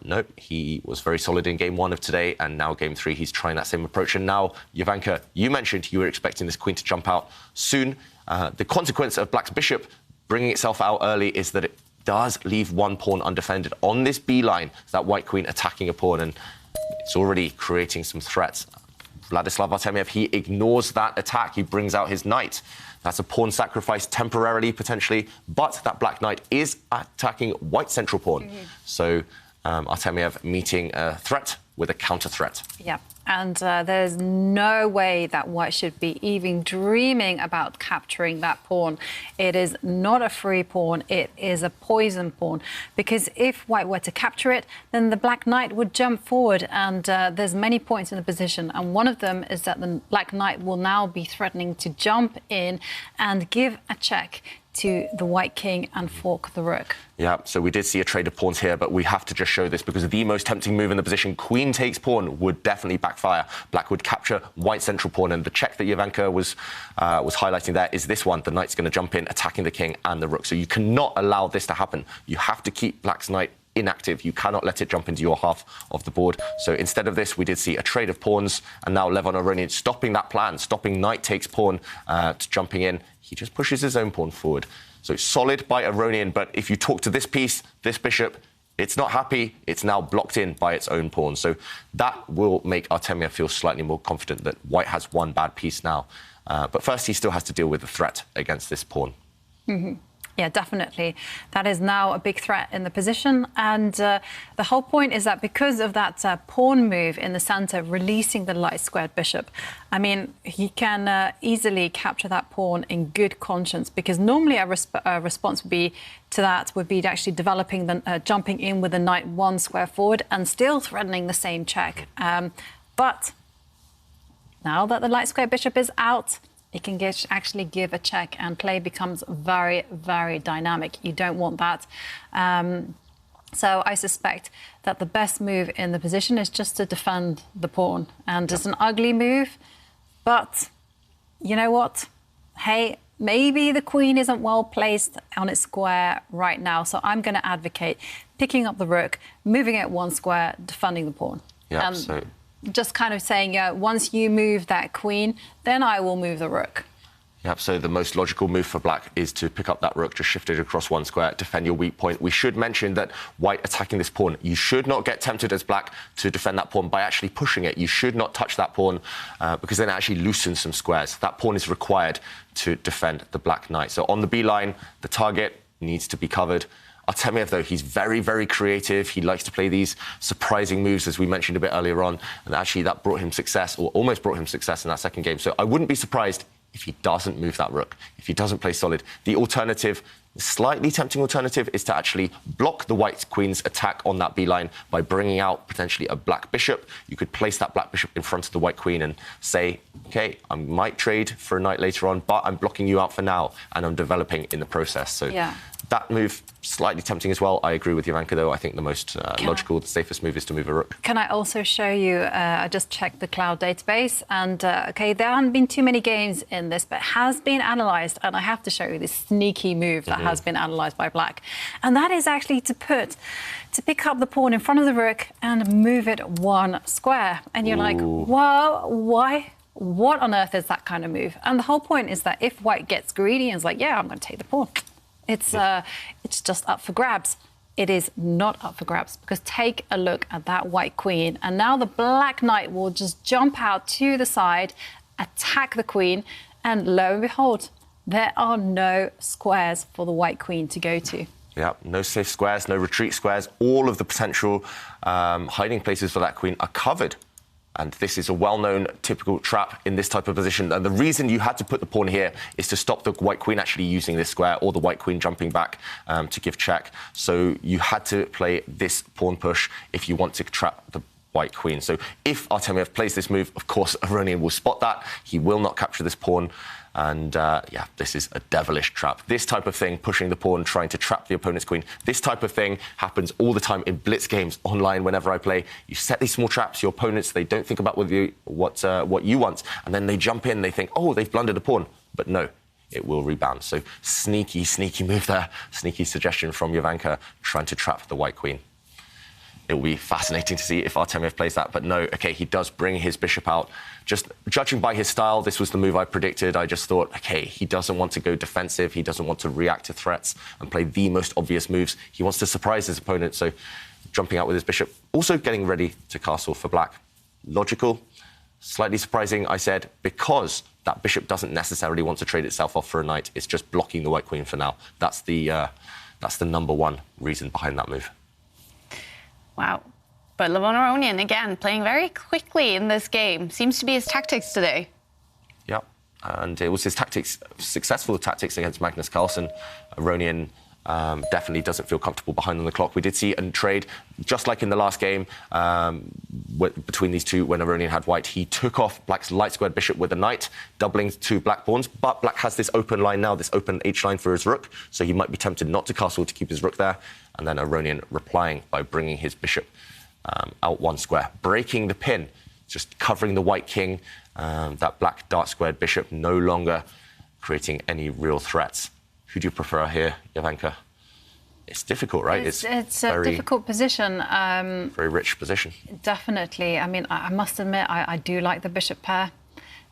no, he was very solid in game 1 of today, and now game 3, he's trying that same approach. And now, Jovanka, you mentioned you were expecting this queen to jump out soon. The consequence of Black's bishop bringing itself out early is that it does leave one pawn undefended on this B line, that white queen attacking a pawn, and it's already creating some threats. Vladislav Artemiev, he ignores that attack. He brings out his knight. That's a pawn sacrifice temporarily, potentially, but that black knight is attacking white central pawn. So Artemiev meeting a threat with a counter threat. Yeah, and there's no way that white should be even dreaming about capturing that pawn. It is not a free pawn, it is a poison pawn, because if white were to capture it, then the black knight would jump forward, and there's many points in the position, and one of them is that the black knight will now be threatening to jump in and give a check to the white king and fork the rook. Yeah, so we did see a trade of pawns here, but we have to just show this because the most tempting move in the position, queen takes pawn, would definitely backfire. Black would capture white central pawn, and the check that Jovanka was highlighting there is this one. The knight's going to jump in, attacking the king and the rook. So you cannot allow this to happen. You have to keep Black's knight inactive. You cannot let it jump into your half of the board. So instead of this, we did see a trade of pawns, and now Levon Aronian stopping that plan, stopping knight takes pawn to jumping in. He just pushes his own pawn forward. So solid by Aronian, but if you talk to this piece, this bishop, it's not happy. It's now blocked in by its own pawn. So that will make Artemiev feel slightly more confident that white has one bad piece now. But first, he still has to deal with the threat against this pawn. Yeah, definitely. That is now a big threat in the position. And the whole point is that because of that pawn move in the centre, releasing the light squared bishop, I mean, he can easily capture that pawn in good conscience, because normally a response would be to that would be actually developing the jumping in with the knight 1 square forward and still threatening the same check. But now that the light square bishop is out, it can actually give a check, and play becomes very, very dynamic. You don't want that. So I suspect that the best move in the position is just to defend the pawn. And it's an ugly move, but you know what? Hey, maybe the queen isn't well placed on its square right now. So I'm going to advocate picking up the rook, moving it 1 square, defending the pawn. Yeah, just kind of saying, once you move that queen, then I will move the rook. Yep, so the most logical move for black is to pick up that rook, just shift it across one square, defend your weak point. We should mention that white attacking this pawn, you should not get tempted as black to defend that pawn by actually pushing it. You should not touch that pawn because then it actually loosens some squares. That pawn is required to defend the black knight. So on the B line, the target needs to be covered. Artemiev, though, he's very, very creative. He likes to play these surprising moves, as we mentioned a bit earlier on. And actually, that brought him success, or almost brought him success in that second game. So I wouldn't be surprised if he doesn't move that rook, if he doesn't play solid. The alternative, slightly tempting alternative, is to actually block the white queen's attack on that B-line by bringing out potentially a black bishop. You could place that black bishop in front of the white queen and say, OK, I might trade for a knight later on, but I'm blocking you out for now, and I'm developing in the process. So that move, slightly tempting as well. I agree with Jovanka, though. I think the most logical, the safest move is to move a rook. Can I also show you, I just checked the cloud database, and OK, there haven't been too many games in this, but it has been analysed, and I have to show you this sneaky move that has been analysed by black. And that is actually to pick up the pawn in front of the rook and move it one square. And you're like, well, why? What on earth is that kind of move? And the whole point is that if white gets greedy and is like, yeah, I'm going to take the pawn, it's just up for grabs. It is not up for grabs, because take a look at that white queen, and now the black knight will just jump out to the side, attack the queen, and lo and behold, there are no squares for the white queen to go to. Yeah, no safe squares, no retreat squares. All of the potential hiding places for that queen are covered. And this is a well-known typical trap in this type of position. And the reason you had to put the pawn here is to stop the white queen actually using this square, or the white queen jumping back to give check. So you had to play this pawn push if you want to trap the white queen. So if Artemiev plays this move, of course, Aronian will spot that. He will not capture this pawn. And, yeah, this is a devilish trap. This type of thing, pushing the pawn, trying to trap the opponent's queen, this type of thing happens all the time in blitz games online whenever I play. You set these small traps, your opponents, they don't think about what you want, and then they jump in, they think, oh, they've blundered a pawn. But no, it will rebound. So sneaky, sneaky move there. Sneaky suggestion from Jovanka, trying to trap the white queen. It will be fascinating to see if Artemiev plays that. But no, OK, he does bring his bishop out. Just judging by his style, this was the move I predicted. I just thought, OK, he doesn't want to go defensive. He doesn't want to react to threats and play the most obvious moves. He wants to surprise his opponent. So jumping out with his bishop, also getting ready to castle for black. Logical, slightly surprising, I said, because that bishop doesn't necessarily want to trade itself off for a knight. It's just blocking the white queen for now. That's the number one reason behind that move. Wow. But Levon Aronian, again, playing very quickly in this game. Seems to be his tactics today. Yeah, and it was his tactics, successful tactics against Magnus Carlsen. Aronian definitely doesn't feel comfortable behind on the clock. We did see a trade, just like in the last game, between these two, when Aronian had white, he took off black's light squared bishop with a knight, doubling two black pawns. But black has this open line now, this open H-line for his rook, so he might be tempted not to castle to keep his rook there. And then Aronian replying by bringing his bishop out one square, breaking the pin, just covering the white king. That black dark squared bishop no longer creating any real threats. Who do you prefer here, Jovanka? It's difficult, right? It's a difficult position. Very rich position. Definitely. I mean, I must admit, I do like the bishop pair.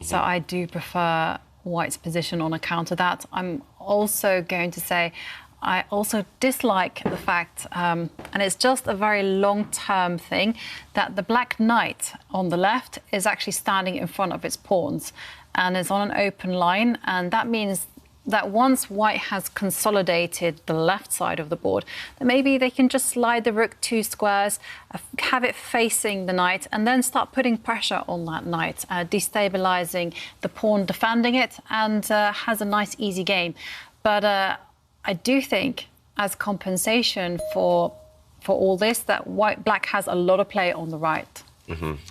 So I do prefer white's position on account of that. I'm also going to say I also dislike the fact, and it's just a very long-term thing, that the black knight on the left is actually standing in front of its pawns and is on an open line. And that means that once white has consolidated the left side of the board, then maybe they can just slide the rook two squares, have it facing the knight, and then start putting pressure on that knight, destabilizing the pawn defending it, and has a nice, easy game. But I do think, as compensation for all this, that black has a lot of play on the right.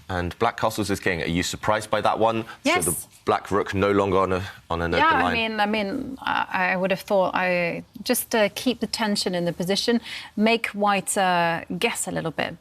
And black castles his king. Are you surprised by that one? Yes. So the black rook no longer on an open line. I mean, I would have thought I just keep the tension in the position, make white guess a little bit,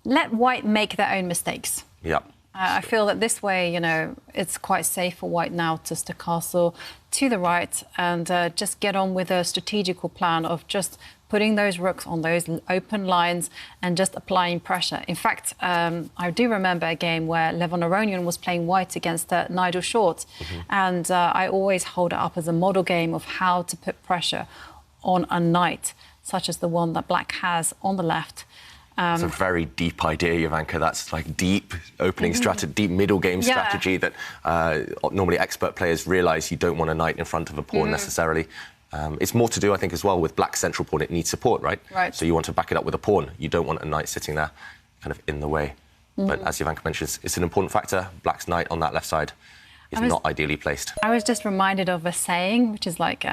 let white make their own mistakes. Yeah. I feel that this way, you know, it's quite safe for white now just to castle to the right and just get on with a strategical plan of just putting those rooks on those open lines and just applying pressure. In fact, I do remember a game where Levon Aronian was playing white against Nigel Short, and I always hold it up as a model game of how to put pressure on a knight, such as the one that black has on the left. It's a very deep idea, Jovanka. That's like deep opening strategy, deep middle game strategy that normally expert players realise you don't want a knight in front of a pawn necessarily. It's more to do, I think, as well with black's central pawn. It needs support, right? So you want to back it up with a pawn. You don't want a knight sitting there kind of in the way. But as Jovanka mentions, it's an important factor. Black's knight on that left side is not ideally placed. I was just reminded of a saying, which is like,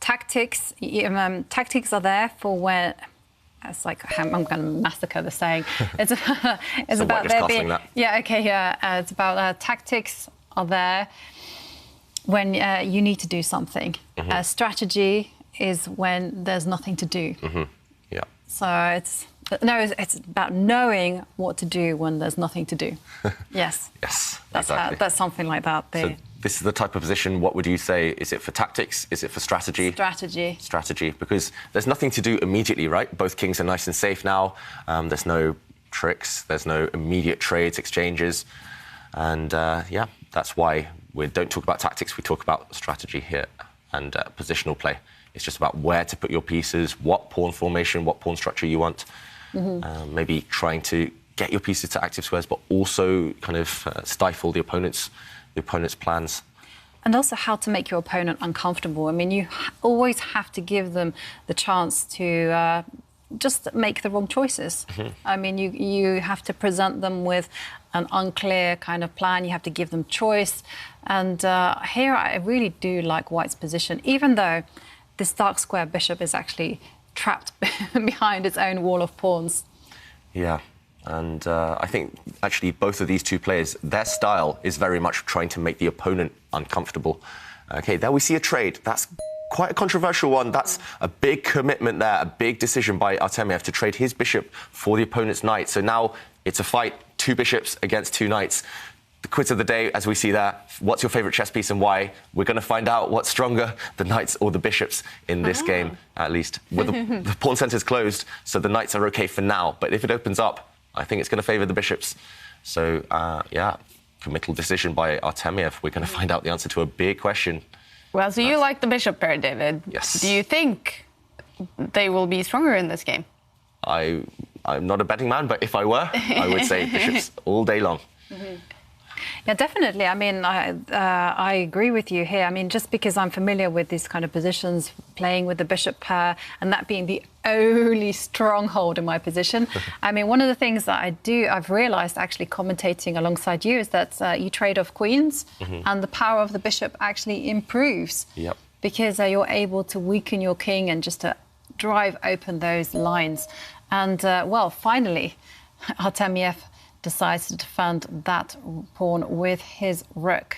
tactics are there for when... It's like, I'm going to massacre the saying. It's about there being... it's about tactics are there when you need to do something. Strategy is when there's nothing to do. So it's about knowing what to do when there's nothing to do. Yes. Exactly. That's something like that. So this is the type of position, what would you say? Is it for tactics? Is it for strategy? Strategy, because there's nothing to do immediately, right? Both kings are nice and safe now. There's no tricks. There's no immediate trades, exchanges. And, that's why we don't talk about tactics. We talk about strategy here and positional play. It's just about where to put your pieces, what pawn formation, what pawn structure you want. Maybe trying to get your pieces to active squares, but also kind of stifle the opponent's plans. And also how to make your opponent uncomfortable. I mean, you always have to give them the chance to just make the wrong choices. I mean, you have to present them with an unclear kind of plan. You have to give them choice. And here I really do like white's position, even though this dark square bishop is actually trapped behind its own wall of pawns. Yeah. And I think, actually, both of these two players, their style is very much trying to make the opponent uncomfortable. OK, there we see a trade. That's quite a controversial one. That's a big commitment there, a big decision by Artemiev to trade his bishop for the opponent's knight. So now it's a fight, 2 bishops against 2 knights. The quiz of the day, as we see there, what's your favourite chess piece and why? We're going to find out what's stronger, the knights or the bishops in this game, at least. Well, the pawn centre's closed, so the knights are OK for now. But if it opens up, I think it's going to favour the bishops. So, committal decision by Artemiev. We're going to find out the answer to a big question. Well, so you like the bishop pair, David. Yes. Do you think they will be stronger in this game? I'm not a betting man, but if I were, I would say bishops all day long. Yeah, definitely. I mean, I agree with you here. I mean, just because I'm familiar with these kind of positions, playing with the bishop pair, and that being the only stronghold in my position. I mean, one of the things that I've realised actually commentating alongside you is that you trade off queens and the power of the bishop actually improves. Because you're able to weaken your king and just to drive open those lines. And, well, finally, Artemiev decides to defend that pawn with his rook.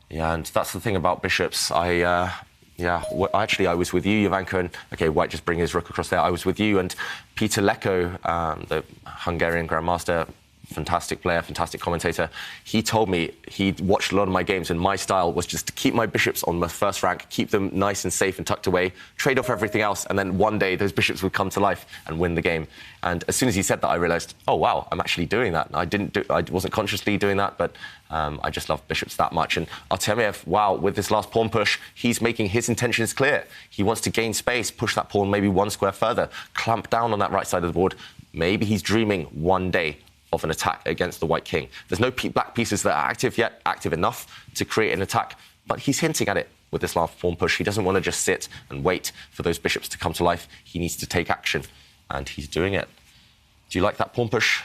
Yeah, and that's the thing about bishops. Actually, I was with you, Jovanka, and OK, white just bring his rook across there. I was with you and Peter Leko, the Hungarian grandmaster, fantastic player, fantastic commentator. He told me he'd watched a lot of my games and my style was just to keep my bishops on the first rank, keep them nice and safe and tucked away, trade off everything else, and then one day those bishops would come to life and win the game. And as soon as he said that, I realised, oh, wow, I'm actually doing that. I wasn't consciously doing that, but I just love bishops that much. And Artemiev, wow, with this last pawn push, he's making his intentions clear. He wants to gain space, push that pawn maybe 1 square further, clamp down on that right side of the board. Maybe he's dreaming one day of an attack against the white king. There's no black pieces that are active yet, active enough to create an attack, but he's hinting at it with this last pawn push. He doesn't want to just sit and wait for those bishops to come to life. He needs to take action, and he's doing it. Do you like that pawn push?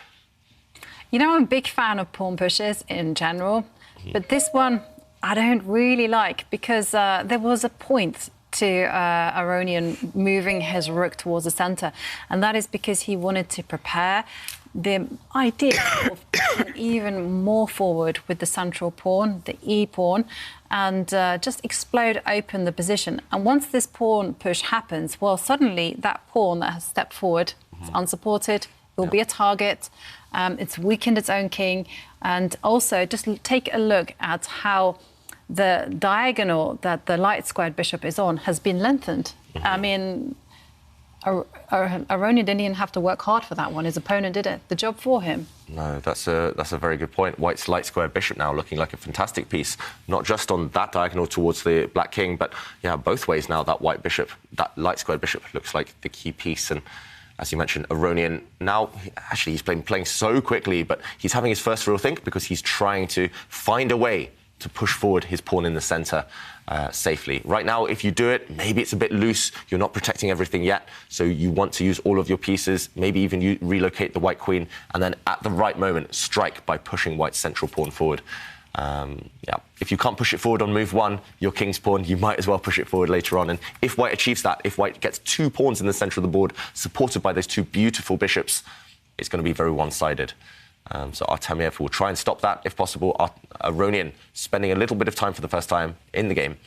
You know, I'm a big fan of pawn pushes in general, but this one I don't really like because there was a point to Aronian moving his rook towards the centre, and that is because he wanted to prepare the idea of even more forward with the central pawn, the e-pawn, and just explode open the position. And once this pawn push happens, well, suddenly that pawn that has stepped forward is unsupported, will be a target. It's weakened its own king. And also, just take a look at how the diagonal that the light squared bishop is on has been lengthened. I mean, Aronian didn't even have to work hard for that one. His opponent did it. The job for him. No, that's a very good point. White's light square bishop now looking like a fantastic piece, not just on that diagonal towards the black king, but yeah, both ways now. That white bishop, that light square bishop looks like the key piece. And as you mentioned, Aronian now, actually, he's playing so quickly, but he's having his first real think because he's trying to find a way to push forward his pawn in the center safely. Right now, if you do it, maybe it's a bit loose. You're not protecting everything yet, so you want to use all of your pieces, maybe even you relocate the white queen, and then at the right moment, strike by pushing white's central pawn forward. Yeah, if you can't push it forward on move one, your king's pawn, you might as well push it forward later on. And if white achieves that, if white gets 2 pawns in the center of the board, supported by those 2 beautiful bishops, it's going to be very one-sided. So Artemiev will try and stop that if possible. Aronian spending a little bit of time for the first time in the game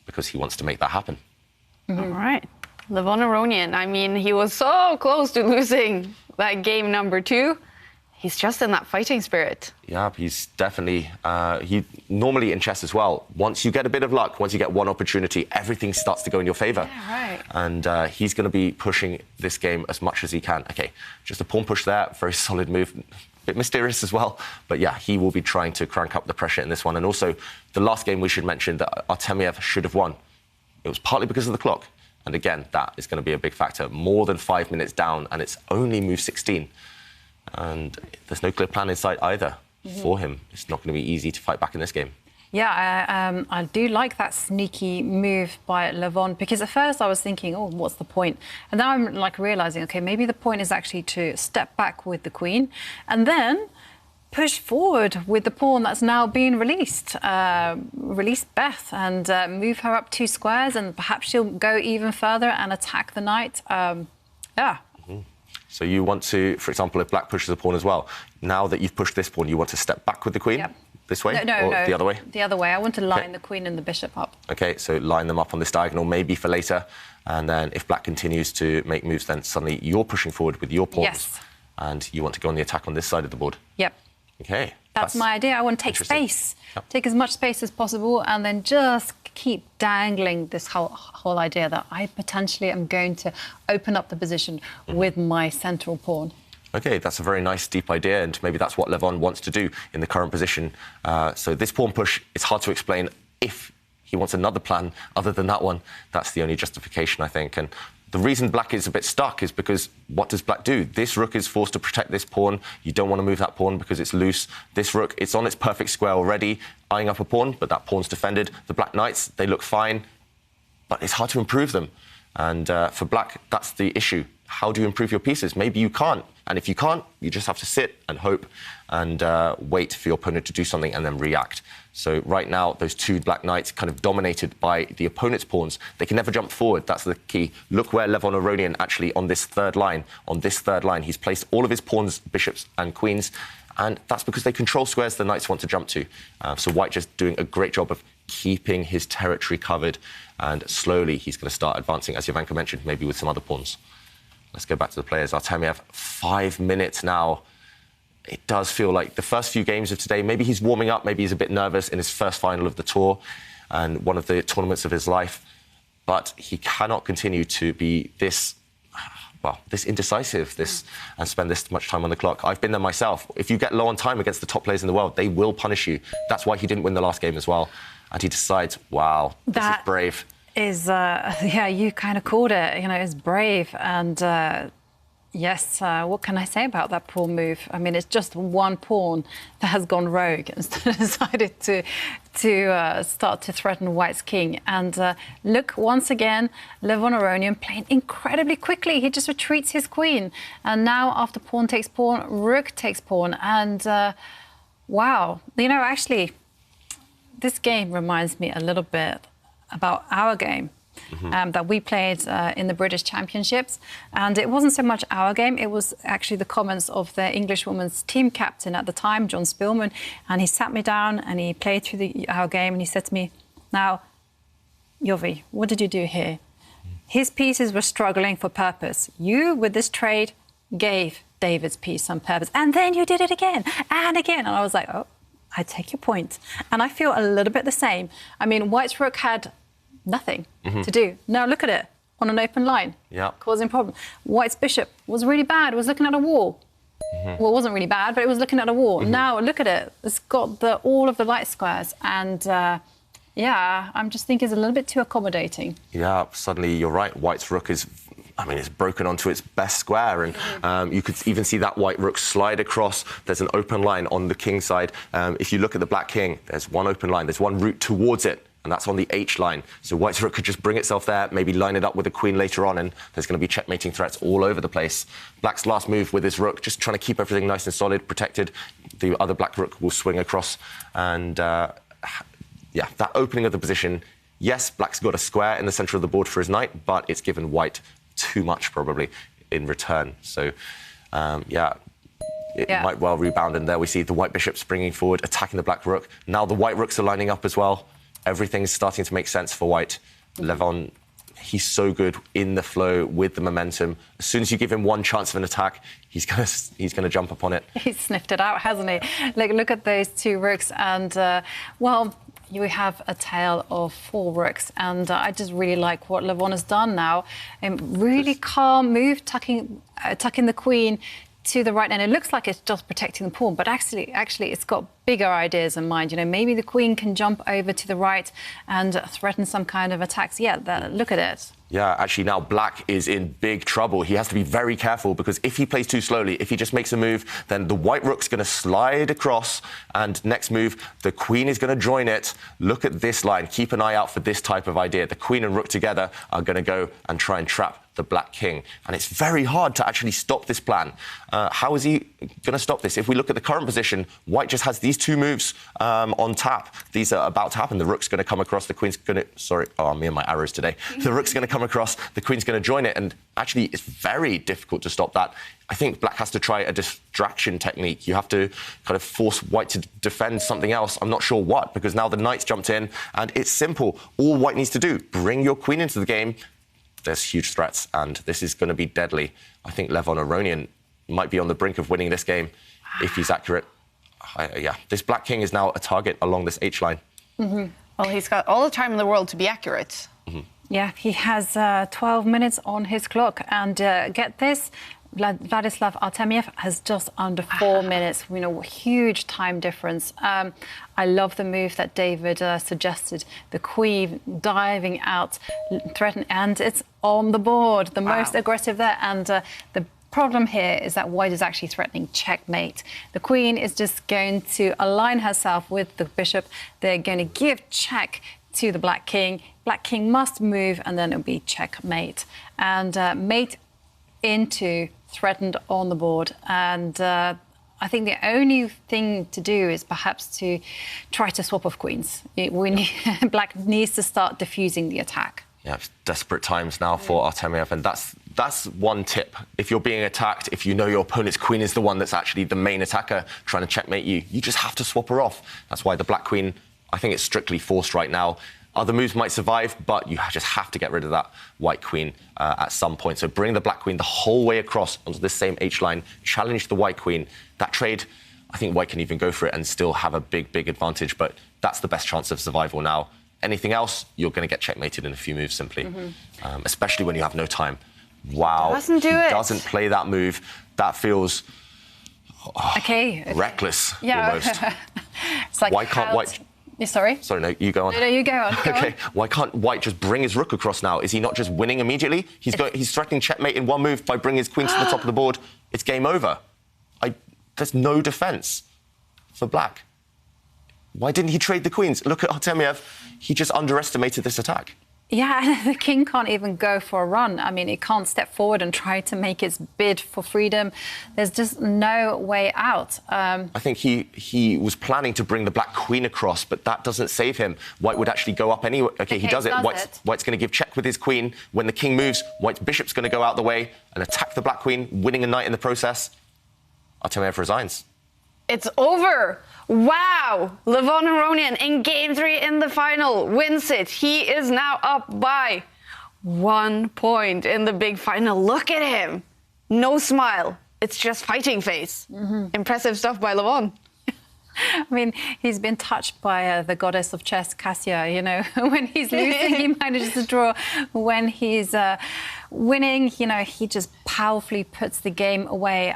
because he wants to make that happen. All right. Levon Aronian, I mean, he was so close to losing that game number 2. He's just in that fighting spirit. Yeah, he's definitely... he normally in chess as well, once you get a bit of luck, once you get one opportunity, everything starts to go in your favour. Yeah, right. And he's going to be pushing this game as much as he can. OK, just a pawn push there, very solid move. Bit mysterious as well, but yeah, he will be trying to crank up the pressure in this one. And also, the last game we should mention that Artemiev should have won. It was partly because of the clock. And again, that is going to be a big factor. More than 5 minutes down, and it's only move 16. And there's no clear plan in sight either for him. It's not going to be easy to fight back in this game. Yeah, I do like that sneaky move by Levon, because at first I was thinking, oh, what's the point? And now I'm like realising, OK, maybe the point is actually to step back with the queen and then push forward with the pawn that's now being released, release Beth, and move her up 2 squares, and perhaps she'll go even further and attack the knight. Yeah. So you want to, for example, if black pushes a pawn as well, now that you've pushed this pawn, you want to step back with the queen? Yep. This way? No, the other way? The other way. I want to line the queen and the bishop up. OK, so line them up on this diagonal, maybe for later. And then if black continues to make moves, then suddenly you're pushing forward with your pawns. Yes. And you want to go on the attack on this side of the board. Yep. OK. That's my idea. I want to take space, take as much space as possible, and then just keep dangling this whole idea that I potentially am going to open up the position with my central pawn. OK, that's a very nice, deep idea, and maybe that's what Levon wants to do in the current position. So this pawn push, it's hard to explain if he wants another plan other than that one. That's the only justification, I think. And the reason black is a bit stuck is because what does black do? This rook is forced to protect this pawn. You don't want to move that pawn because it's loose. This rook, it's on its perfect square already, eyeing up a pawn, but that pawn's defended. The black knights, they look fine, but it's hard to improve them. And for black, that's the issue. How do you improve your pieces? Maybe you can't. And if you can't, you just have to sit and hope and wait for your opponent to do something and then react. So right now, those 2 black knights kind of dominated by the opponent's pawns. They can never jump forward. That's the key. Look where Levon Aronian actually on this third line. On this third line, he's placed all of his pawns, bishops and queens. And that's because they control squares the knights want to jump to. So white just doing a great job of keeping his territory covered. And slowly, he's going to start advancing, as Jovanka mentioned, maybe with some other pawns. Let's go back to the players. Artemiev, 5 minutes now. It does feel like the first few games of today, maybe he's warming up, maybe he's a bit nervous in his first final of the tour and one of the tournaments of his life. But he cannot continue to be this, well, this indecisive, and spend this much time on the clock. I've been there myself. If you get low on time against the top players in the world, they will punish you. That's why he didn't win the last game as well. And he decides, wow, this is brave. Yeah, you kind of called it, you know, it's brave. And yes, what can I say about that pawn move? I mean, it's just one pawn that has gone rogue and decided to start to threaten white's king. And look, once again, Levon Aronian playing incredibly quickly. He just retreats his queen. And now, after pawn takes pawn, rook takes pawn. And wow, you know, actually, this game reminds me a little bit about our game that we played in the British Championships. And it wasn't so much our game, it was actually the comments of the English women's team captain at the time, John Spillman. And he sat me down and he played through our game and he said to me, now, Jovi, what did you do here? His pieces were struggling for purpose. You, with this trade, gave David's piece on purpose. And then you did it again and again. And I was like, oh, I take your point. And I feel a little bit the same. I mean, White's rook had nothing to do. Now look at it on an open line, causing a problem. White's bishop was really bad. It was looking at a wall. Well, it wasn't really bad, but it was looking at a wall. Now look at it. It's got all of the light squares. And yeah, I'm just thinking it's a little bit too accommodating. Yeah, suddenly you're right. White's rook is, I mean, it's broken onto its best square, and you could even see that white rook slide across. There's an open line on the king side. If you look at the black king, there's one open line. There's one route towards it, and that's on the H line. So White's rook could just bring itself there, maybe line it up with the queen later on, and there's going to be checkmating threats all over the place. Black's last move with his rook, just trying to keep everything nice and solid, protected. The other black rook will swing across, and yeah, that opening of the position. Yes, Black's got a square in the centre of the board for his knight, but it's given White too much probably in return. So yeah, it might well rebound, and there we see the white bishop springing forward, attacking the black rook. Now the white rooks are lining up as well. Everything's starting to make sense for White. Levon, he's so good in the flow with the momentum. As soon as you give him one chance of an attack, he's gonna jump upon it. He's sniffed it out, hasn't he? Look at those two rooks, and well, you have a tale of 4 rooks, and I just really like what Levon has done now. Really calm move, tucking the queen to the right, and it looks like it's just protecting the pawn, but actually it's got bigger ideas in mind. You know, maybe the queen can jump over to the right and threaten some kind of attacks. Yeah, look at it. Yeah, actually now Black is in big trouble. He has to be very careful, because if he plays too slowly, if he just makes a move, then the white rook's going to slide across, and next move, the queen is going to join it. Look at this line. Keep an eye out for this type of idea. The queen and rook together are going to go and try and trap the black king. And it's very hard to actually stop this plan. How is he going to stop this? If we look at the current position, White just has these 2 moves on tap. These are about to happen. The rook's going to come across, the queen's going to... Sorry, me and my arrows today. The rook's going to come across, the queen's going to join it, and actually it's very difficult to stop that. I think Black has to try a distraction technique. You have to kind of force White to defend something else. I'm not sure what, because now the knight's jumped in, and it's simple. All White needs to do, bring your queen into the game. There's huge threats, and this is going to be deadly. I think Levon Aronian might be on the brink of winning this game if he's accurate. Yeah, this black king is now a target along this H line. Well, he's got all the time in the world to be accurate. Yeah, he has 12 minutes on his clock, and get this, Vladislav Artemiev has just under 4 minutes. You know, huge time difference. I love the move that David suggested. The queen diving out, threatening, and it's on the board. The most aggressive there. And the problem here is that White is actually threatening checkmate. The queen is just going to align herself with the bishop. They're going to give check to the black king. Black king must move, and then it'll be checkmate. And mate into threatened on the board, and I think the only thing to do is perhaps to try to swap off queens. Black needs to start diffusing the attack. Yeah, it's desperate times now for Artemiev, and that's one tip. If you're being attacked, if you know your opponent's queen is the one that's actually the main attacker trying to checkmate you, you just have to swap her off. That's why the black queen, I think it's strictly forced right now. Other moves might survive, but you just have to get rid of that white queen at some point. So bring the black queen the whole way across onto this same H line, challenge the white queen. That trade, I think White can even go for it and still have a big advantage, but that's the best chance of survival now. Anything else, you're going to get checkmated in a few moves simply, especially when you have no time. Wow. Doesn't do it. Doesn't play that move. That feels reckless almost. It's like why can't White... Sorry? Sorry, no, you go on. No, you go on. Okay, why can't White just bring his rook across now? Is he not just winning immediately? He's threatening checkmate in one move by bringing his queen to the top of the board. It's game over. There's no defence for Black. Why didn't he trade the queens? Look at Artemiev. He just underestimated this attack. Yeah, the king can't even go for a run. I mean, it can't step forward and try to make its bid for freedom. There's just no way out. I think he was planning to bring the black queen across, but that doesn't save him. White would actually go up anyway. OK, he does it. White's going to give check with his queen. When the king moves, White's bishop's going to go out the way and attack the black queen, winning a knight in the process. Artemiev resigns. It's over. Wow. Levon Aronian in Game 3 in the final wins it. He is now up by 1 point in the big final. Look at him. no smile. It's just fighting face. Impressive stuff by Levon. I mean, he's been touched by the goddess of chess, Cassia, you know. When he's losing, he manages to draw. When he's winning, you know, he just powerfully puts the game away.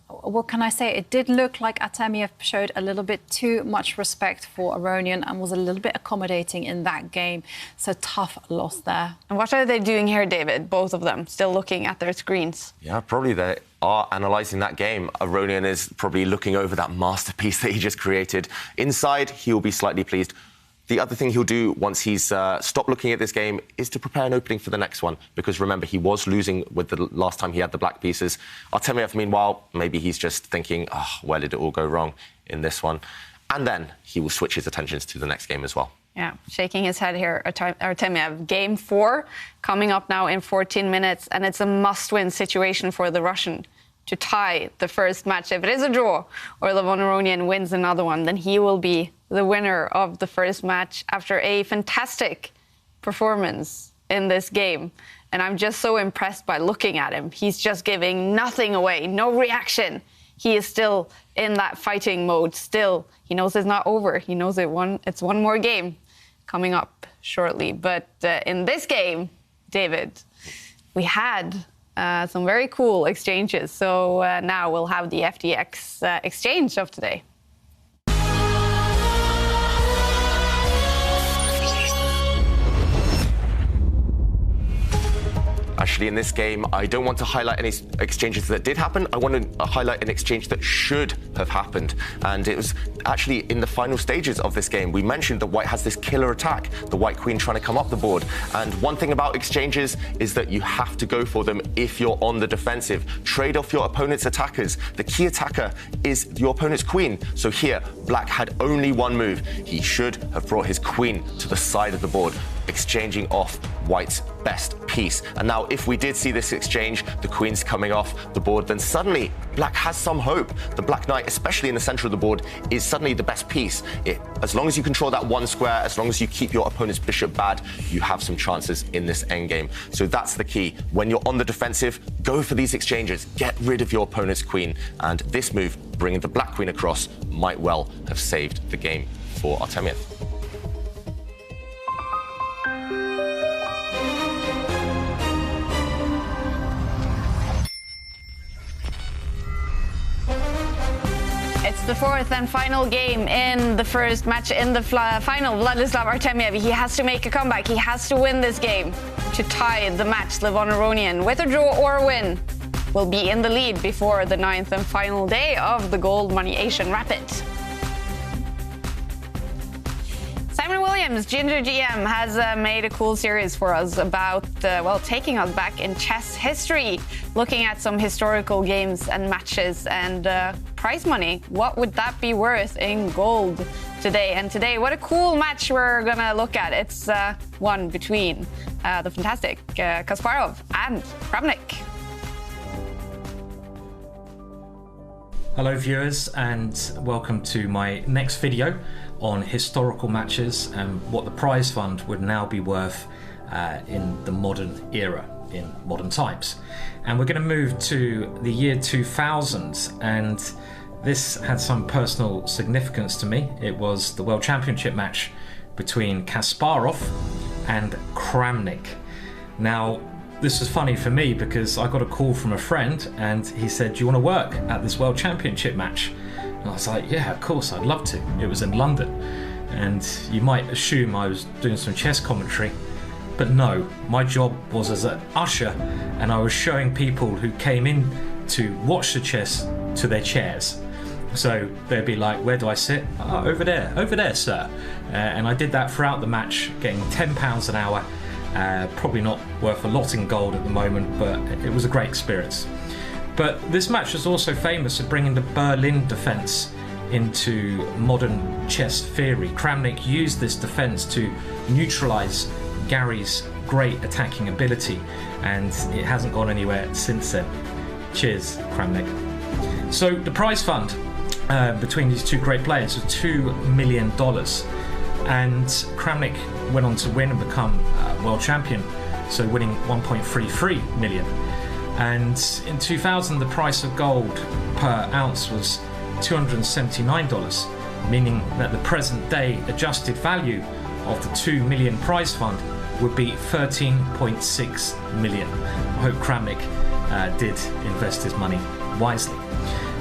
What can I say? It did look like Artemiev showed a little bit too much respect for Aronian and was a little bit accommodating in that game. So tough loss there. And what are they doing here, David? Both of them still looking at their screens. Yeah, probably they are analysing that game. Aronian is probably looking over that masterpiece that he just created. Inside, he'll be slightly pleased. The other thing he'll do once he's stopped looking at this game is to prepare an opening for the next one. Because remember, he was losing with the last time he had the black pieces. Artemiev, meanwhile, maybe he's just thinking, oh, where did it all go wrong in this one? And then he will switch his attentions to the next game as well. Yeah, shaking his head here, Artemiev. Game 4 coming up now in 14 minutes, and it's a must-win situation for the Russian to tie the first match. If it is a draw or Levon Aronian wins another one, then he will be the winner of the first match after a fantastic performance in this game. And I'm just so impressed by looking at him. He's just giving nothing away, no reaction. He is still in that fighting mode. Still, he knows it's not over. He knows it's one more game coming up shortly. But in this game, David, we had some very cool exchanges. So now we'll have the FTX exchange of today. Actually, in this game, I don't want to highlight any exchanges that did happen. I want to highlight an exchange that should have happened. And it was actually in the final stages of this game. We mentioned that White has this killer attack, the White Queen trying to come up the board. And one thing about exchanges is that you have to go for them if you're on the defensive. Trade off your opponent's attackers. The key attacker is your opponent's queen. So here, Black had only one move. He should have brought his queen to the side of the board, exchanging off White's best piece. And now, if we did see this exchange, the queen's coming off the board, then suddenly Black has some hope. The Black Knight, especially in the center of the board, is suddenly the best piece. As long as you control that one square, as long as you keep your opponent's bishop bad, you have some chances in this endgame. So that's the key. When you're on the defensive, go for these exchanges. Get rid of your opponent's queen. And this move, bringing the Black Queen across, might well have saved the game for Artemiev. It's the fourth and final game in the first match in the final. Vladislav Artemiev, he has to make a comeback. He has to win this game to tie the match. Levon Aronian, with a draw or a win, will be in the lead before the ninth and final day of the Goldmoney Asian Rapid. Simon Williams, Ginger GM, has made a cool series for us about, taking us back in chess history, looking at some historical games and matches and prize money. What would that be worth in gold today? And today, what a cool match we're going to look at. It's one between the fantastic Kasparov and Kramnik. Hello viewers, and welcome to my next video on historical matches and what the prize fund would now be worth in the modern era, in modern times. And we're going to move to the year 2000, and this had some personal significance to me. It was the World Championship match between Kasparov and Kramnik. Now, this was funny for me because I got a call from a friend and he said, "Do you want to work at this World Championship match?" And I was like, "Yeah, of course, I'd love to." It was in London. And you might assume I was doing some chess commentary, but no, my job was as an usher, and I was showing people who came in to watch the chess to their chairs. So they'd be like, "Where do I sit?" "Oh, over there, sir." And I did that throughout the match, getting £10 an hour. Probably not worth a lot in gold at the moment, but it was a great experience. But this match was also famous for bringing the Berlin defense into modern chess theory. Kramnik used this defense to neutralize Gary's great attacking ability, and it hasn't gone anywhere since then. Cheers, Kramnik. So the prize fund between these two great players was $2 million, and Kramnik went on to win and become world champion, so winning 1.33 million. And in 2000, the price of gold per ounce was $279, meaning that the present day adjusted value of the 2 million prize fund would be 13.6 million. I hope Kramnik did invest his money wisely.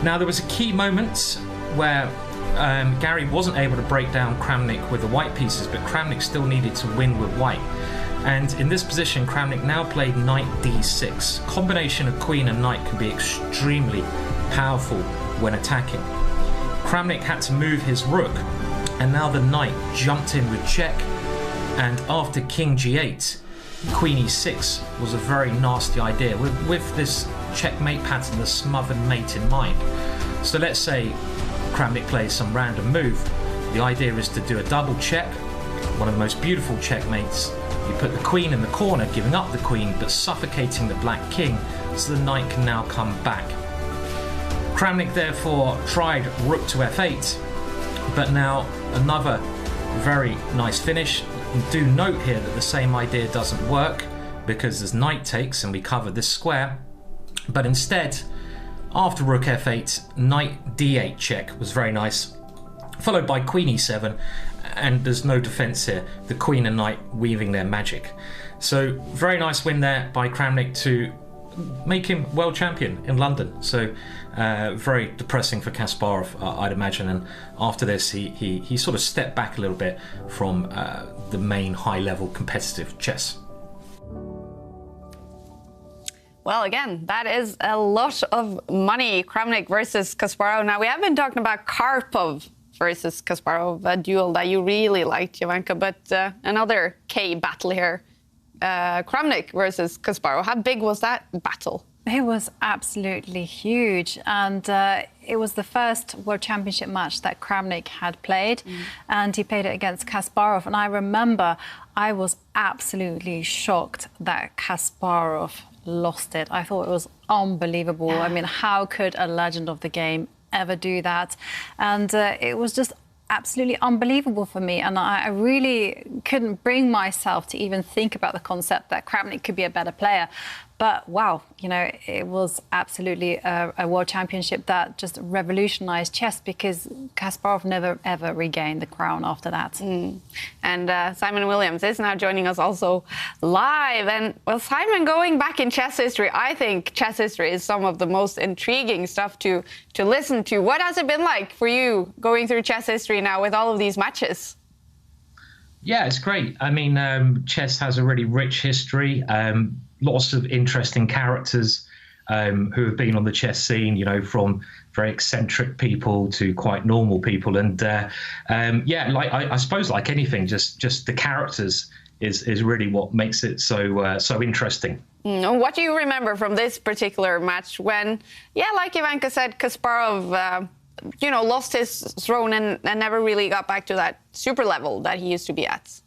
Now, there was a key moment where Gary wasn't able to break down Kramnik with the white pieces, but Kramnik still needed to win with white. And in this position, Kramnik now played knight d6. Combination of queen and knight can be extremely powerful when attacking. Kramnik had to move his rook, and now the knight jumped in with check. And after king g8, queen e6 was a very nasty idea with this checkmate pattern, the smothered mate in mind. So let's say Kramnik plays some random move. The idea is to do a double check, one of the most beautiful checkmates. You put the queen in the corner, giving up the queen but suffocating the black king, so the knight can now come back. Kramnik therefore tried rook to f8, but now another very nice finish. Do note here that the same idea doesn't work because there's knight takes and we cover this square, but instead after rook f8, knight d8 check was very nice, followed by queen e7, and there's no defense here, the queen and knight weaving their magic. So very nice win there by Kramnik to make him world champion in London. So very depressing for Kasparov, I'd imagine, and after this he sort of stepped back a little bit from the main high level competitive chess. Well, again, that is a lot of money. Kramnik versus Kasparov. Now, we have been talking about Karpov versus Kasparov, a duel that you really liked, Jovanka, but another K battle here. Kramnik versus Kasparov. How big was that battle? It was absolutely huge, and it was the first World Championship match that Kramnik had played, and he played it against Kasparov. And I remember I was absolutely shocked that Kasparov lost it. I thought it was unbelievable. I mean, how could a legend of the game ever do that? And it was just absolutely unbelievable for me, and I really couldn't bring myself to even think about the concept that Kramnik could be a better player. But wow, you know, it was absolutely a world championship that just revolutionized chess, because Kasparov never ever regained the crown after that. And Simon Williams is now joining us also live. And well, Simon, going back in chess history, I think chess history is some of the most intriguing stuff to listen to. What has it been like for you going through chess history now with all of these matches? Yeah, it's great. I mean, chess has a really rich history. Lots of interesting characters who have been on the chess scene, you know, from very eccentric people to quite normal people. And yeah, like I suppose like anything, just the characters is really what makes it so interesting. What do you remember from this particular match when, yeah, like Jovanka said, Kasparov, you know, lost his throne and never really got back to that super level that he used to be at?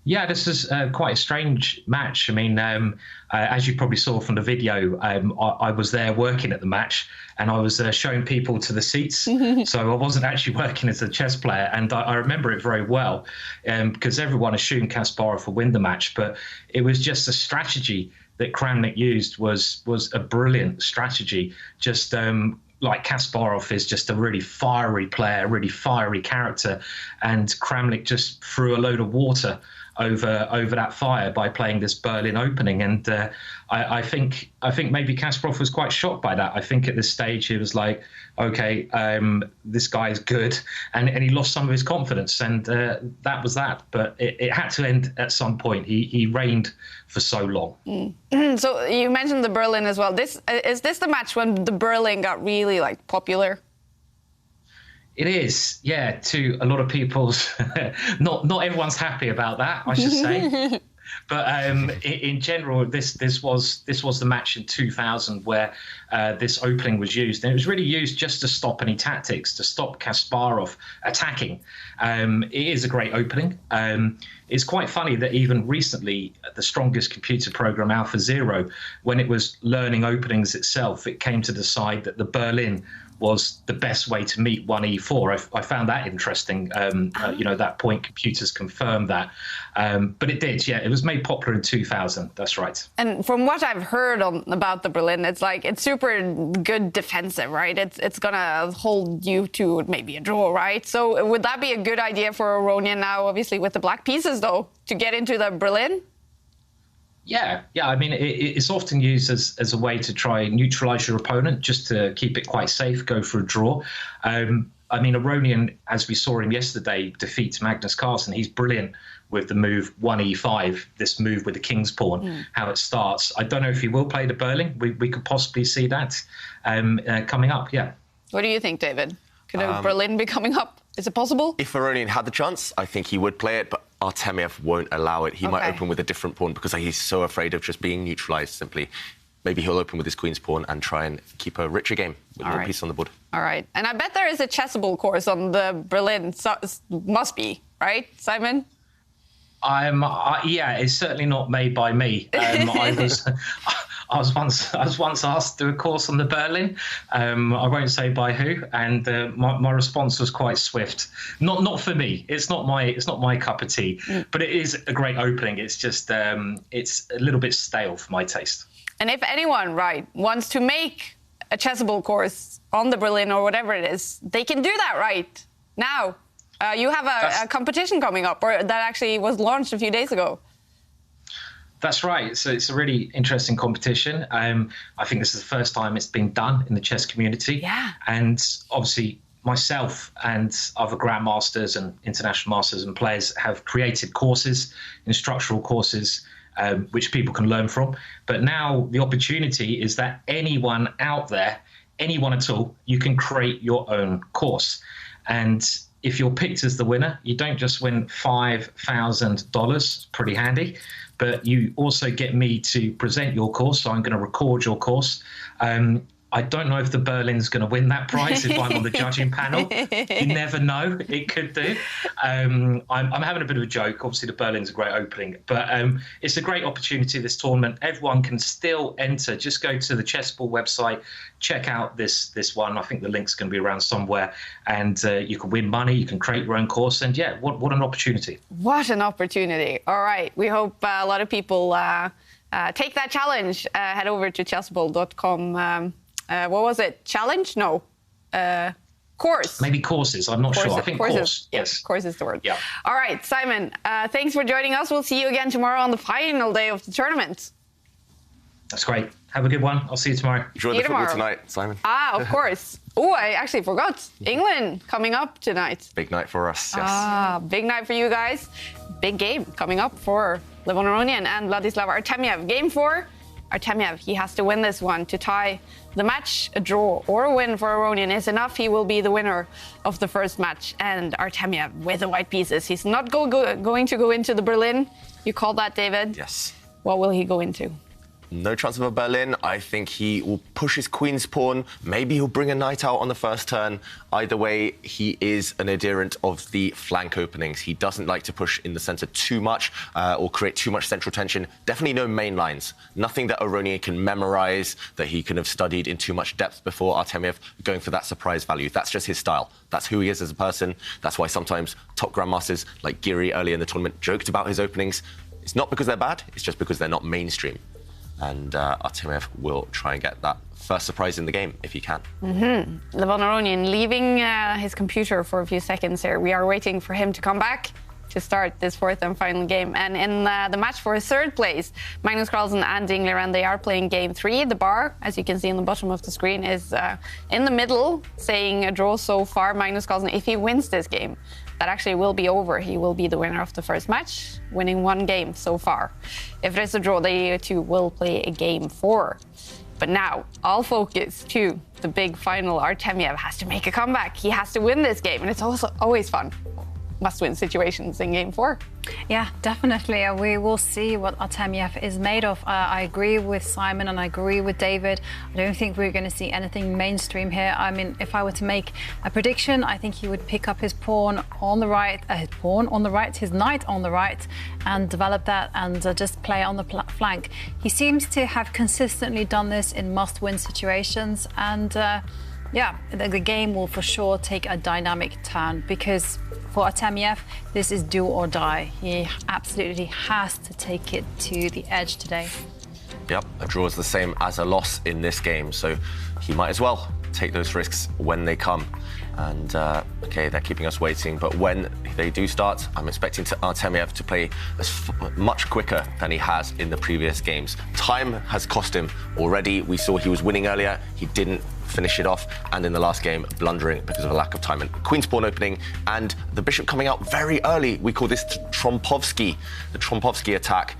Yeah, this is quite a strange match. I mean, as you probably saw from the video, I was there working at the match, and I was showing people to the seats. So I wasn't actually working as a chess player, and I remember it very well because everyone assumed Kasparov would win the match, but it was just a strategy that Kramnik used was a brilliant strategy. Just like Kasparov is just a really fiery player, really fiery character, and Kramnik just threw a load of water over that fire by playing this Berlin opening. And I think maybe Kasparov was quite shocked by that. I think at this stage he was like, okay, this guy is good, and he lost some of his confidence, and that was that. But it had to end at some point. He reigned for so long. So you mentioned the Berlin as well. Is this the match when the Berlin got really like popular? It is, yeah, to a lot of people's, not everyone's happy about that, I should say. But in general, this was the match in 2000 where this opening was used, and it was really used just to stop any tactics, to stop Kasparov attacking. It is a great opening. It's quite funny that even recently, the strongest computer program, AlphaZero, when it was learning openings itself, it came to decide that the Berlin was the best way to meet 1e4. I found that interesting. That point, computers confirmed that. But it did, yeah. It was made popular in 2000. That's right. And from what I've heard about the Berlin, it's super good defensive, right? It's gonna hold you to maybe a draw, right? So would that be a good idea for Aronian now, obviously with the black pieces though, to get into the Berlin? Yeah. I mean, it's often used as a way to try and neutralize your opponent, just to keep it quite safe, go for a draw. I mean, Aronian, as we saw him yesterday, defeats Magnus Carlsen. He's brilliant with the move 1e5, this move with the king's pawn, how it starts. I don't know if he will play the Berlin. We could possibly see that coming up, yeah. What do you think, David? Could a Berlin be coming up? Is it possible? If Aronian had the chance, I think he would play it, but Artemiev won't allow it. He might open with a different pawn because he's so afraid of just being neutralized simply. Maybe he'll open with his queen's pawn and try and keep a richer game with more pieces on the board. All right. And I bet there is a chessable course on the Berlin. So, must be, right, Simon? Yeah, it's certainly not made by me. I was once asked to do a course on the Berlin. I won't say by who, and my response was quite swift. Not for me. It's not my cup of tea. But it is a great opening. It's just it's a little bit stale for my taste. And if anyone, wants to make a chessable course on the Berlin or whatever it is, they can do that right now. You have a competition coming up, or that actually was launched a few days ago. That's right. So it's a really interesting competition. I think this is the first time it's been done in the chess community. Yeah. And obviously myself and other grandmasters and international masters and players have created courses, instructional courses, which people can learn from. But now the opportunity is that anyone out there, anyone at all, you can create your own course. And if you're picked as the winner, you don't just win $5,000, pretty handy, but you also get me to present your course. So I'm going to record your course. I don't know if the Berlin's going to win that prize if I'm on the judging panel. You never know. It could do. I'm having a bit of a joke. Obviously, the Berlin's a great opening, but it's a great opportunity, this tournament. Everyone can still enter. Just go to the Chessball website, check out this one. I think the link's going to be around somewhere, and you can win money. You can create your own course, and yeah, what an opportunity. What an opportunity. All right. We hope a lot of people take that challenge. Head over to chessball.com. What was it? Challenge? No. Course. Maybe courses. I'm not sure. I think course. Yes, course is the word. Yeah. All right, Simon, thanks for joining us. We'll see you again tomorrow on the final day of the tournament. That's great. Have a good one. I'll see you tomorrow. Enjoy the football tonight, Simon. Of course. Oh, I actually forgot. England coming up tonight. Big night for us, yes. Big night for you guys. Big game coming up for Levon Aronian and Vladislav Artemiev. Game 4. Artemiev, he has to win this one to tie the match. A draw or a win for Aronian is enough. He will be the winner of the first match. And Artemiev with the white pieces. He's not going to go into the Berlin. You called that, David? Yes. What will he go into? No chance of a Berlin. I think he will push his queen's pawn. Maybe he'll bring a knight out on the first turn. Either way, he is an adherent of the flank openings. He doesn't like to push in the centre too much or create too much central tension. Definitely no main lines. Nothing that Aronian can memorise, that he can have studied in too much depth before. Artemiev going for that surprise value. That's just his style. That's who he is as a person. That's why sometimes top grandmasters like Giri early in the tournament joked about his openings. It's not because they're bad. It's just because they're not mainstream. And Artemiev will try and get that first surprise in the game, if he can. Levon Aronian leaving his computer for a few seconds here. We are waiting for him to come back to start this fourth and final game. And in the match for third place, Magnus Carlsen and Ding Liren, they are playing game 3. The bar, as you can see on the bottom of the screen, is in the middle, saying a draw so far. Magnus Carlsen, if he wins this game, that actually will be over. He will be the winner of the first match, winning 1 game so far. If there's a draw, they two will play a game 4. But now, all focus to the big final. Artemiev has to make a comeback. He has to win this game, and it's also always fun. Must-win situations in game 4. Yeah, definitely. We will see what Artemiev is made of. I agree with Simon and I agree with David. I don't think we're going to see anything mainstream here. I mean, if I were to make a prediction, I think he would pick up his pawn on the right, his knight on the right, and develop that and just play on the flank. He seems to have consistently done this in must-win situations, and Yeah, the game will for sure take a dynamic turn because for Artemiev, this is do or die. He absolutely has to take it to the edge today. Yep, a draw is the same as a loss in this game, so he might as well take those risks when they come. And, OK, they're keeping us waiting, but when they do start, I'm expecting Artemiev to play much quicker than he has in the previous games. Time has cost him already. We saw he was winning earlier. He didn't finish it off, and in the last game, blundering because of a lack of time. And Queen's pawn opening, and the bishop coming out very early. We call this the Trompovsky attack.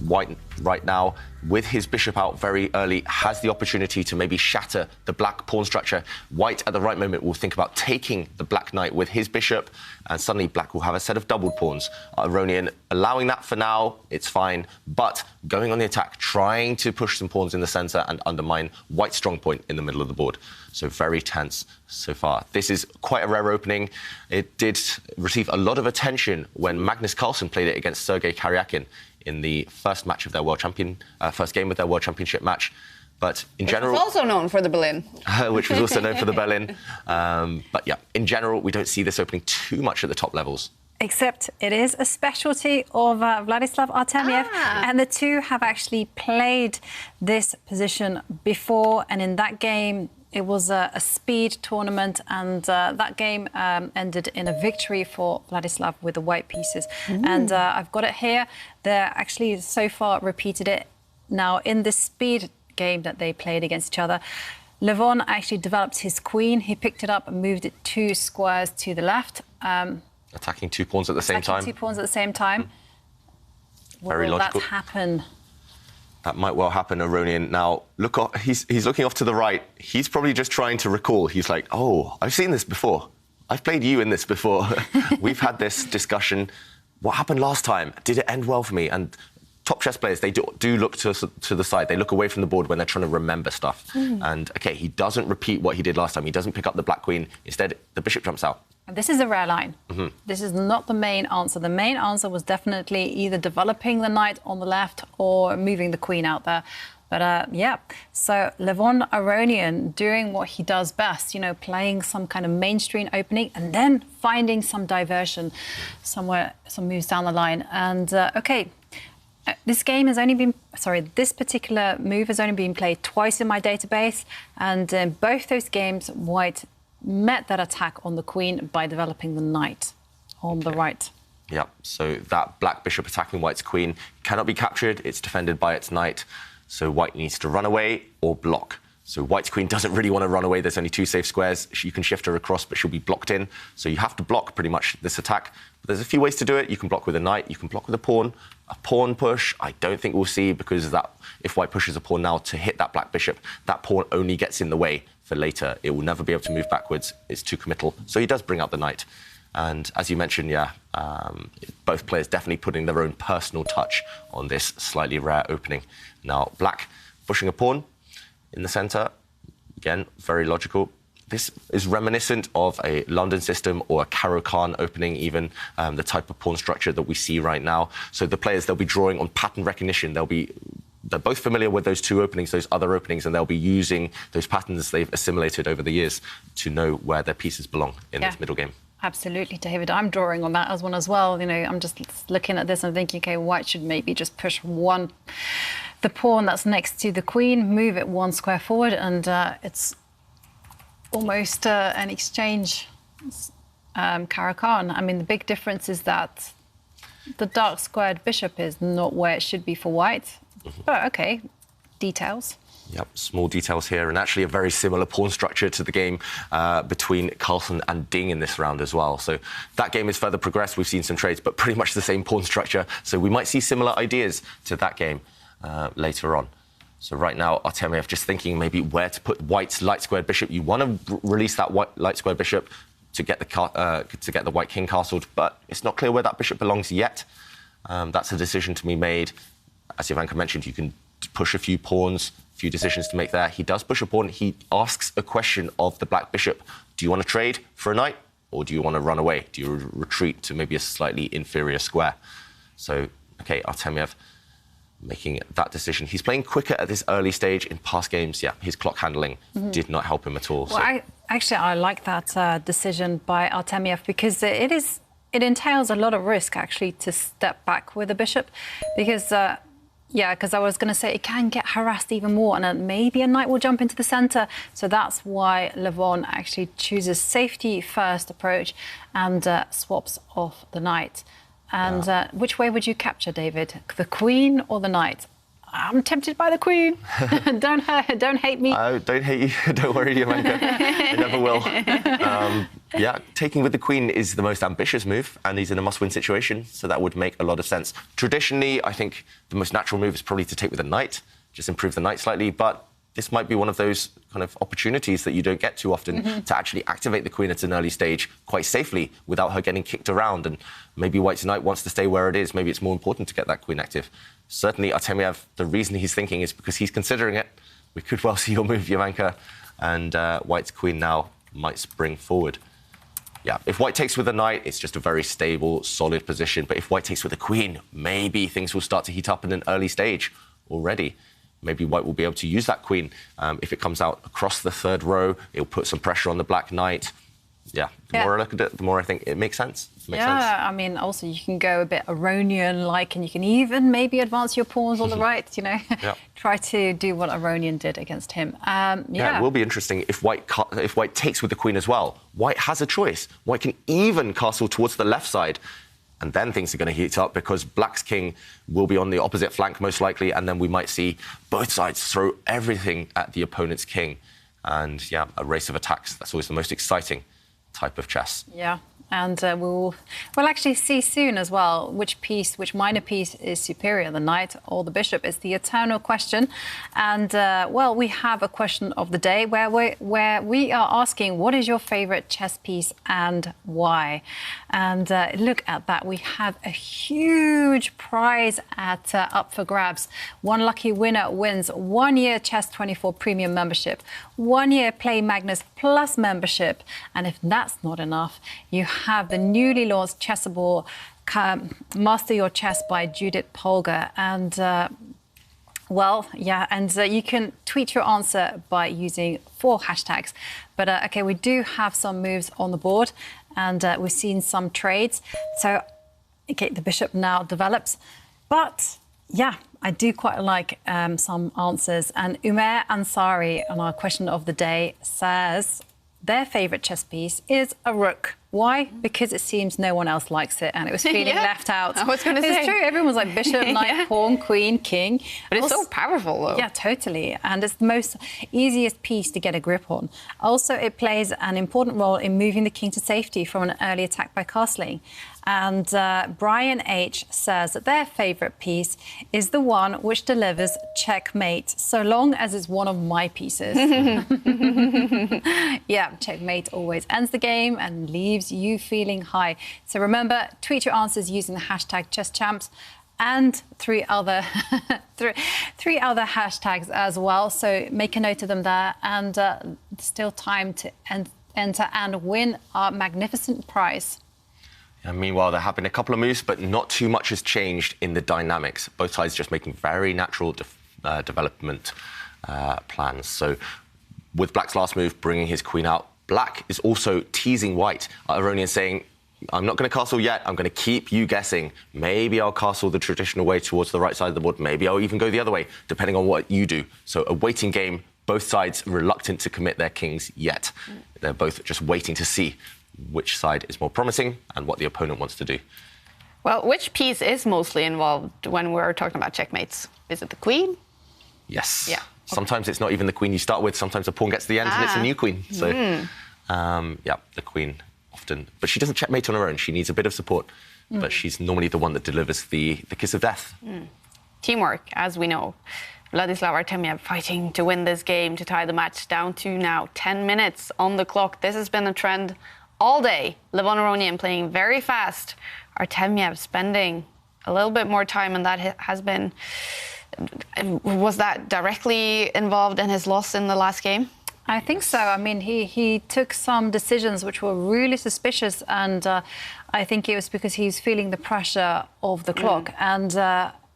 White right now, with his bishop out very early, has the opportunity to maybe shatter the black pawn structure. White, at the right moment, will think about taking the black knight with his bishop, and suddenly black will have a set of doubled pawns. Aronian allowing that for now, it's fine, but going on the attack, trying to push some pawns in the centre and undermine White's strong point in the middle of the board. So very tense so far. This is quite a rare opening. It did receive a lot of attention when Magnus Carlsen played it against Sergei Karyakin in the first match of their first game of their World Championship match. But in general... Which was also known for the Berlin. Which was also known for the Berlin. But yeah, in general, we don't see this opening too much at the top levels. Except it is a specialty of Vladislav Artemiev, and the two have actually played this position before, and in that game it was a speed tournament, and that game ended in a victory for Vladislav with the white pieces. And I've got it here. They're actually so far repeated it now in this speed game that they played against each other. Levon actually developed his queen. He picked it up and moved it 2 squares to the left. Attacking 2 pawns at the same time. 2 pawns at the same time. Very logical. Will that happen? That might well happen, Aronian. Now, look, he's looking off to the right. He's probably just trying to recall. He's like, oh, I've seen this before. I've played you in this before. We've had this discussion. What happened last time? Did it end well for me? And top chess players, they do look to the side. They look away from the board when they're trying to remember stuff. And, OK, he doesn't repeat what he did last time. He doesn't pick up the black queen. Instead, the bishop jumps out. This is a rare line. This is not the main answer. The main answer was definitely either developing the knight on the left or moving the queen out there. But, yeah, so Levon Aronian doing what he does best, you know, playing some kind of mainstream opening and then finding some diversion somewhere, some moves down the line. And, OK, this game has only been... Sorry, this particular move has only been played twice in my database. And in both those games, White met that attack on the queen by developing the knight on the right. Yeah, so that black bishop attacking White's queen cannot be captured. It's defended by its knight. So White needs to run away or block. So White's queen doesn't really want to run away. There's only 2 safe squares. You can shift her across, but she'll be blocked in. So you have to block pretty much this attack. But there's a few ways to do it. You can block with a knight. You can block with a pawn. A pawn push, I don't think we'll see, because that if White pushes a pawn now to hit that black bishop, that pawn only gets in the way for later. It will never be able to move backwards. It's too committal. So he does bring out the knight. And as you mentioned, yeah, both players definitely putting their own personal touch on this slightly rare opening. Now, black pushing a pawn in the centre. Again, very logical. This is reminiscent of a London system or a Caro-Kann opening, even the type of pawn structure that we see right now. So the players, they'll be drawing on pattern recognition. They're both familiar with those 2 openings, those other openings, and they'll be using those patterns they've assimilated over the years to know where their pieces belong in this middle game. Absolutely, David. I'm drawing on that as one as well. You know, I'm just looking at this and thinking, OK, White should maybe just push the pawn that's next to the queen, move it 1 square forward, and it's almost an exchange Caro-Kann. I mean, the big difference is that the dark squared bishop is not where it should be for White. But, OK, details. Yep, small details here, and actually a very similar pawn structure to the game between Carlsen and Ding in this round as well. So that game is further progressed. We've seen some trades, but pretty much the same pawn structure. So we might see similar ideas to that game later on. So right now, Artemiev just thinking maybe where to put White's light-squared bishop. You want to release that white light-squared bishop to get the White king castled, but it's not clear where that bishop belongs yet. That's a decision to be made. As Ivanka mentioned, you can push a few pawns, a few decisions to make there. He does push a pawn. He asks a question of the black bishop. Do you want to trade for a knight, or do you want to run away? Do you retreat to maybe a slightly inferior square? So, OK, Artemiev making that decision. He's playing quicker at this early stage. In past games, yeah, his clock handling did not help him at all. Well, I like that decision by Artemiev, because it entails a lot of risk, actually, to step back with the bishop, because because I was going to say it can get harassed even more, and then maybe a knight will jump into the centre. So that's why Levon actually chooses safety first approach and swaps off the knight. And which way would you capture, David? The queen or the knight? I'm tempted by the queen. Don't hate me. Don't hate you. Don't worry, Jovanka. I never will. Taking with the queen is the most ambitious move, and he's in a must-win situation, so that would make a lot of sense. Traditionally, I think the most natural move is probably to take with a knight, just improve the knight slightly, but this might be one of those kind of opportunities that you don't get too often to actually activate the queen at an early stage quite safely without her getting kicked around. And maybe white's knight wants to stay where it is. Maybe it's more important to get that queen active. Certainly, Artemiev, the reason he's thinking is because he's considering it. We could well see your move, Jovanka, and white's queen now might spring forward. Yeah, if white takes with a knight, it's just a very stable, solid position. But if white takes with a queen, maybe things will start to heat up in an early stage already. Maybe white will be able to use that queen. If it comes out across the third row, it'll put some pressure on the black knight. Yeah, the more I look at it, the more I think it makes sense. I mean, also you can go a bit Aronian-like, and you can even maybe advance your pawns on the right, you know. Try to do what Aronian did against him. It will be interesting if white takes with the queen as well. White has a choice. White can even castle towards the left side, and then things are going to heat up because black's king will be on the opposite flank most likely, and then we might see both sides throw everything at the opponent's king. And a race of attacks, that's always the most exciting type of chess. Yeah. And we'll actually see soon as well which minor piece is superior, the knight or the bishop. It's the eternal question. And, we have a question of the day where we are asking, what is your favourite chess piece and why? And look at that. We have a huge prize up for grabs. One lucky winner wins 1 year Chess24 premium membership, 1 year Play Magnus Plus membership. And if that's not enough, you have the newly launched Chessable Master Your Chess by Judith Polgar. And, you can tweet your answer by using 4 hashtags. But, we do have some moves on the board, and we've seen some trades. So, the bishop now develops. But, I do quite like some answers. And Umair Ansari, on our question of the day, says their favourite chess piece is a rook. Why? Because it seems no one else likes it, and it was feeling left out. I was going to say. It's true. Everyone's like bishop, knight, pawn, queen, king. But it's so powerful, though. Yeah, totally. And it's the most easiest piece to get a grip on. Also, it plays an important role in moving the king to safety from an early attack by castling. And Brian H. says that their favourite piece is the one which delivers checkmate, so long as it's one of my pieces. Checkmate always ends the game and leaves you feeling high. So remember, tweet your answers using the hashtag ChessChamps and 3 other hashtags as well. So make a note of them there, and still time to enter and win our magnificent prize. And meanwhile, there have been a couple of moves, but not too much has changed in the dynamics. Both sides just making very natural development plans. So with black's last move, bringing his queen out, black is also teasing white. Aronian saying, I'm not going to castle yet. I'm going to keep you guessing. Maybe I'll castle the traditional way towards the right side of the board. Maybe I'll even go the other way, depending on what you do. So a waiting game, both sides reluctant to commit their kings yet. They're both just waiting to see which side is more promising and what the opponent wants to do. Well, which piece is mostly involved when we're talking about checkmates? Is it the queen? Yes. Yeah. Sometimes it's not even the queen you start with. Sometimes the pawn gets to the end and it's a new queen. So, the queen often. But she doesn't checkmate on her own. She needs a bit of support. But she's normally the one that delivers the kiss of death. Teamwork, as we know. Vladislav Artemiev fighting to win this game, to tie the match down to now 10 minutes on the clock. This has been a trend all day. Levon Aronian playing very fast. Artemiev spending a little bit more time, and that has been... Was that directly involved in his loss in the last game? I think so. I mean, he took some decisions which were really suspicious, and I think it was because he was feeling the pressure of the clock. And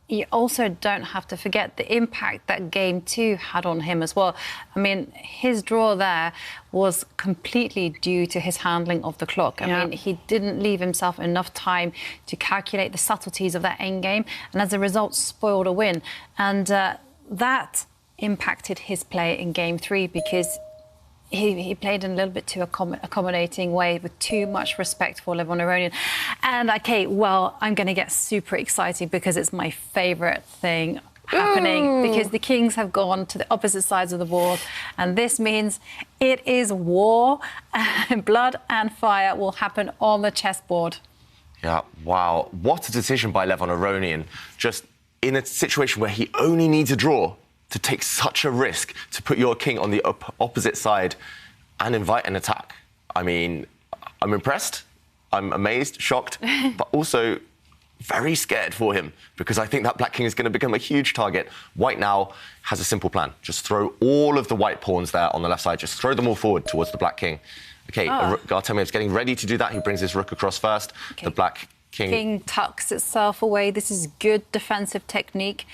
you also don't have to forget the impact that game 2 had on him as well. I mean, his draw there was completely due to his handling of the clock. I mean, he didn't leave himself enough time to calculate the subtleties of that endgame, and as a result, spoiled a win. And that impacted his play in game 3 because he played in a little bit too accommodating way with too much respect for Levon Aronian. And okay, well, I'm going to get super excited because it's my favourite thing happening because the Kings have gone to the opposite sides of the board, and this means it is war. Blood and fire will happen on the chessboard. Yeah, wow. What a decision by Levon Aronian. Just in a situation where he only needs a draw to take such a risk to put your king on the opposite side and invite an attack. I mean, I'm impressed, I'm amazed, shocked, but also very scared for him because I think that black king is going to become a huge target. White now has a simple plan. Just throw all of the white pawns there on the left side. Just throw them all forward towards the black king. OK, Artemiev's getting ready to do that. He brings his rook across first. Okay. The black king tucks itself away. This is good defensive technique.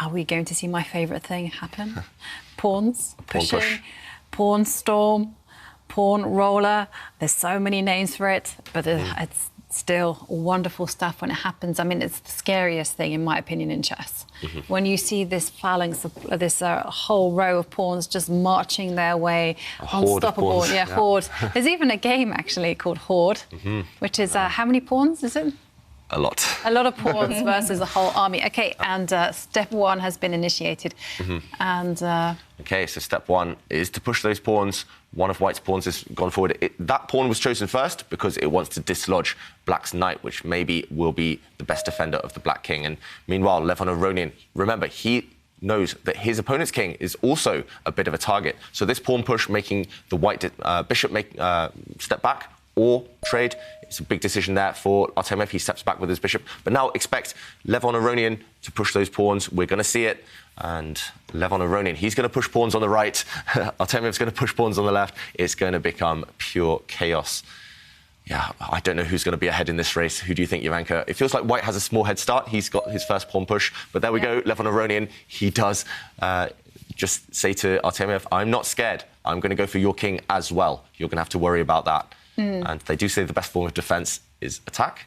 Are we going to see my favourite thing happen? Pawns, pushing, pawn storm, pawn roller. There's so many names for it, but it's still wonderful stuff when it happens. I mean, it's the scariest thing, in my opinion, in chess. When you see this phalanx, this whole row of pawns just marching their way, unstoppable. Horde. There's even a game, actually, called Horde, which is, how many pawns is it? A lot. A lot of pawns versus a whole army. OK, and step 1 has been initiated. And OK, so step 1 is to push those pawns. One of white's pawns has gone forward. That pawn was chosen first because it wants to dislodge black's knight, which maybe will be the best defender of the black king. And meanwhile, Levon Aronian, remember, he knows that his opponent's king is also a bit of a target. So this pawn push making the white bishop step back or trade. It's a big decision there for Artemiev. He steps back with his bishop. But now expect Levon Aronian to push those pawns. We're going to see it. And Levon Aronian, he's going to push pawns on the right. Artemiev's going to push pawns on the left. It's going to become pure chaos. Yeah, I don't know who's going to be ahead in this race. Who do you think, Jovanka? It feels like white has a small head start. He's got his first pawn push. But there we go. Levon Aronian, he does just say to Artemiev, I'm not scared. I'm going to go for your king as well. You're going to have to worry about that. And they do say the best form of defence is attack.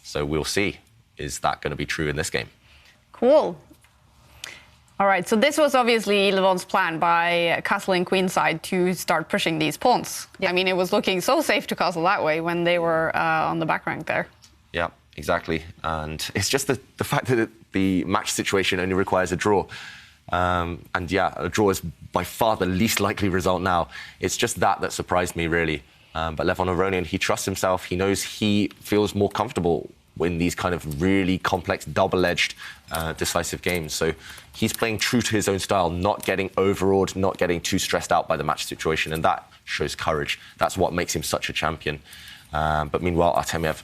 So we'll see. Is that going to be true in this game? Cool. All right, so this was obviously Levon's plan by castling queenside to start pushing these pawns. Yeah. I mean, it was looking so safe to castle that way when they were on the back rank there. Yeah, exactly. And it's just the fact that the match situation only requires a draw. And yeah, a draw is by far the least likely result now. It's just that surprised me, really. But Levon Aronian, he trusts himself. He knows he feels more comfortable in these kind of really complex, double-edged, decisive games. So he's playing true to his own style, not getting overawed, not getting too stressed out by the match situation. And that shows courage. That's what makes him such a champion. But meanwhile, Artemiev,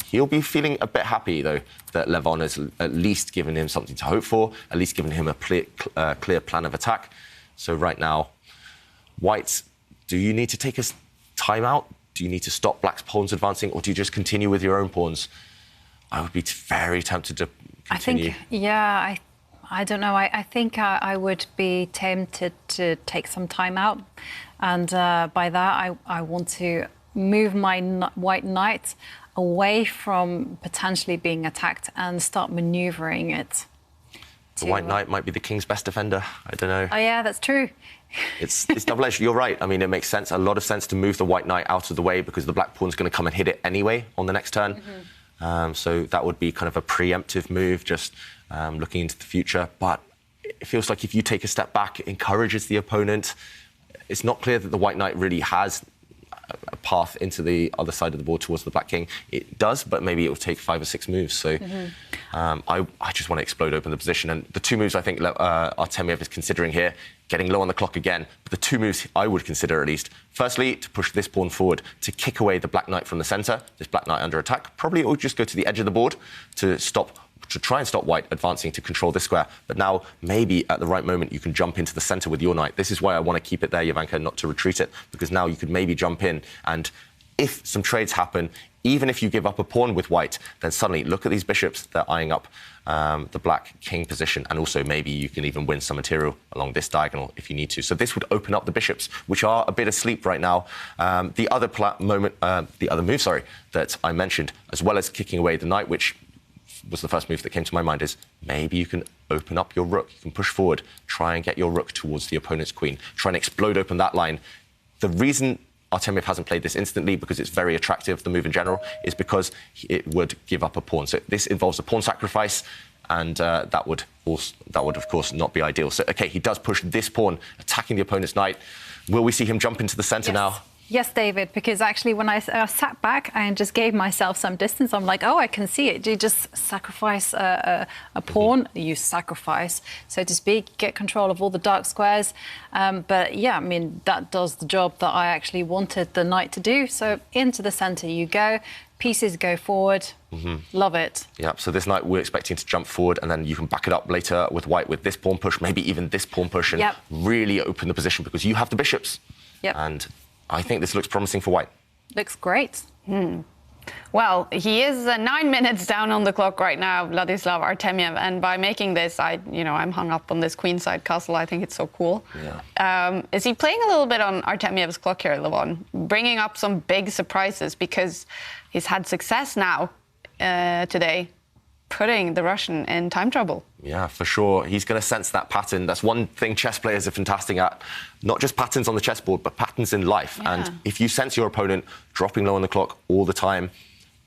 he'll be feeling a bit happy, though, that Levon has at least given him something to hope for, at least given him a clear plan of attack. So right now, whites, do you need to take a time out? Do you need to stop black's pawns advancing, or do you just continue with your own pawns? I would be very tempted to continue. I think, yeah, I don't know. I think I would be tempted to take some time out. And by that, I want to move my white knight away from potentially being attacked and start manoeuvring it. The white knight might be the king's best defender. I don't know. Oh, yeah, that's true. It's double-edged. You're right. I mean, it makes sense, a lot of sense to move the white knight out of the way because the black pawn's going to come and hit it anyway on the next turn. So that would be kind of a preemptive move, just looking into the future. But it feels like if you take a step back, it encourages the opponent. It's not clear that the white knight really has a path into the other side of the board towards the black king. It does, but maybe it will take 5 or 6 moves. So I just want to explode open the position. And the 2 moves I think Artemiev is considering here, getting low on the clock again. But the 2 moves I would consider at least. Firstly, to push this pawn forward, to kick away the black knight from the centre, this black knight under attack. Probably it would just go to the edge of the board to try and stop white advancing to control this square. But now, maybe at the right moment, you can jump into the centre with your knight. This is why I want to keep it there, Jovanka, not to retreat it, because now you could maybe jump in and if some trades happen, even if you give up a pawn with white, then suddenly look at these bishops. They're eyeing up the black king position. And also maybe you can even win some material along this diagonal if you need to. So this would open up the bishops, which are a bit asleep right now. The other move, that I mentioned, as well as kicking away the knight, which was the first move that came to my mind, is maybe you can open up your rook. You can push forward, try and get your rook towards the opponent's queen, try and explode open that line. The reason Artemiev hasn't played this instantly, because it's very attractive, the move in general, is because it would give up a pawn. So this involves a pawn sacrifice, and that would, of course, not be ideal. So, OK, he does push this pawn, attacking the opponent's knight. Will we see him jump into the centre now? Yes, David, because actually when I sat back and just gave myself some distance, I'm like, oh, I can see it. You just sacrifice a pawn, you sacrifice, so to speak, get control of all the dark squares. But yeah, I mean, that does the job that I actually wanted the knight to do. So into the centre you go, pieces go forward. Love it. Yeah, so this knight we're expecting to jump forward, and then you can back it up later with white with this pawn push, maybe even this pawn push, and really open the position because you have the bishops. And I think this looks promising for white. Looks great. Well, he is 9 minutes down on the clock right now, Vladislav Artemiev, and by making this, I'm hung up on this queenside castle. I think it's so cool. Is he playing a little bit on Artemiev's clock here, Levon, bringing up some big surprises, because he's had success now today, putting the Russian in time trouble? Yeah, for sure. He's going to sense that pattern. That's one thing chess players are fantastic at. Not just patterns on the chessboard, but patterns in life. And if you sense your opponent dropping low on the clock all the time,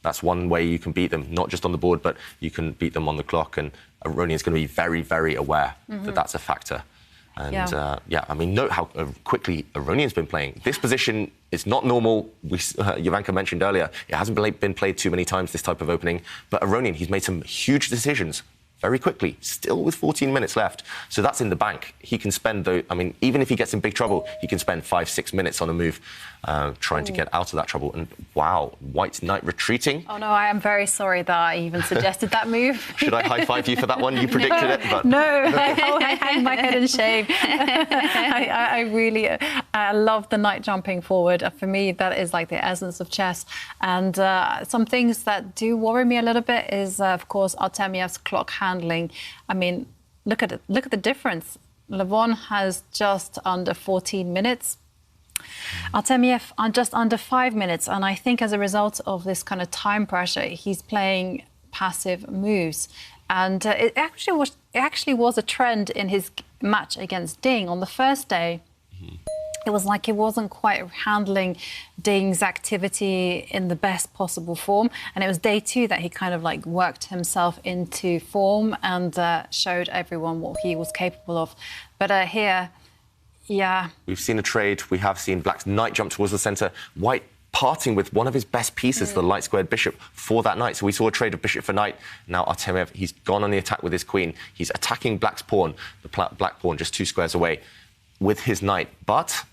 that's one way you can beat them, not just on the board, but you can beat them on the clock. And Aronian's going to be very, very aware that that's a factor. And I mean, note how quickly Aronian's been playing. This position is not normal. Jovanka mentioned earlier, it hasn't been played too many times, this type of opening. But Aronian, he's made some huge decisions very quickly, still with 14 minutes left. So that's in the bank. He can spend, I mean, even if he gets in big trouble, he can spend 5-6 minutes on a move trying to get out of that trouble. And wow, white knight retreating. Oh, no, I am very sorry that I even suggested that move. Should I high-five you for that one? You predicted it. But... No, I hang my head in shame. I really love the knight jumping forward. For me, that is like the essence of chess. And some things that do worry me a little bit is, of course, Artemiev's clock handling. I mean, look at it. Look at the difference. Levon has just under 14 minutes. Artemiev on just under 5 minutes. And I think as a result of this kind of time pressure, he's playing passive moves. And it actually was a trend in his match against Ding on the first day. It was like he wasn't quite handling Ding's activity in the best possible form. And it was day 2 that he kind of like worked himself into form and showed everyone what he was capable of. But here, yeah. We've seen a trade. We have seen Black's knight jump towards the centre. White parting with one of his best pieces, the light squared bishop, for that knight. So we saw a trade of bishop for knight. Now Artemiev, he's gone on the attack with his queen. He's attacking Black's pawn, the black pawn just 2 squares away, with his knight. But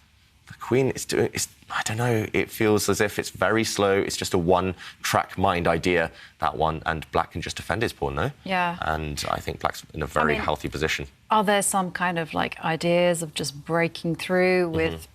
the queen is doing, I don't know, it feels as if it's very slow. It's just a one-track mind idea, that one, and Black can just defend his pawn, no? Yeah. And I think Black's in a very healthy position. Are there some kind of like ideas of just breaking through with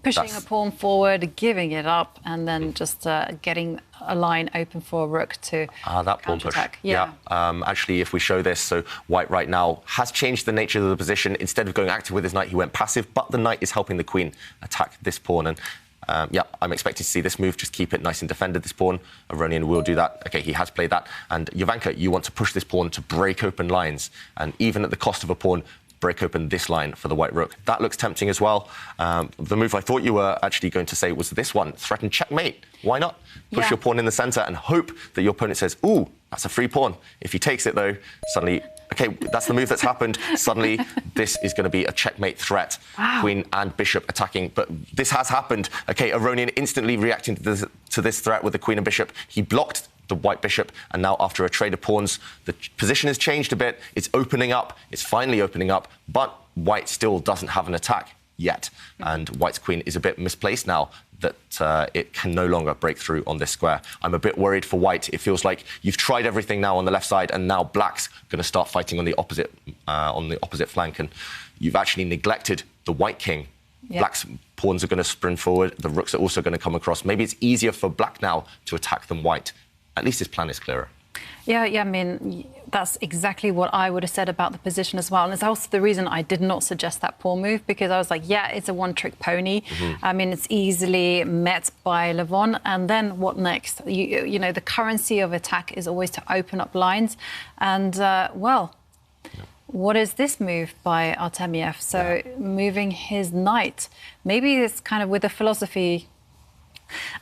pushing a pawn forward, giving it up, and then just getting a line open for a rook to that pawn push. Yeah. Actually, if we show this, so White right now has changed the nature of the position. Instead of going active with his knight, he went passive, but the knight is helping the queen attack this pawn. And I'm expecting to see this move, just keep it nice and defended, this pawn. Aronian will do that. OK, he has played that. And Jovanka, you want to push this pawn to break open lines. And even at the cost of a pawn, break open this line for the white rook. That looks tempting as well. The move I thought you were actually going to say was this one, threaten checkmate. Why not? Push your pawn in the centre and hope that your opponent says, ooh, that's a free pawn. If he takes it, though, suddenly, OK, that's the move that's happened. Suddenly, this is going to be a checkmate threat. Queen and bishop attacking. But this has happened. OK, Aronian instantly reacting to this threat with the queen and bishop. He blocked the white bishop, and now after a trade of pawns, the position has changed a bit. It's opening up. It's finally opening up, but white still doesn't have an attack yet, and white's queen is a bit misplaced now that it can no longer break through on this square. I'm a bit worried for white. It feels like you've tried everything now on the left side, and now black's going to start fighting on the opposite flank, and you've actually neglected the white king. Black's pawns are going to sprint forward. The rooks are also going to come across. Maybe it's easier for black now to attack than white. At least his plan is clearer. Yeah, I mean, that's exactly what I would have said about the position as well. And it's also the reason I did not suggest that pawn move, because I was like, yeah, it's a one-trick pony. I mean, it's easily met by Levon. And then what next? You know, the currency of attack is always to open up lines. And, well, what is this move by Artemiev? So moving his knight. Maybe it's kind of with the philosophy,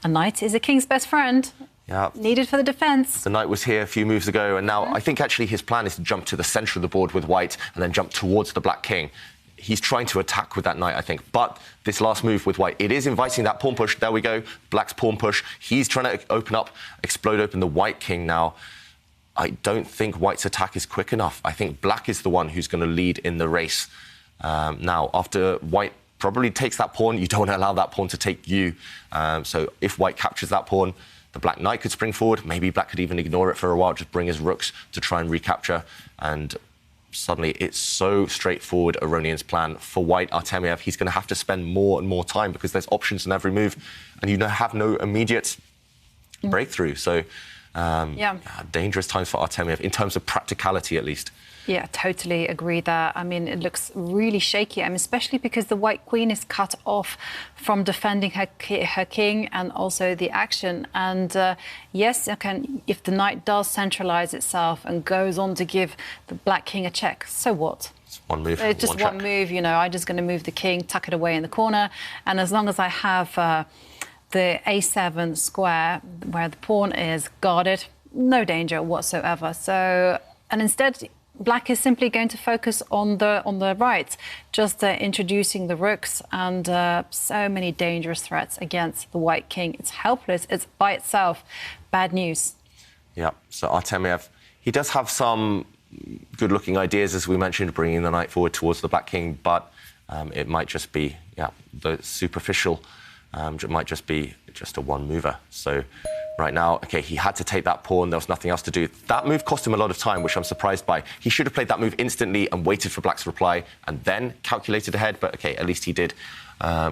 a knight is a king's best friend. Yeah. Needed for the defence. The knight was here a few moves ago, and now I think actually his plan is to jump to the centre of the board with white and then jump towards the black king. He's trying to attack with that knight, I think. But this last move with white, it is inviting that pawn push. There we go. Black's pawn push. He's trying to open up, explode open the white king now. I don't think white's attack is quick enough. I think black is the one who's going to lead in the race. Now, after white probably takes that pawn, you don't want to allow that pawn to take you. So if white captures that pawn, the black knight could spring forward. Maybe black could even ignore it for a while, just bring his rooks to try and recapture. And suddenly it's so straightforward, Aronian's plan. For white, Artemiev, he's going to have to spend more and more time because there's options in every move. And you have no immediate breakthrough. So, dangerous times for Artemiev, in terms of practicality at least. Yeah, totally agree there. I mean, it looks really shaky, especially because the white queen is cut off from defending her king and also the action. And yes, if the knight does centralise itself and goes on to give the black king a check, so what? It's one move. It's just one move, you know. I'm just going to move the king, tuck it away in the corner. And as long as I have the A7 square where the pawn is guarded, no danger whatsoever. So, and instead, black is simply going to focus on the right, just introducing the rooks and so many dangerous threats against the white king. It's helpless. It's by itself bad news. Yeah, so Artemiev, he does have some good-looking ideas, as we mentioned, bringing the knight forward towards the black king, but it might just be, the superficial. It might just be just a one-mover. So right now, OK, he had to take that pawn. There was nothing else to do. That move cost him a lot of time, which I'm surprised by. He should have played that move instantly and waited for black's reply and then calculated ahead. But, OK, at least he did.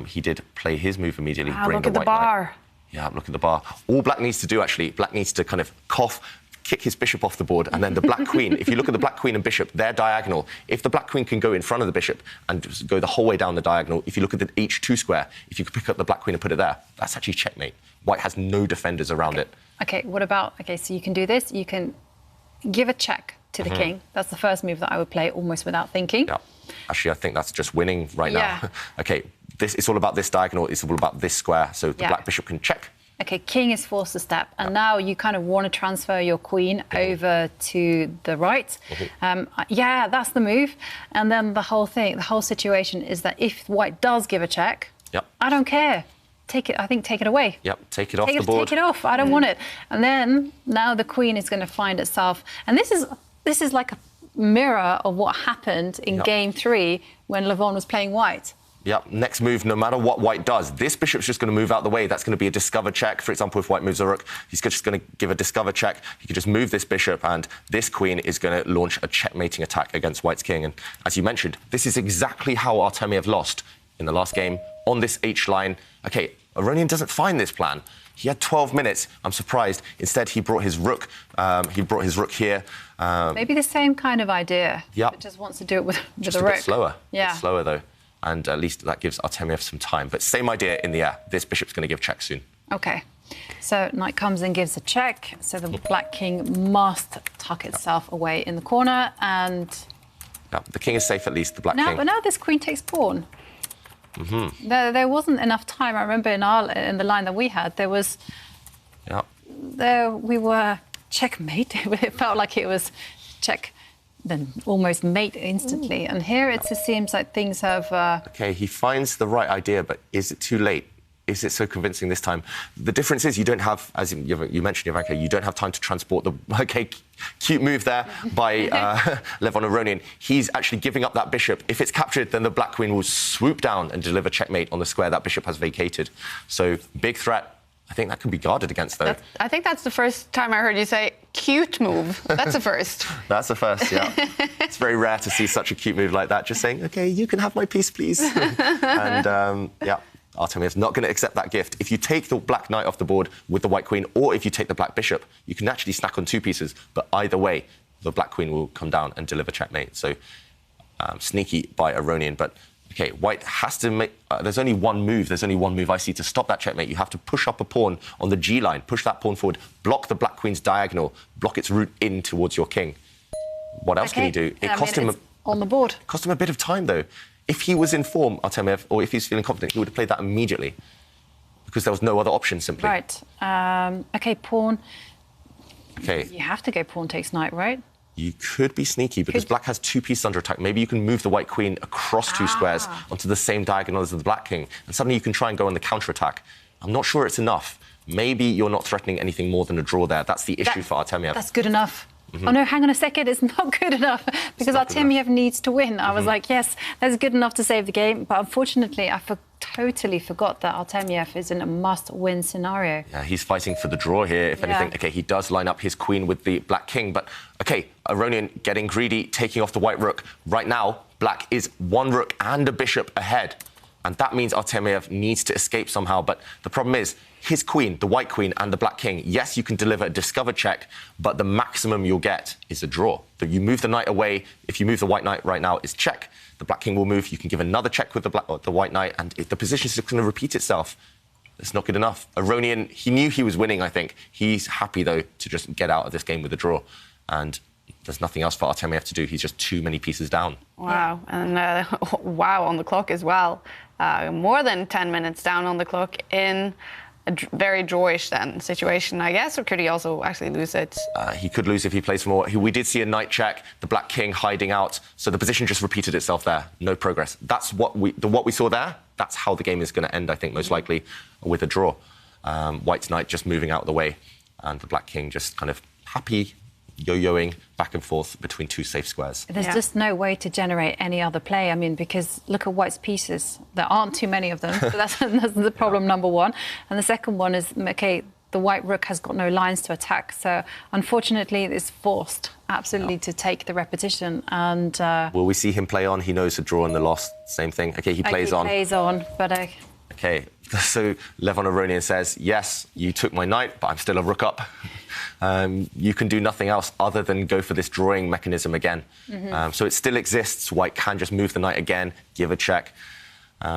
He did play his move immediately. Wow, look at the bar. Yeah, look at the bar. All black needs to do, actually, black needs to kind of cough, kick his bishop off the board, and then the black queen, if you look at the black queen and bishop, they're diagonal. If the black queen can go in front of the bishop and just go the whole way down the diagonal, if you look at the H2 square, if you could pick up the black queen and put it there, that's actually checkmate. White has no defenders around it. OK, what about, OK, so you can do this. You can give a check to the king. That's the first move that I would play almost without thinking. Yeah, actually, I think that's just winning right now. OK, it's all about this diagonal. It's all about this square. So the black bishop can check. OK, king is forced to step, and now you kind of want to transfer your queen over to the right. Yeah, that's the move. And then the whole situation is that if white does give a check, I don't care. Take it. I think take it away. Yep, take it off the board. Take it off. I don't want it. And then now the queen is going to find itself, and this is like a mirror of what happened in game 3 when Levon was playing white. Yep, next move, no matter what white does, this bishop's just going to move out the way. That's going to be a discover check. For example, if white moves a rook, he's just going to give a discover check. He can just move this bishop, and this queen is going to launch a checkmating attack against white's king. And as you mentioned, this is exactly how Artemiev lost in the last game on this H line. OK, Aronian doesn't find this plan. He had 12 minutes. I'm surprised. Instead, he brought his rook. Here. Maybe the same kind of idea. Yep. It just wants to do it with a rook. Just a bit slower. Yeah. A bit slower, though. And at least that gives Artemiev some time. But same idea in the air. This bishop's going to give check soon. OK. So knight comes and gives a check. So the black king must tuck itself away in the corner. And the king is safe, at least, the black king. But now this queen takes pawn. There wasn't enough time. I remember in the line that we had, there was... we were checkmate. It felt like it was check, then almost mate instantly. And here it just seems like things have... OK, he finds the right idea, but is it too late? Is it so convincing this time? The difference is you don't have, as you mentioned, Ivanka, you don't have time to transport the... OK, cute move there by Levon Aronian. He's actually giving up that bishop. If it's captured, then the black queen will swoop down and deliver checkmate on the square that bishop has vacated. So, big threat. I think that can be guarded against, though. I think that's the first time I heard you say cute move. That's a first. That's a first, yeah. It's very rare to see such a cute move like that. Just saying, OK, you can have my piece, please. And, Artemiev's not going to accept that gift. If you take the black knight off the board with the white queen, or if you take the black bishop, you can actually snack on 2 pieces. But either way, the black queen will come down and deliver checkmate. So sneaky by Aronian. But OK, white has to make... there's only one move. There's only one move I see to stop that checkmate. You have to push up a pawn on the G line, push that pawn forward, block the black queen's diagonal, block its route in towards your king. What else can he do? It cost him on the board. Cost him a bit of time, though. If he was in form, Artemiev, or if he's feeling confident, he would have played that immediately because there was no other option, simply. Right. OK, pawn. OK. You have to go pawn takes knight, right? You could be sneaky because black has 2 pieces under attack. Maybe you can move the white queen across 2 squares onto the same diagonal as the black king, and suddenly you can try and go on the counter-attack. I'm not sure it's enough. Maybe you're not threatening anything more than a draw there. That's the issue for Artemiev. That's good enough. Oh, no, hang on a second. It's not good enough because Artemiev needs to win. I was like, yes, that's good enough to save the game. But unfortunately, I totally forgot that Artemiev is in a must-win scenario. Yeah, he's fighting for the draw here, if anything. OK, he does line up his queen with the black king. But, OK, Aronian getting greedy, taking off the white rook. Right now, black is 1 rook and a bishop ahead. And that means Artemiev needs to escape somehow. But the problem is, his queen, the white queen, and the black king, yes, you can deliver a discover check, but the maximum you'll get is a draw. So you move the knight away. If you move the white knight right now, it's check. The black king will move. You can give another check with the white knight, and the position is just going to repeat itself. It's not good enough. Aronian, he knew he was winning, I think. He's happy, though, to just get out of this game with a draw. And there's nothing else for Artemiev to do. He's just too many pieces down. Wow. And wow on the clock as well. More than 10 minutes down on the clock in a very drawish then situation, I guess, or could he also actually lose it? He could lose if he plays for more. We did see a knight check, the black king hiding out, so the position just repeated itself there. No progress. That's what we saw there. That's how the game is going to end, I think, most likely, with a draw. White's knight just moving out of the way, and the black king just kind of happy, yo-yoing back and forth between 2 safe squares. There's just no way to generate any other play. I mean, because look at White's pieces. There aren't too many of them. So that's the problem, number one. And the second one is, OK, the white rook has got no lines to attack. So, unfortunately, it's forced absolutely to take the repetition. And will we see him play on? He knows the draw and the loss. Same thing. OK, he plays on. He plays on, but... OK, so Levon Aronian says, yes, you took my knight, but I'm still a rook up. You can do nothing else other than go for this drawing mechanism again. So it still exists. White can just move the knight again, give a check.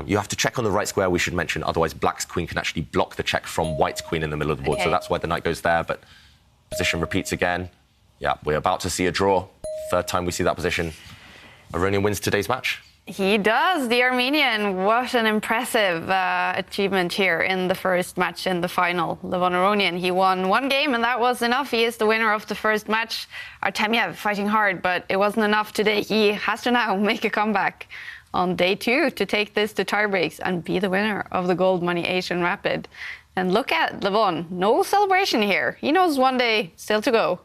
You have to check on the right square, we should mention. Otherwise, black's queen can actually block the check from white's queen in the middle of the board. So that's why the knight goes there. But position repeats again. Yeah, we're about to see a draw. 3rd time we see that position. Aronian wins today's match. He does, the Armenian. What an impressive achievement here in the first match in the final. Levon Aronian, he won 1 game and that was enough. He is the winner of the first match. Artemiev fighting hard, but it wasn't enough today. He has to now make a comeback on day 2 to take this to tiebreaks and be the winner of the Goldmoney Asian Rapid. And look at Levon, no celebration here. He knows 1 day still to go.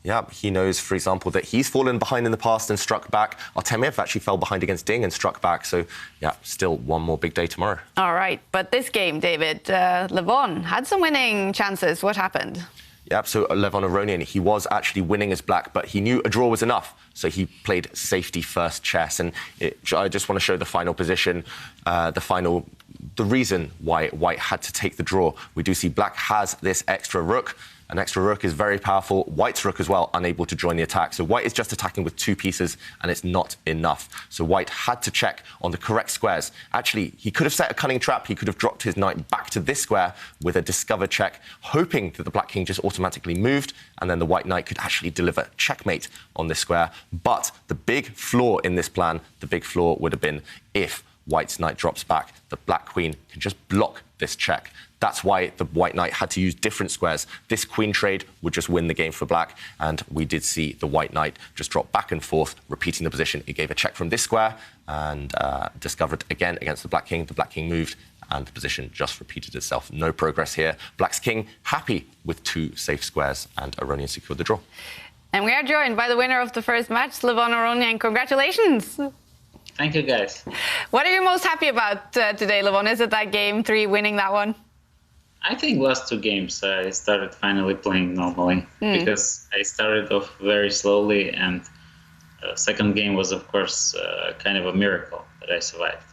Yeah, he knows, for example, that he's fallen behind in the past and struck back. Artemiev actually fell behind against Ding and struck back. So, yeah, still 1 more big day tomorrow. All right. But this game, David, Levon had some winning chances. What happened? Yeah, so Levon Aronian, he was actually winning as black, but he knew a draw was enough. So he played safety first chess. And I just want to show the final position, the reason why white had to take the draw. We do see black has this extra rook. An extra rook is very powerful. White's rook as well, unable to join the attack. So white is just attacking with 2 pieces, and it's not enough. So white had to check on the correct squares. Actually, he could have set a cunning trap. He could have dropped his knight back to this square with a discover check, hoping that the black king just automatically moved, and then the white knight could actually deliver checkmate on this square. But the big flaw in this plan, the big flaw would have been if white's knight drops back, the black queen can just block this check. That's why the white knight had to use different squares. This queen trade would just win the game for black, and we did see the white knight just drop back and forth, repeating the position. It gave a check from this square and discovered again against the black king. The black king moved, and the position just repeated itself. No progress here. Black's king happy with 2 safe squares, and Aronian secured the draw. And we are joined by the winner of the first match, Levon Aronian. Congratulations. Thank you, guys. What are you most happy about today, Levon? Is it that game 3, winning that one? I think last 2 games I started finally playing normally because I started off very slowly, and second game was, of course, kind of a miracle that I survived.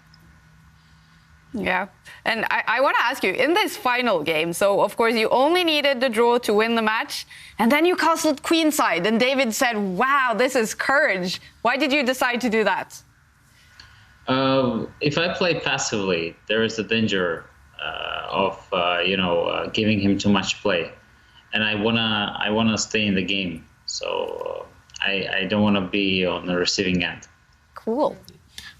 Yeah. And I want to ask you, in this final game, so of course you only needed the draw to win the match, and then you castled queenside, and David said, wow, this is courage. Why did you decide to do that? If I play passively, there is a danger of giving him too much play, and I wanna stay in the game. So I don't want to be on the receiving end. Cool.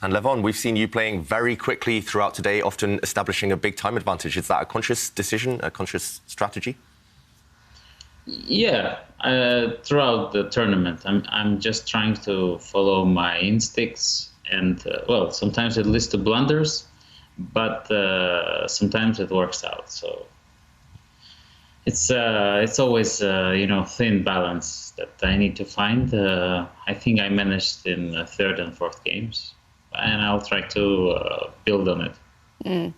And Levon, we've seen you playing very quickly throughout today, often establishing a big time advantage. Is that a conscious decision, a conscious strategy? Yeah, throughout the tournament, I'm just trying to follow my instincts, and sometimes it leads to blunders, but sometimes it works out. So it's always thin balance that I need to find. I think I managed in the third and fourth games, and I'll try to build on it. Mm.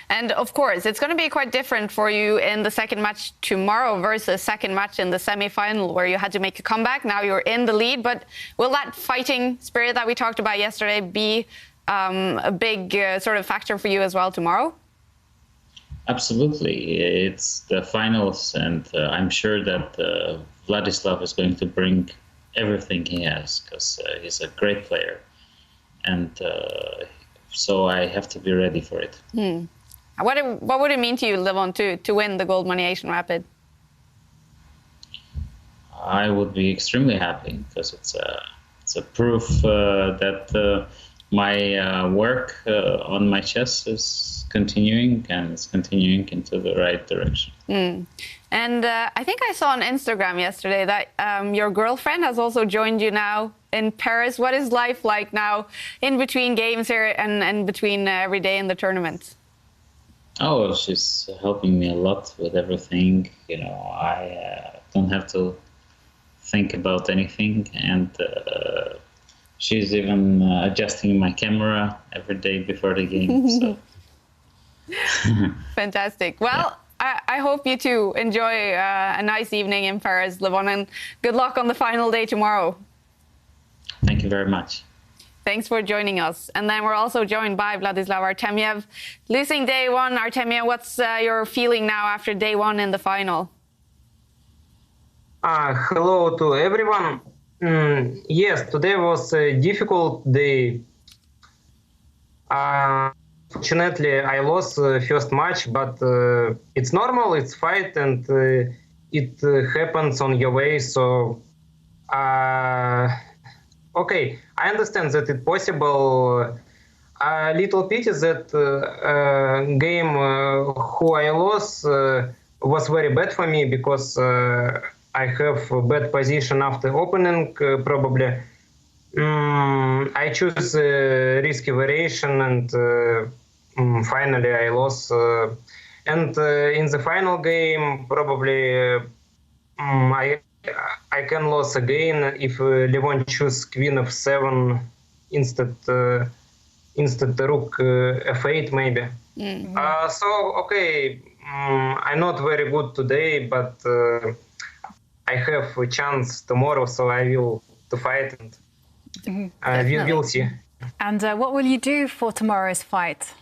And of course, it's going to be quite different for you in the second match tomorrow versus second match in the semi-final where you had to make a comeback. Now you're in the lead, but will that fighting spirit that we talked about yesterday be a big sort of factor for you as well tomorrow? Absolutely. It's the finals, and I'm sure that Vladislav is going to bring everything he has, because he's a great player. And so I have to be ready for it. Hmm. What would it mean to you, Levon, to win the Goldmoney Asian Rapid? I would be extremely happy, because it's a proof that my work on my chess is continuing, and it's continuing into the right direction. Mm. And I think I saw on Instagram yesterday that your girlfriend has also joined you now in Paris. What is life like now in between games here and between every day in the tournament? Oh, she's helping me a lot with everything. I don't have to think about anything, and she's even adjusting my camera every day before the game. So. Fantastic. Well, yeah. I hope you too enjoy a nice evening in Paris, Levon, and good luck on the final day tomorrow. Thank you very much. Thanks for joining us. And then we're also joined by Vladislav Artemiev. Losing day one, Artemiev, what's your feeling now after day one in the final? Hello to everyone. Yes, today was a difficult day. Fortunately, I lost the first match, but it's normal, it's fight, and it happens on your way. So, okay, I understand that it's possible. A little pity that game who I lost was very bad for me, because I have a bad position after opening, probably. I choose risky variation, and finally I lost. And in the final game, probably I can lose again if Levon choose queen of 7 instead rook f8 maybe. Mm-hmm. So okay, I'm not very good today, but I have a chance tomorrow, so I will to fight, and we'll see. And what will you do for tomorrow's fight?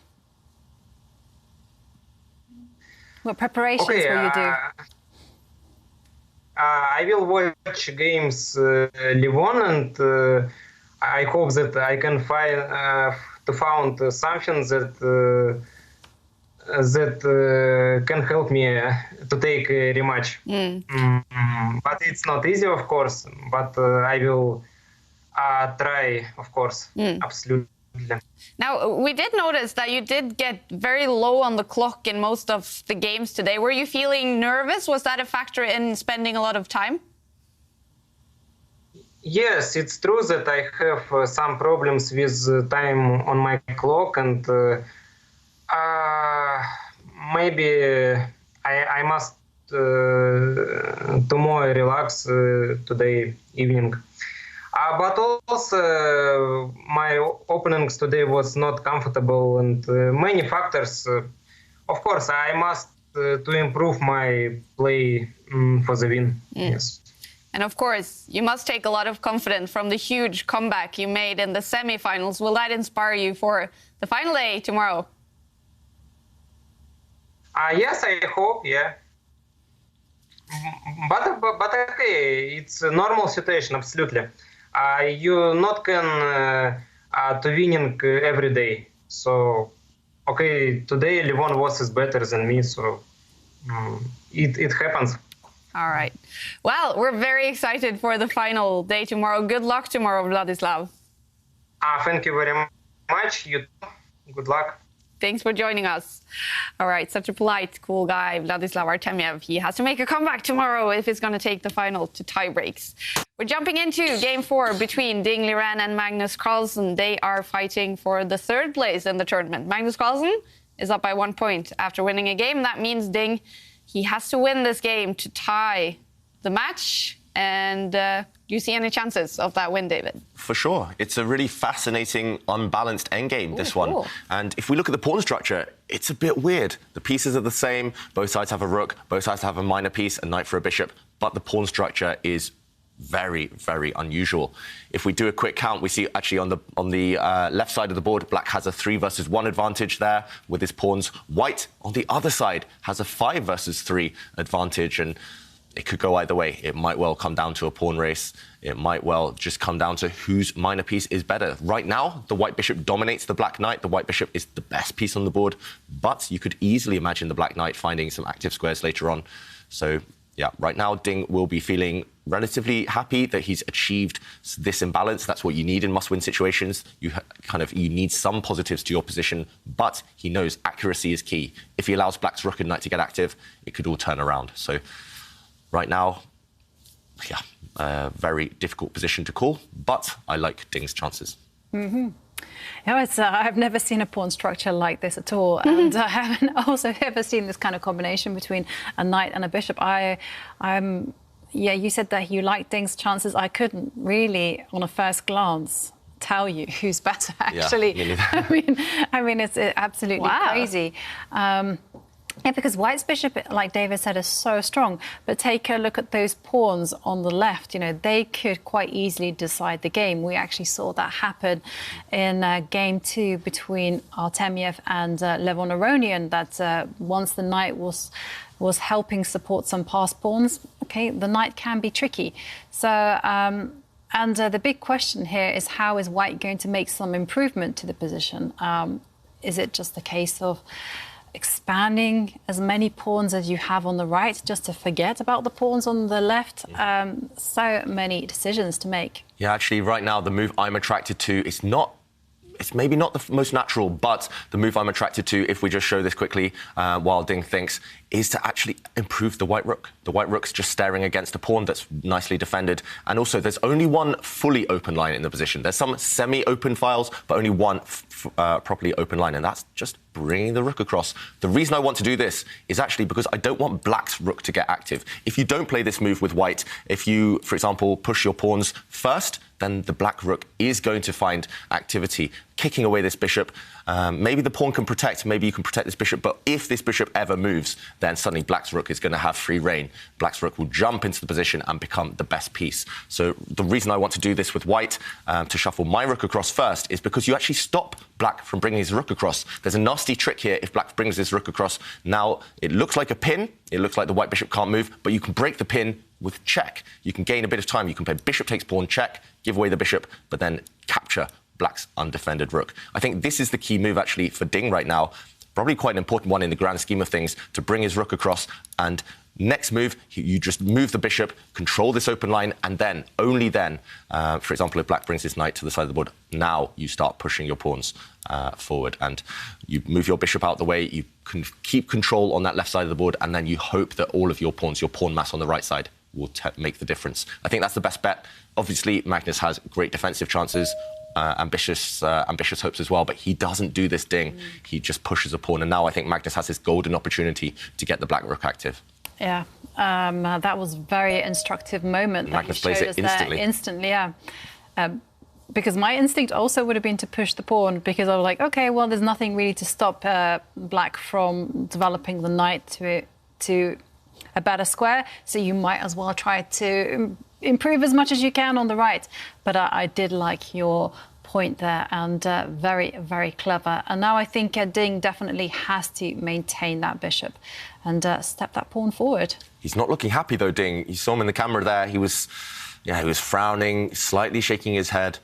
What preparations will you do? I will watch games Levon, and I hope that I can find something that can help me to take a rematch. But it's not easy, of course, but I will try, of course, absolutely. Now, we did notice that you did get very low on the clock in most of the games today. Were you feeling nervous? Was that a factor in spending a lot of time? Yes, it's true that I have some problems with time on my clock, and maybe I must tomorrow relax today evening. But also my openings today was not comfortable, and many factors. Of course, I must to improve my play for the win. Yes. And of course, you must take a lot of confidence from the huge comeback you made in the semi-finals. Will that inspire you for the final day tomorrow? Yes, I hope, yeah. But okay, it's a normal situation, absolutely. You not can to winning every day. So, okay, today Levon was better than me, so it happens. All right. Well, we're very excited for the final day tomorrow. Good luck tomorrow, Vladislav. Thank you very much. You too. Good luck. Thanks for joining us. All right, such a polite, cool guy, Vladislav Artemiev. He has to make a comeback tomorrow if he's going to take the final to tie breaks. We're jumping into Game 4 between Ding Liren and Magnus Carlsen. They are fighting for the third place in the tournament. Magnus Carlsen is up by 1 point after winning a game. That means Ding, he has to win this game to tie the match. And do you see any chances of that win, David? For sure. It's a really fascinating, unbalanced endgame, this one. Cool. And if we look at the pawn structure, it's a bit weird. The pieces are the same. Both sides have a rook. Both sides have a minor piece, a knight for a bishop. But the pawn structure is very, very unusual. If we do a quick count, we see actually on the left side of the board, black has a 3 versus 1 advantage there with his pawns. White, on the other side, has a 5 versus 3 advantage. And it could go either way. It might well come down to a pawn race. It might well just come down to whose minor piece is better. Right now, the white bishop dominates the black knight. The white bishop is the best piece on the board. But you could easily imagine the black knight finding some active squares later on. So, yeah, right now, Ding will be feeling relatively happy that he's achieved this imbalance. That's what you need in must-win situations. You need some positives to your position, but he knows accuracy is key. If he allows black's rook and knight to get active, it could all turn around. So, right now, yeah, very difficult position to call, but I like Ding's chances. Mm-hmm. Yeah, I've never seen a pawn structure like this at all, and I haven't also ever seen this kind of combination between a knight and a bishop. Yeah, you said that you like Ding's chances. I couldn't really, on a first glance, tell you who's better. Actually, yeah, I mean, it's absolutely crazy. Yeah, because white's bishop, like David said, is so strong. But take a look at those pawns on the left. You know, they could quite easily decide the game. We actually saw that happen in Game 2 between Artemiev and Levon Aronian, that once the knight was helping support some passed pawns, okay, the knight can be tricky. So, and the big question here is, how is white going to make some improvement to the position? Is it just a case of expanding as many pawns as you have on the right, just to forget about the pawns on the left? So many decisions to make. Yeah, actually, right now, the move I'm attracted to is not... It's maybe not the most natural, but the move I'm attracted to, if we just show this quickly while Ding thinks, is to actually improve the white rook. The white rook's just staring against a pawn that's nicely defended. And also, there's only one fully open line in the position. There's some semi-open files, but only one properly open line, and that's just bringing the rook across. The reason I want to do this is actually because I don't want black's rook to get active. If you don't play this move with white, if you, for example, push your pawns first, then the black rook is going to find activity, kicking away this bishop. Maybe the pawn can protect, maybe you can protect this bishop, but if this bishop ever moves, then suddenly black's rook is going to have free reign. Black's rook will jump into the position and become the best piece. So the reason I want to do this with white, to shuffle my rook across first, is because you actually stop black from bringing his rook across. There's a nasty trick here if black brings his rook across. Now, it looks like a pin, it looks like the white bishop can't move, but you can break the pin with check. You can gain a bit of time. You can play bishop takes pawn check, give away the bishop, but then capture black's undefended rook. I think this is the key move, actually, for Ding right now. Probably quite an important one in the grand scheme of things, to bring his rook across. And next move, you just move the bishop, control this open line, and then, only then, for example, if black brings his knight to the side of the board, now you start pushing your pawns forward, and you move your bishop out the way, you can keep control on that left side of the board, and then you hope that all of your pawns, your pawn mass on the right side, will make the difference. I think that's the best bet. Obviously, Magnus has great defensive chances, ambitious hopes as well, but he doesn't do this Ding. He just pushes a pawn, and now I think Magnus has this golden opportunity to get the black rook active. Yeah, that was a very instructive moment. Magnus plays it instantly. Yeah. Because my instinct also would have been to push the pawn, because I was like, okay, well, there's nothing really to stop black from developing the knight to a better square, so you might as well try to improve as much as you can on the right. But I did like your point there, and very, very clever. And now I think Ding definitely has to maintain that bishop and step that pawn forward. He's not looking happy though, Ding. You saw him in the camera there. He was frowning, slightly shaking his head.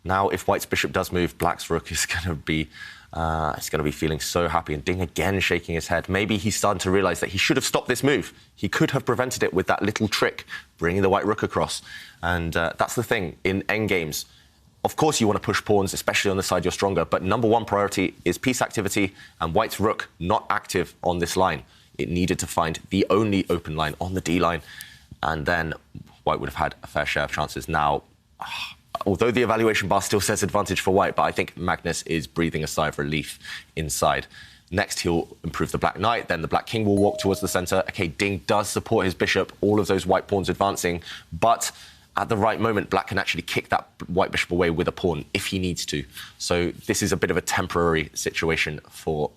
Now, if White's bishop does move, Black's rook is going to be feeling so happy. And Ding again shaking his head. Maybe he's starting to realise that he should have stopped this move. He could have prevented it with that little trick, bringing the white rook across. And that's the thing in endgames. Of course, you want to push pawns, especially on the side you're stronger. But number one priority is piece activity, and White's rook not active on this line. It needed to find the only open line on the D line, and then White would have had a fair share of chances. Now, although the evaluation bar still says advantage for White, but I think Magnus is breathing a sigh of relief inside. Next, he'll improve the Black Knight, then the Black King will walk towards the centre. OK, Ding does support his bishop, all of those White pawns advancing, but at the right moment, Black can actually kick that White bishop away with a pawn if he needs to. So this is a bit of a temporary situation for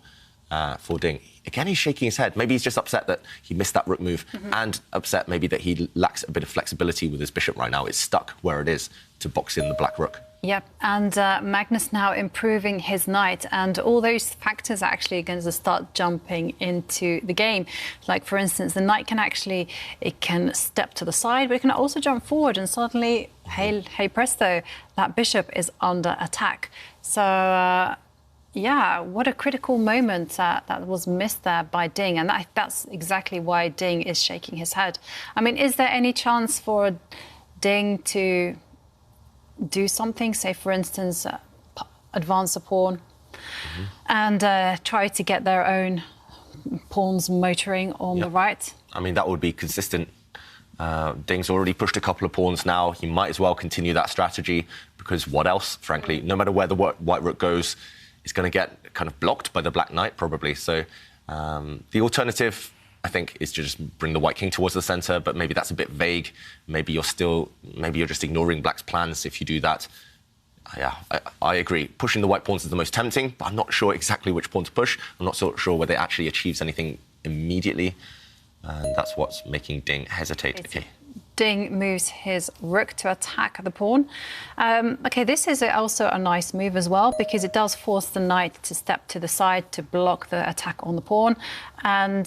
Ding. Again, he's shaking his head. Maybe he's just upset that he missed that rook move, and upset maybe that he lacks a bit of flexibility with his bishop right now. It's stuck where it is to box in the black rook. Yep, and Magnus now improving his knight, and all those factors are actually going to start jumping into the game. Like, for instance, the knight can actually, it can step to the side, but it can also jump forward, and suddenly, hey presto, that bishop is under attack. So, yeah, what a critical moment that was missed there by Ding, and that's exactly why Ding is shaking his head. I mean, is there any chance for Ding to do something, say, for instance, advance a pawn and try to get their own pawns motoring on the right? I mean, that would be consistent. Ding's already pushed a couple of pawns now. He might as well continue that strategy, because what else, frankly? No matter where the white rook goes, it's going to get kind of blocked by the black knight, probably. So the alternative, I think, is to just bring the white king towards the centre, but maybe that's a bit vague. Maybe you're just ignoring Black's plans if you do that. Yeah, I agree. Pushing the white pawns is the most tempting, but I'm not sure exactly which pawn to push. I'm not so sure whether it actually achieves anything immediately. And that's what's making Ding hesitate. Okay. Ding moves his rook to attack the pawn. OK, this is also a nice move as well, because it does force the knight to step to the side to block the attack on the pawn. And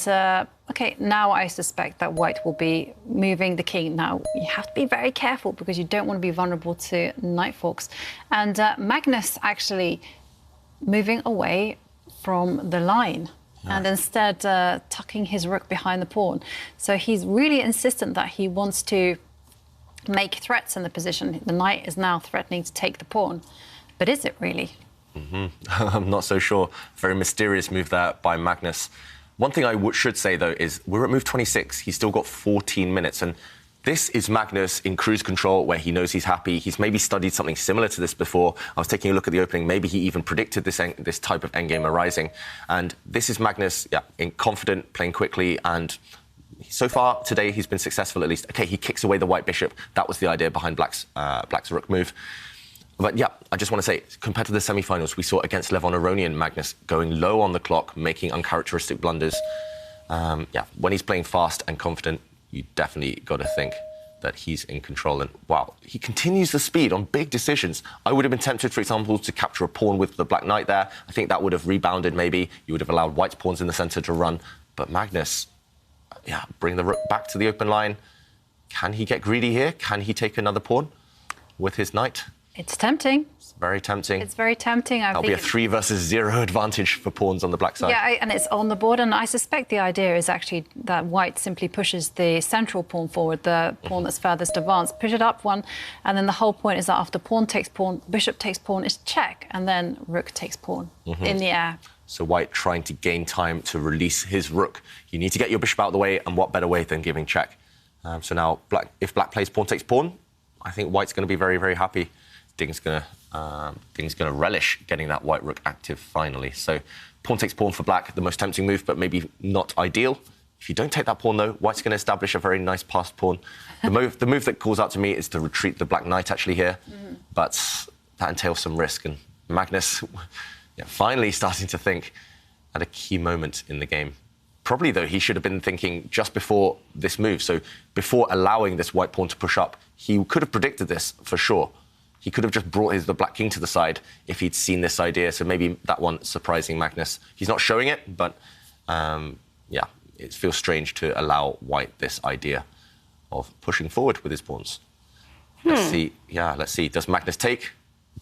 OK, now I suspect that White will be moving the king. Now, you have to be very careful, because you don't want to be vulnerable to knight forks. And Magnus actually moving away from the line. And instead tucking his rook behind the pawn. So he's really insistent that he wants to make threats in the position. The knight is now threatening to take the pawn. But is it really? I'm not so sure. Very mysterious move there by Magnus. One thing I should say, though, is we're at move 26. He's still got 14 minutes. And this is Magnus in cruise control, where he knows he's happy. He's maybe studied something similar to this before. I was taking a look at the opening. Maybe he even predicted this type of endgame arising. And this is Magnus, in confident, playing quickly. And so far today, he's been successful at least. OK, he kicks away the white bishop. That was the idea behind Black's rook move. But yeah, I just want to say, compared to the semi-finals, we saw against Levon Aronian, Magnus going low on the clock, making uncharacteristic blunders. When he's playing fast and confident, you definitely got to think that he's in control. And, wow, he continues the speed on big decisions. I would have been tempted, for example, to capture a pawn with the black knight there. I think that would have rebounded, maybe. You would have allowed White's pawns in the centre to run. But Magnus, bring the rook back to the open line. Can he get greedy here? Can he take another pawn with his knight? It's tempting. It's very tempting. It's very tempting. That'll be a 3 versus 0 advantage for pawns on the black side. Yeah, and it's on the board. And I suspect the idea is actually that White simply pushes the central pawn forward, the pawn that's furthest advanced, push it up one. And then the whole point is that after pawn takes pawn, bishop takes pawn is check. And then rook takes pawn in the air. So White trying to gain time to release his rook. You need to get your bishop out of the way. And what better way than giving check? So now, if Black plays pawn takes pawn, I think White's going to be very, very happy. Ding's going to relish getting that white rook active finally. So pawn takes pawn for Black, the most tempting move, but maybe not ideal. If you don't take that pawn, though, White's going to establish a very nice passed pawn. The move that calls out to me is to retreat the black knight actually here, but that entails some risk. And Magnus finally starting to think at a key moment in the game. Probably, though, he should have been thinking just before this move. So before allowing this white pawn to push up, he could have predicted this for sure. He could have just brought the black king to the side if he'd seen this idea. So maybe that one surprising Magnus. He's not showing it, but yeah, it feels strange to allow white this idea of pushing forward with his pawns. Let's see. Yeah, let's see. Does Magnus take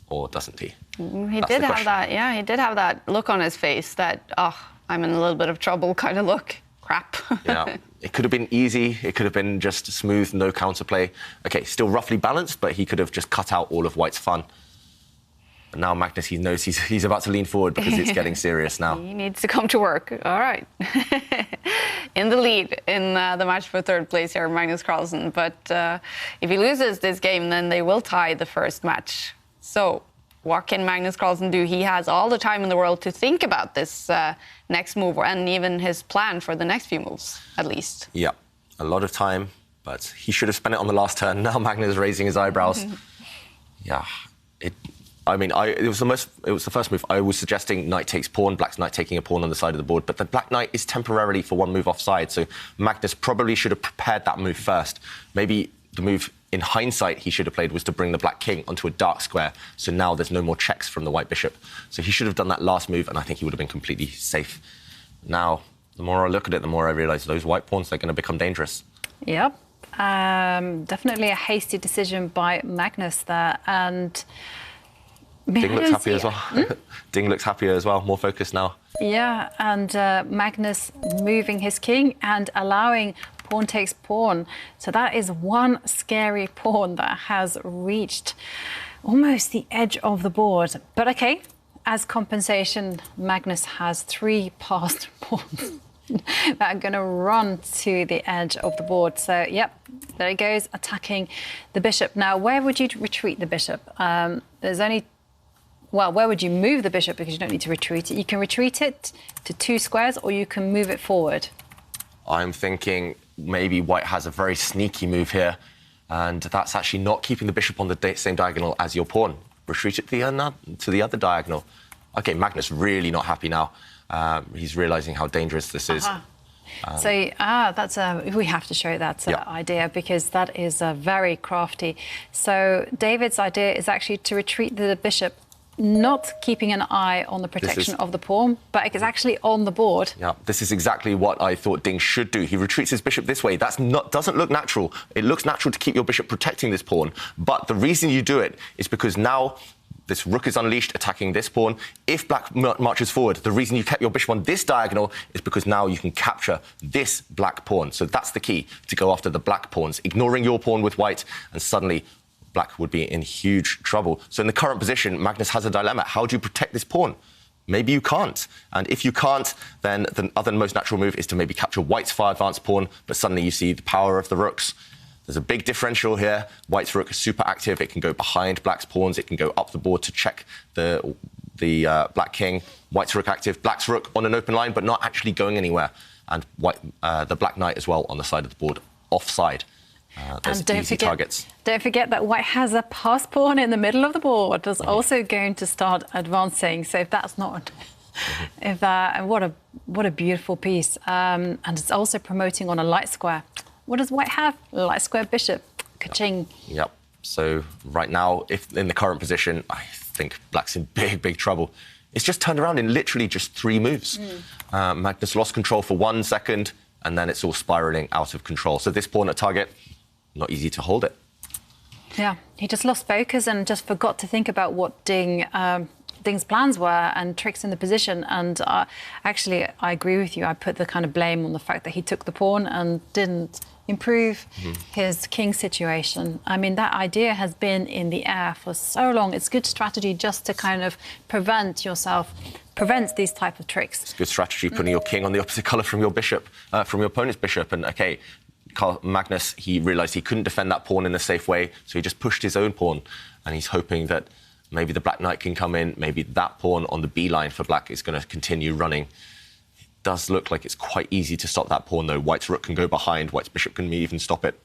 or doesn't he? He did have that. Yeah, he did have that look on his face that, oh, I'm in a little bit of trouble kind of look. Crap. Yeah, it could have been easy. It could have been just smooth, no counterplay. Okay, still roughly balanced, but he could have just cut out all of white's fun. But now Magnus, he knows he's about to lean forward because it's getting serious now. He needs to come to work. All right. In the lead in the match for third place here, Magnus Carlsen. But if he loses this game, then they will tie the first match. So what can Magnus Carlsen do? He has all the time in the world to think about this next move and even his plan for the next few moves, at least. Yeah, a lot of time, but he should have spent it on the last turn. Now Magnus is raising his eyebrows. Yeah, it was the first move. I was suggesting knight takes pawn, black's knight taking a pawn on the side of the board, but the black knight is temporarily for one move offside, so Magnus probably should have prepared that move first. Maybe the move in hindsight he should have played was to bring the black king onto a dark square, so now there's no more checks from the white bishop. So he should have done that last move, and I think he would have been completely safe. Now, the more I look at it, the more I realise those white pawns are going to become dangerous. Yep. Definitely a hasty decision by Magnus there, and Ding looks happy as well. Ding looks happier as well, more focused now. Yeah, and Magnus moving his king and allowing pawn takes pawn. So that is one scary pawn that has reached almost the edge of the board. But okay, as compensation, Magnus has 3 passed pawns that are going to run to the edge of the board. So, yep, there he goes, attacking the bishop. Now, where would you retreat the bishop? There's only... Well, where would you move the bishop? Because you don't need to retreat it. You can retreat it to 2 squares, or you can move it forward. I'm thinking maybe white has a very sneaky move here, and that's actually not keeping the bishop on the same diagonal as your pawn. Retreat it to the other diagonal. OK, Magnus really not happy now. He's realising how dangerous this is. So that's we have to show that idea, because that is very crafty. So David's idea is actually to retreat the bishop, not keeping an eye on the protection of the pawn, but it's actually on the board. Yeah, this is exactly what I thought Ding should do. He retreats his bishop this way. That's doesn't look natural. It looks natural to keep your bishop protecting this pawn, but the reason you do it is because now this rook is unleashed, attacking this pawn. If black marches forward, the reason you kept your bishop on this diagonal is because now you can capture this black pawn. So that's the key, to go after the black pawns, ignoring your pawn with white, and suddenly black would be in huge trouble. So in the current position, Magnus has a dilemma. How do you protect this pawn? Maybe you can't. And if you can't, then the other most natural move is to maybe capture white's far advanced pawn, but suddenly you see the power of the rooks. There's a big differential here. White's rook is super active. It can go behind black's pawns. It can go up the board to check the black king. White's rook active. Black's rook on an open line, but not actually going anywhere. And the black knight as well on the side of the board, offside. And don't forget that white has a pass pawn in the middle of the board. That's also going to start advancing. So if that's not, what a beautiful piece. And it's also promoting on a light square. What does white have? Light square bishop. Ka-ching. Yep. So right now, if in the current position, I think black's in big trouble. It's just turned around in literally just 3 moves. Magnus lost control for 1 second, and then it's all spiraling out of control. So this pawn at target, not easy to hold it. Yeah, he just lost focus and just forgot to think about what Ding's plans were and tricks in the position. And actually, I agree with you. I put the kind of blame on the fact that he took the pawn and didn't improve his king situation. I mean, that idea has been in the air for so long. It's good strategy just to kind of prevent these type of tricks. It's good strategy putting your king on the opposite colour from your bishop, from your opponent's bishop. And OK, Magnus, he realised he couldn't defend that pawn in a safe way, so he just pushed his own pawn, and he's hoping that maybe the black knight can come in, maybe that pawn on the B line for black is going to continue running. It does look like it's quite easy to stop that pawn, though. White's rook can go behind, white's bishop can even stop it.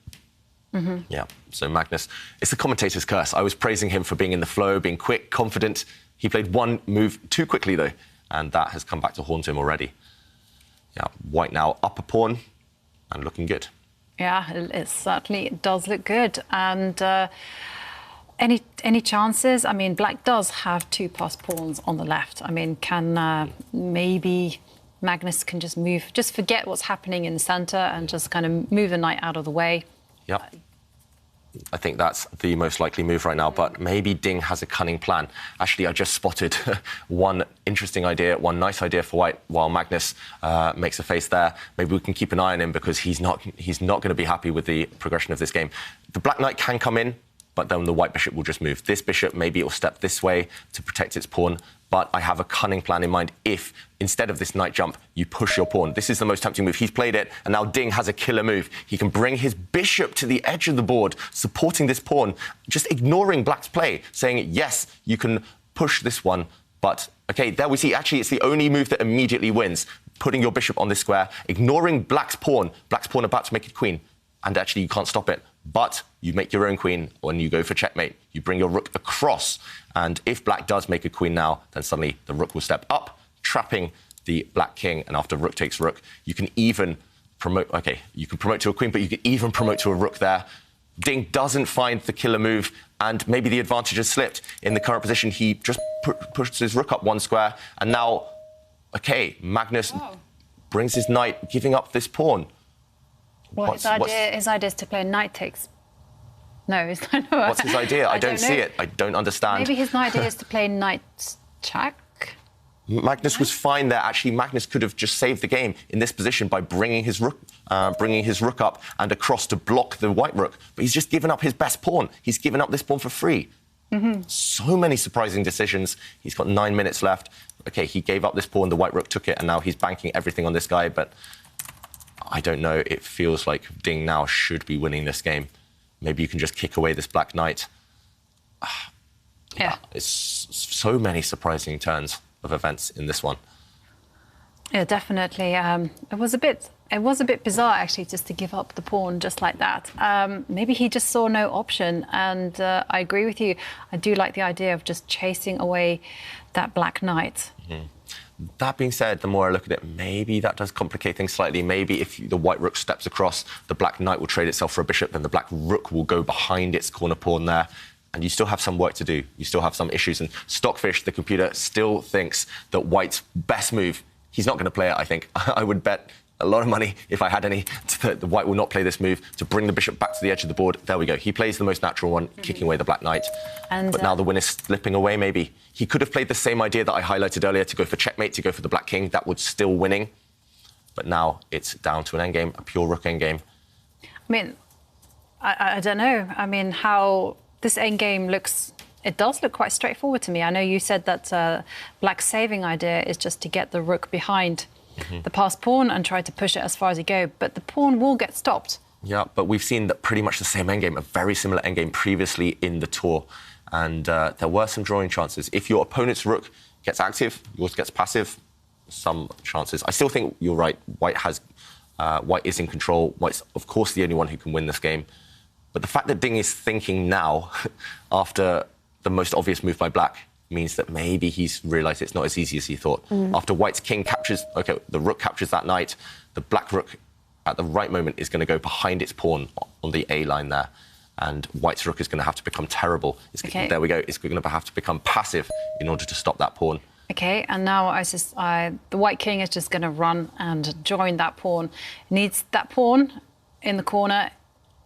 Yeah, so Magnus, it's the commentator's curse. I was praising him for being in the flow, being quick, confident. He played 1 move too quickly, though, and that has come back to haunt him already. Yeah, white now up a pawn and looking good. Yeah, it certainly does look good. And Any chances? I mean, black does have 2 passed pawns on the left. I mean, can maybe Magnus can just forget what's happening in the centre and just kind of move the knight out of the way. Yep. I think that's the most likely move right now, but maybe Ding has a cunning plan. Actually, I just spotted one interesting idea, one nice idea for white, while Magnus makes a face there. Maybe we can keep an eye on him because he's not going to be happy with the progression of this game. The black knight can come in, but then the white bishop will just move. This bishop, maybe it will step this way to protect its pawn, but I have a cunning plan in mind if, instead of this knight jump, you push your pawn. This is the most tempting move. He's played it, and now Ding has a killer move. He can bring his bishop to the edge of the board, supporting this pawn, just ignoring black's play, saying, yes, you can push this one, but, OK, there we see, actually, it's the only move that immediately wins, putting your bishop on this square, ignoring black's pawn about to make it queen, and actually you can't stop it. But you make your own queen when you go for checkmate. You bring your rook across. And if black does make a queen now, then suddenly the rook will step up, trapping the black king. And after rook takes rook, you can even promote... OK, you can promote to a queen, but you can even promote to a rook there. Ding doesn't find the killer move, and maybe the advantage has slipped. In the current position, he just pushes his rook up 1 square. And now, OK, Magnus brings his knight, giving up this pawn. Well, his idea is to play knight takes. No, what's his idea? I don't see it. I don't understand. Maybe his idea is to play knight check. Magnus was fine there. Actually, Magnus could have just saved the game in this position by bringing his rook up and across to block the white rook. But he's just given up his best pawn. He's given up this pawn for free. So many surprising decisions. He's got 9 minutes left. OK, he gave up this pawn. The white rook took it, and now he's banking everything on this guy. But I don't know. It feels like Ding now should be winning this game. Maybe you can just kick away this black knight. Yeah. It's so many surprising turns of events in this one. Yeah, definitely. It was a bit bizarre, actually, just to give up the pawn just like that. Maybe he just saw no option. And I agree with you. I do like the idea of just chasing away that black knight. That being said, the more I look at it, maybe that does complicate things slightly. Maybe if the white rook steps across, the black knight will trade itself for a bishop, then the black rook will go behind its corner pawn there. And you still have some work to do. You still have some issues. And Stockfish, the computer, still thinks that white's best move, he's not going to play it, I think. I would bet a lot of money, if I had any, that the white will not play this move to bring the bishop back to the edge of the board. There we go. He plays the most natural one, kicking away the black knight. But now the win is slipping away, maybe. He could have played the same idea that I highlighted earlier, to go for checkmate, to go for the black king. That would still winning. But now it's down to an endgame, a pure rook endgame. I mean, I don't know. I mean, how this endgame looks... It does look quite straightforward to me. I know you said that black's saving idea is just to get the rook behind the passed pawn and try to push it as far as you go, but the pawn will get stopped. Yeah, but we've seen that pretty much the same endgame, a very similar endgame previously in the tour, and there were some drawing chances. If your opponent's rook gets active, yours gets passive, some chances. I still think you're right. White is in control. White's, of course, the only one who can win this game. But the fact that Ding is thinking now, after the most obvious move by black, means that maybe he's realised it's not as easy as he thought. After white's king captures... OK, the rook captures that knight. The black rook, at the right moment, is going to go behind its pawn on the A line there. And white's rook is going to have to become terrible. There we go. It's going to have to become passive in order to stop that pawn. OK, and now the white king is just going to run and join that pawn. Needs that pawn in the corner.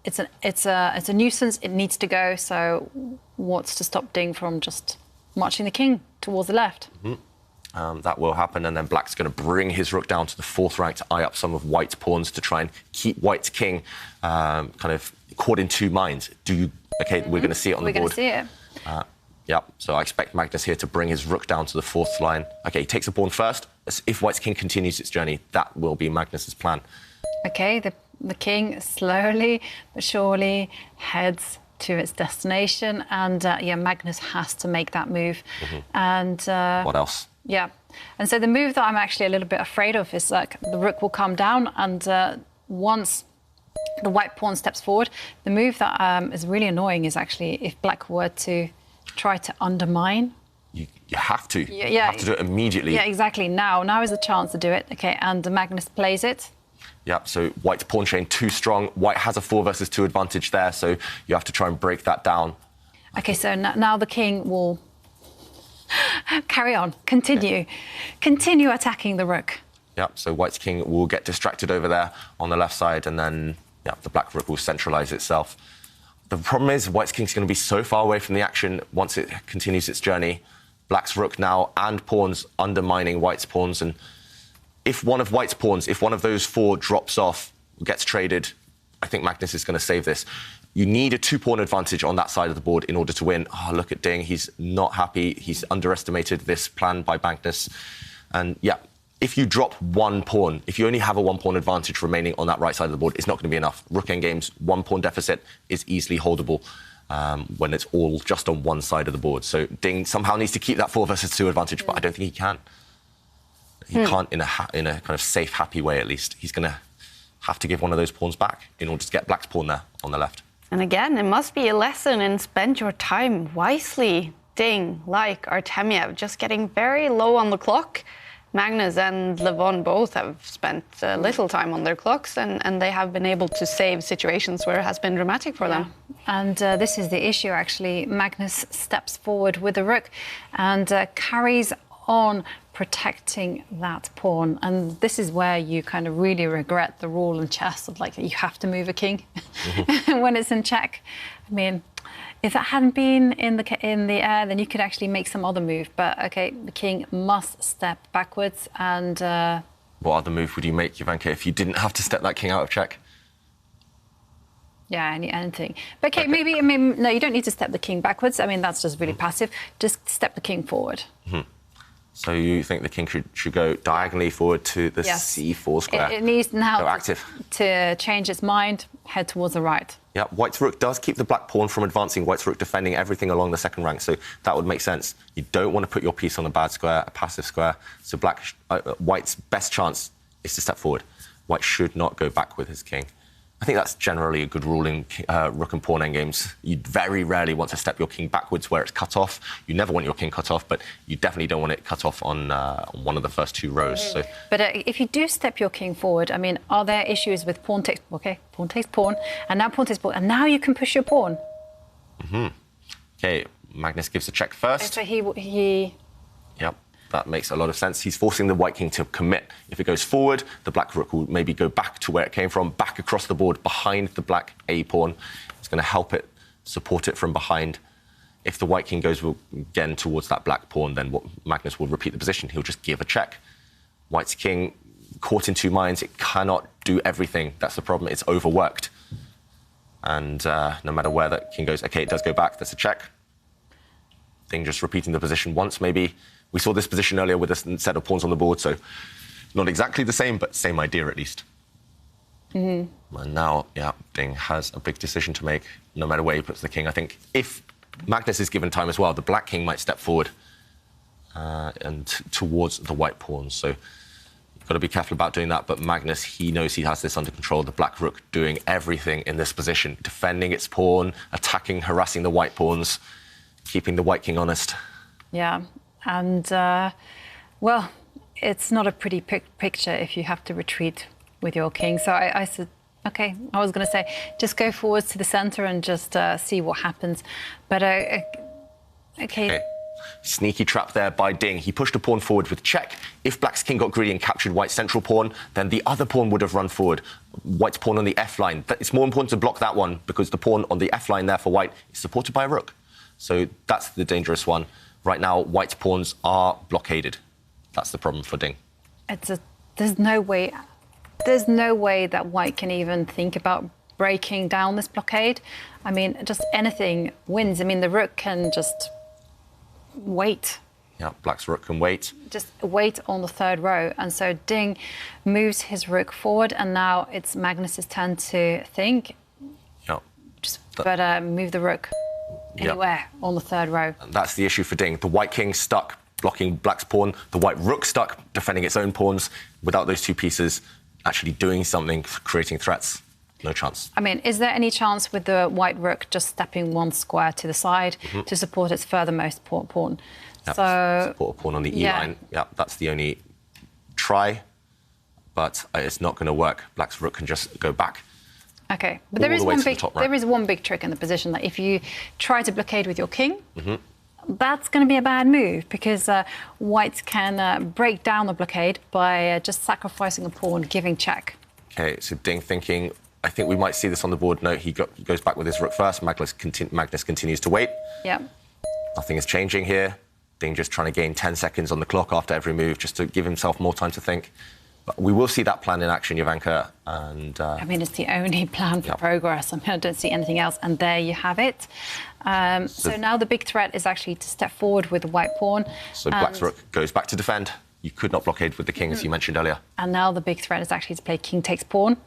It's a nuisance. It needs to go. So what's to stop Ding from just marching the king towards the left? That will happen, and then black's going to bring his rook down to the 4th rank to eye up some of white's pawns to try and keep white's king kind of caught in 2 minds. OK, we're going to see it on the board. We're going to see it. Yeah, so I expect Magnus here to bring his rook down to the 4th line. OK, he takes the pawn first. If white's king continues its journey, that will be Magnus's plan. OK, the king slowly but surely heads to its destination, and yeah, Magnus has to make that move. And what else? Yeah, and so the move that I'm actually a little bit afraid of is like the rook will come down, and once the white pawn steps forward, the move that is really annoying is actually if black were to try to undermine. You have to. Yeah, you have to do it immediately. Yeah, exactly. Now is the chance to do it. OK, and Magnus plays it. Yeah, so white's pawn chain too strong. White has a 4 versus 2 advantage there, so you have to try and break that down. Okay, so now the king will carry on, continue attacking the rook. Yeah, so white's king will get distracted over there on the left side, and then the black rook will centralise itself. The problem is white's king's going to be so far away from the action once it continues its journey. Black's rook now and pawns undermining white's pawns, and if one of white's pawns, if one of those 4 drops off, gets traded, I think Magnus is going to save this. You need a 2-pawn advantage on that side of the board in order to win. Oh, look at Ding. He's not happy. He's underestimated this plan by Magnus. And yeah, if you drop 1 pawn, if you only have a 1-pawn advantage remaining on that right side of the board, it's not going to be enough. Rook endgames, 1-pawn deficit is easily holdable when it's all just on one side of the board. So Ding somehow needs to keep that 4 versus 2 advantage, but I don't think he can. He can't in a kind of safe, happy way, at least. He's going to have to give one of those pawns back in order to get black's pawn there on the left. And again, it must be a lesson in spend your time wisely. Ding, like Artemiev, just getting very low on the clock. Magnus and Levon both have spent little time on their clocks, and they have been able to save situations where it has been dramatic for them. And this is the issue, actually. Magnus steps forward with the rook and carries on protecting that pawn, and this is where you kind of really regret the rule in chess of like you have to move a king when it's in check. I mean, if that hadn't been in the air, then you could actually make some other move. But okay, the king must step backwards. And what other move would you make, Jovanka, if you didn't have to step that king out of check? Yeah, anything. But okay, maybe, I mean, no, you don't need to step the king backwards. I mean, that's just really passive. Just step the king forward. So you think the king should go diagonally forward to the c4 square? It needs now active. To change its mind, head towards the right. Yeah, white's rook does keep the black pawn from advancing. White's rook defending everything along the second rank, so that would make sense. You don't want to put your piece on a bad square, a passive square. So white's best chance is to step forward. White should not go back with his king. I think that's generally a good rule in rook and pawn endgames. You very rarely want to step your king backwards where it's cut off. You never want your king cut off, but you definitely don't want it cut off on one of the first 2 rows. So. But if you do step your king forward, I mean, are there issues with pawn takes? Okay, pawn takes pawn, and now pawn takes pawn, and now you can push your pawn. Okay, Magnus gives a check first. So he. Yep. That makes a lot of sense. He's forcing the white king to commit. If it goes forward, the black rook will maybe go back to where it came from, back across the board behind the black A pawn. It's going to help it, support it from behind. If the white king goes again towards that black pawn, then Magnus will repeat the position. He'll just give a check. White's king caught in 2 minds. It cannot do everything. That's the problem. It's overworked. And no matter where that king goes, OK, it does go back. That's a check. Thing just repeating the position once, maybe. We saw this position earlier with a set of pawns on the board, so not exactly the same, but same idea at least. And now, Ding has a big decision to make, no matter where he puts the king. I think if Magnus is given time as well, the black king might step forward and towards the white pawns. So you've got to be careful about doing that. But Magnus, he knows he has this under control. The black rook doing everything in this position, defending its pawn, attacking, harassing the white pawns, keeping the white king honest. Yeah. And, well, it's not a pretty picture if you have to retreat with your king. So I said, OK, I was going to say, just go forwards to the centre and just see what happens. But, OK. Sneaky trap there by Ding. He pushed a pawn forward with check. If black's king got greedy and captured white's central pawn, then the other pawn would have run forward. White's pawn on the F line. It's more important to block that one because the pawn on the F line there for white is supported by a rook. So that's the dangerous one. Right now, white's pawns are blockaded. That's the problem for Ding. There's no way that white can even think about breaking down this blockade. I mean, just anything wins. I mean, the rook can just wait. Yeah, black's rook can wait. Just wait on the 3rd row. And so Ding moves his rook forward, and now it's Magnus's turn to think. Yeah. Just better move the rook anywhere on the 3rd row. And that's the issue for Ding. The white king stuck blocking black's pawn. The white rook stuck defending its own pawns. Without those 2 pieces actually doing something, creating threats, no chance. I mean, is there any chance with the white rook just stepping 1 square to the side to support its furthermost pawn? Yep. So support a pawn on the E line. Yeah, that's the only try, but it's not going to work. Black's rook can just go back. Okay, but there is the way one to the big top right. there is one big trick in the position that if you try to blockade with your king, that's going to be a bad move because white can break down the blockade by just sacrificing a pawn, giving check. Okay, so Ding thinking, I think we might see this on the board. No, he goes back with his rook first. Magnus continues to wait. Yep. Nothing is changing here. Ding just trying to gain 10 seconds on the clock after every move, just to give himself more time to think. But we will see that plan in action, Jovanka. And I mean, it's the only plan for progress. I mean, I don't see anything else. And there you have it. So now the big threat is actually to step forward with the white pawn. So Black's rook goes back to defend. You could not blockade with the king, as you mentioned earlier. And now the big threat is actually to play king takes pawn.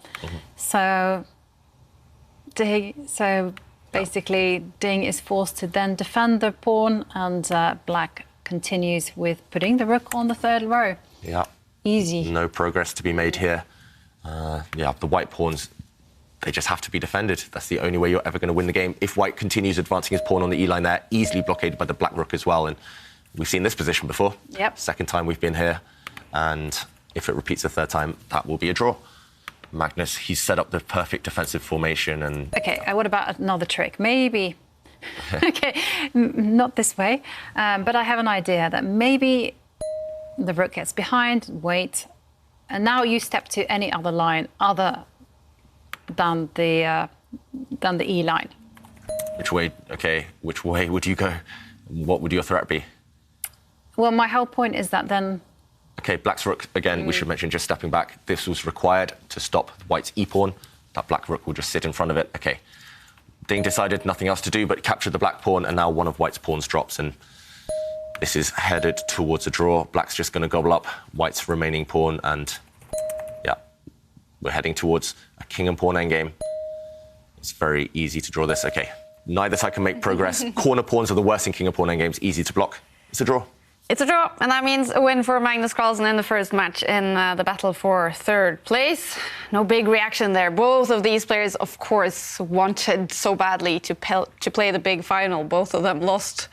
So basically, Ding is forced to then defend the pawn, and Black continues with putting the rook on the third row. Yeah. Easy. No progress to be made here. Yeah, the white pawns, they just have to be defended. That's the only way you're ever going to win the game. If white continues advancing his pawn on the E-line there, easily blockaded by the black rook as well. And we've seen this position before. Yep. Second time we've been here. And if it repeats a third time, that will be a draw. Magnus, he's set up the perfect defensive formation. And OK, what about another trick? Maybe... OK, not this way. But I have an idea that maybe the rook gets behind, wait, and now you step to any other line other than the E line. Which way? OK, which way would you go? What would your threat be? Well, my whole point is that then... OK, black's rook, again, we should mention, just stepping back. This was required to stop white's e-pawn. That black rook will just sit in front of it. OK, Ding decided nothing else to do but capture the black pawn, and now one of white's pawns drops, and this is headed towards a draw. Black's just going to gobble up white's remaining pawn, and yeah, we're heading towards a king and pawn endgame. It's very easy to draw this. OK, neither side can make progress. Corner pawns are the worst in king and pawn endgames, easy to block. It's a draw. It's a draw, and that means a win for Magnus Carlsen in the first match in the battle for third place. No big reaction there. Both of these players, of course, wanted so badly to play the big final. Both of them lost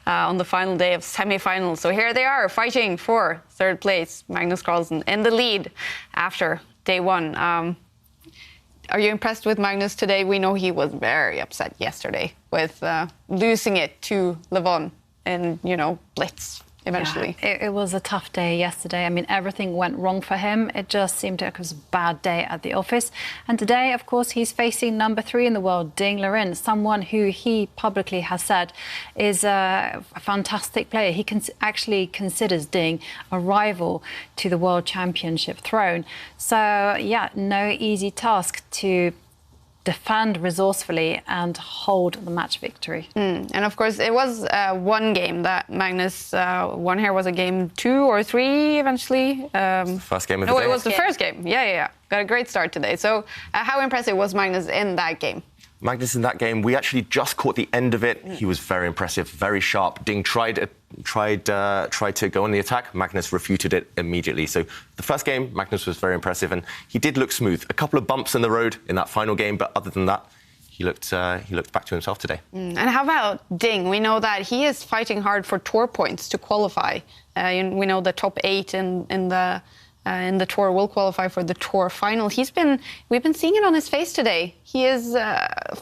on the final day of semi-finals. So here they are, fighting for third place. Magnus Carlsen in the lead after day one. Are you impressed with Magnus today? We know he was very upset yesterday with losing it to Levon in, blitz. Eventually. Yeah, it was a tough day yesterday. I mean, everything went wrong for him. It just seemed like it was a bad day at the office. And today, of course, he's facing number 3 in the world, Ding Liren, someone who he publicly has said is a fantastic player. He actually considers Ding a rival to the World Championship throne. So, yeah, no easy task to defend resourcefully and hold the match victory. And of course, it was one game that Magnus won here. Was a game 2 or 3 eventually? First game of the day. No, it was the first game. Yeah. Got a great start today. So how impressive was Magnus in that game? Magnus in that game, we actually just caught the end of it. He was very impressive, very sharp. Ding tried to go on the attack. Magnus refuted it immediately. So the first game, Magnus was very impressive, and he did look smooth. A couple of bumps in the road in that final game, but other than that, he looked back to himself today. And how about Ding? We know that he is fighting hard for tour points to qualify. We know the top 8 in the tour will qualify for the tour final. We've been seeing it on his face today. He is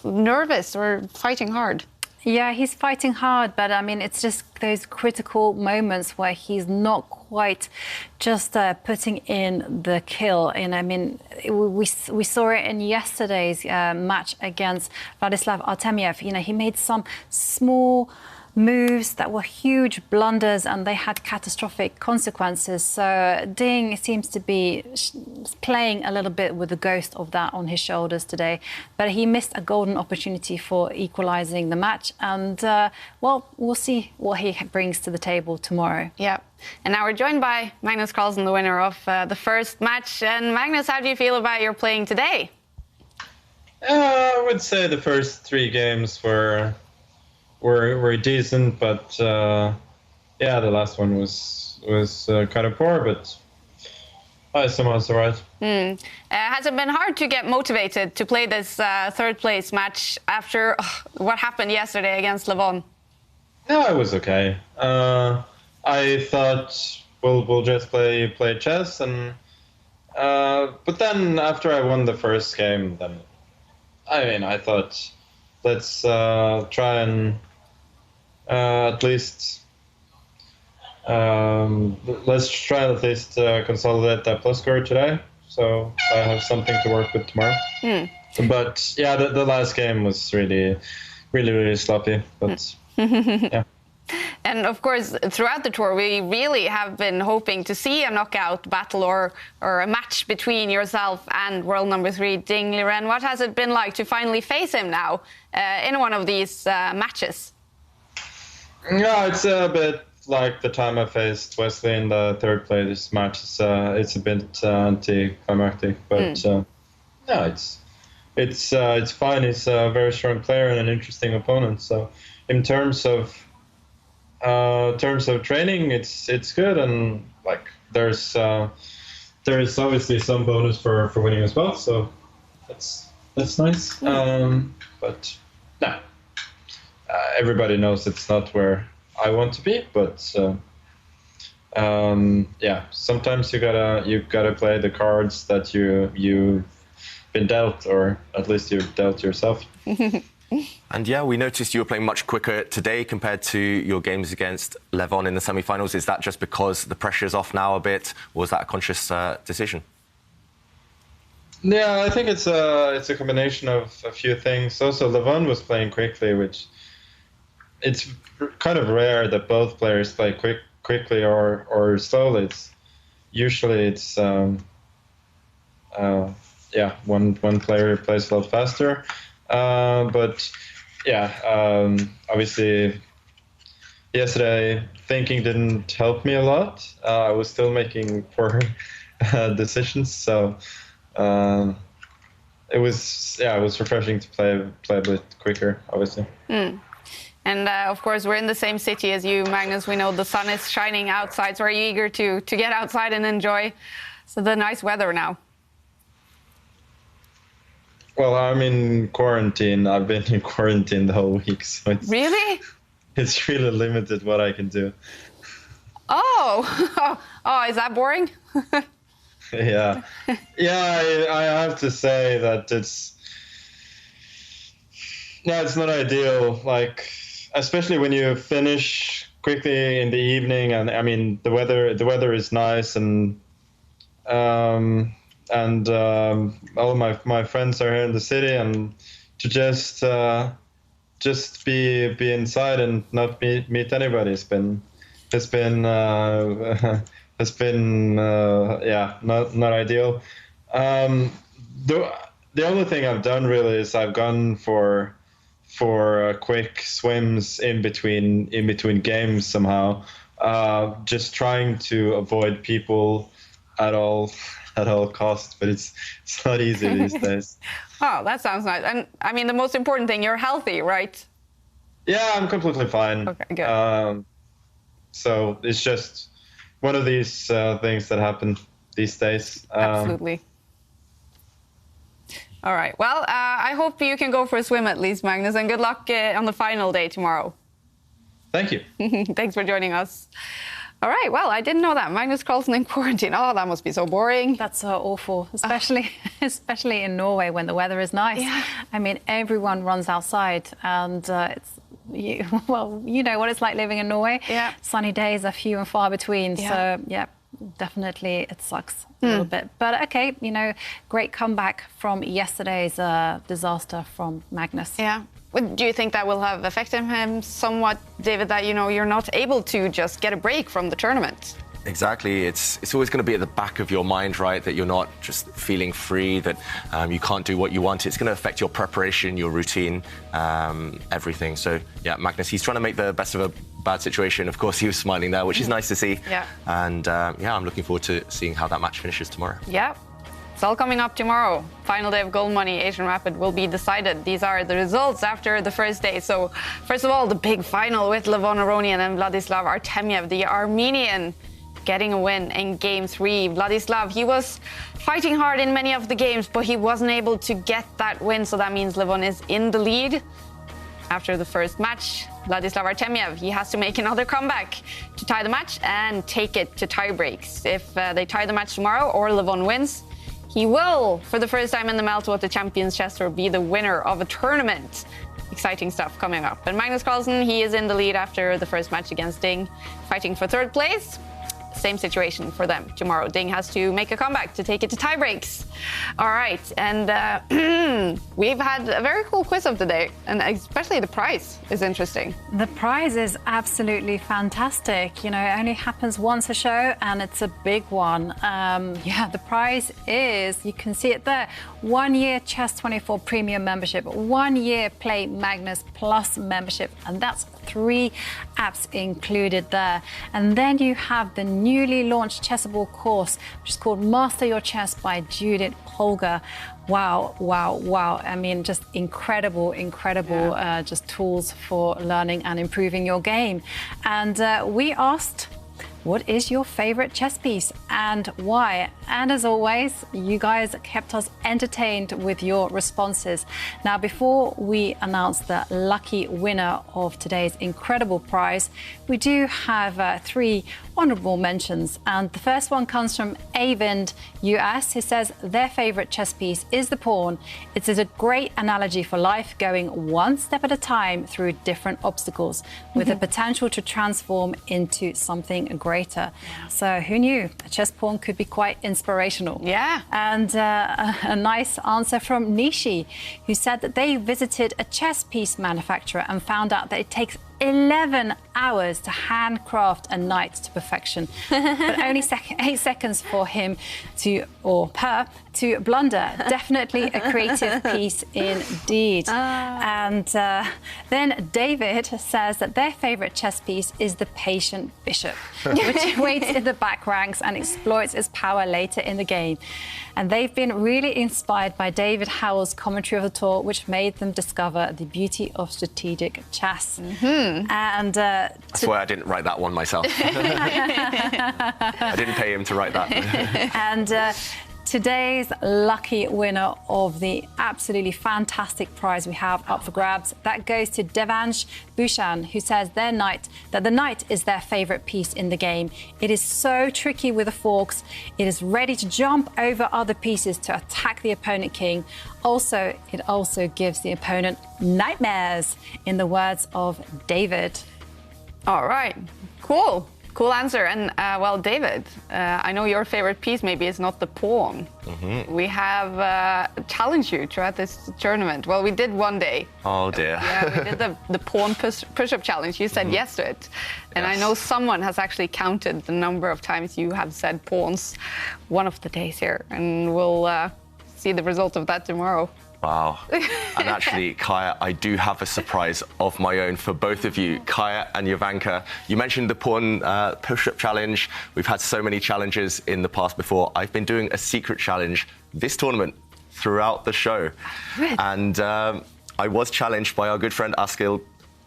nervous or fighting hard. Yeah, he's fighting hard, but I mean, it's just those critical moments where he's not quite just putting in the kill. And I mean, we saw it in yesterday's match against Vladislav Artemiev. He made some small moves that were huge blunders, and they had catastrophic consequences. So Ding seems to be playing a little bit with the ghost of that on his shoulders today. But he missed a golden opportunity for equalising the match. And, well, we'll see what he brings to the table tomorrow. Yeah. And now we're joined by Magnus Carlsen, the winner of the first match. And Magnus, how do you feel about your playing today? I would say the first 3 games were decent, but yeah, the last one was kind of poor, but I somehow survived. Has it been hard to get motivated to play this third place match after what happened yesterday against Levon? No, it was okay. I thought we'll just play chess, and but then after I won the first game, then I mean, I thought let's try and at least consolidate that plus score today, so I have something to work with tomorrow. But yeah, the last game was really sloppy. But yeah. And of course, throughout the tour, we really have been hoping to see a knockout battle or a match between yourself and world number 3 Ding Liren. What has it been like to finally face him now in one of these matches? Yeah, it's a bit like the time I faced Wesley in the third place match. It's a bit anticlimactic, but no, it's fine. He's a very strong player and an interesting opponent. So in terms of training, it's good, and like there's obviously some bonus for winning as well. So that's nice. But no, everybody knows it's not where I want to be. But yeah, sometimes you gotta play the cards that you've been dealt, or at least you've dealt yourself. And yeah, we noticed you were playing much quicker today compared to your games against Levon in the semi-finals. Is that just because the pressure's off now a bit, or was that a conscious decision? Yeah, I think it's a combination of a few things. Also, Levon was playing quickly, which it's kind of rare that both players play quickly or slowly. Usually it's one player plays a lot faster. But yeah, obviously yesterday thinking didn't help me a lot. I was still making poor decisions, so it was refreshing to play a bit quicker, obviously. And of course, we're in the same city as you, Magnus. We know the sun is shining outside, so are you eager to get outside and enjoy the nice weather now? Well, I'm in quarantine. I've been in quarantine the whole week, so it's really limited what I can do. Oh, is that boring? Yeah, I have to say that it's not ideal. Like, especially when you finish quickly in the evening, and I mean the weather is nice, and all of my friends are here in the city, and to just be inside and not meet anybody has been not ideal. The only thing I've done really is I've gone for quick swims in between games somehow, just trying to avoid people at all costs, but it's not easy these days. Oh, that sounds nice. And I mean, the most important thing, you're healthy, right? Yeah, I'm completely fine. Okay, good. So it's just one of these things that happen these days. Absolutely. All right. Well, I hope you can go for a swim at least, Magnus, and good luck on the final day tomorrow. Thank you. Thanks for joining us. All right, well, I didn't know that. Magnus Carlsen in quarantine. Oh, that must be so boring. That's so awful, especially in Norway when the weather is nice. Yeah. I mean, everyone runs outside, and you know what it's like living in Norway. Yeah. Sunny days are few and far between, so yeah, definitely it sucks a little bit. But okay, great comeback from yesterday's disaster from Magnus. Yeah. Do you think that will have affected him somewhat, David, that, you're not able to just get a break from the tournament? Exactly. It's always going to be at the back of your mind, right, that you're not just feeling free, that you can't do what you want. It's going to affect your preparation, your routine, everything. So, yeah, Magnus, he's trying to make the best of a bad situation. Of course, he was smiling there, which is nice to see. Yeah. And, I'm looking forward to seeing how that match finishes tomorrow. Yeah. It's all coming up tomorrow. Final day of Goldmoney Asian Rapid will be decided. These are the results after the first day. So, first of all, the big final with Levon Aronian and Vladislav Artemyev, the Armenian, getting a win in Game 3. Vladislav, he was fighting hard in many of the games, but he wasn't able to get that win. So that means Levon is in the lead. After the first match, Vladislav Artemyev, he has to make another comeback to tie the match and take it to tie breaks. If they tie the match tomorrow or Levon wins, he will, for the first time in the Meltwater Champions Chess Tour, be the winner of a tournament. Exciting stuff coming up. And Magnus Carlsen, he is in the lead after the first match against Ding, fighting for third place. Same situation for them tomorrow. Ding has to make a comeback to take it to tie breaks. All right, and we've had a very cool quiz of the day, and especially the prize is interesting. The prize is absolutely fantastic. You know, it only happens once a show, and it's a big one. Yeah, the prize is, you can see it there, 1 year Chess24 Premium membership, 1 year Play Magnus Plus membership, and that's 3 apps included there. And then you have the newly launched Chessable course, which is called Master Your Chess by Judith Holger. Wow, wow, wow. I mean, just incredible, just tools for learning and improving your game. And we asked, what is your favorite chess piece and why? And as always, you guys kept us entertained with your responses. Now, before we announce the lucky winner of today's incredible prize, we do have 3 honorable mentions. And the first one comes from Avind US, who says their favorite chess piece is the pawn. It is a great analogy for life, going one step at a time through different obstacles with the potential to transform into something greater. So who knew? A chess pawn could be quite inspirational. Yeah. And a nice answer from Nishi, who said that they visited a chess piece manufacturer and found out that it takes 11 hours to handcraft a knight to perfection, but only 8 seconds for him to, or her, to blunder. Definitely a creative piece indeed. And then David says that their favorite chess piece is the patient bishop, which waits in the back ranks and exploits its power later in the game. And they've been really inspired by David Howell's commentary of the tour, which made them discover the beauty of strategic chess. And that's why I didn't write that one myself. I didn't pay him to write that. And today's lucky winner of the absolutely fantastic prize we have up for grabs, that goes to Devansh Bhushan, who says the knight is their favorite piece in the game. It is so tricky with the forks. It is ready to jump over other pieces to attack the opponent king. Also, it also gives the opponent nightmares, in the words of David. All right, cool. Cool answer. And, well, David, I know your favorite piece maybe is not the pawn. We have challenged you throughout this tournament. Well, we did one day. Oh, dear. Yeah, we did the pawn push-up challenge. You said yes to it. And I know someone has actually counted the number of times you have said pawns one of the days here. And we'll see the result of that tomorrow. Wow. And actually, Kaya, I do have a surprise of my own for both of you, Kaya and Jovanka. You mentioned the pawn push-up challenge. We've had so many challenges in the past before. I've been doing a secret challenge this tournament throughout the show. And I was challenged by our good friend Askild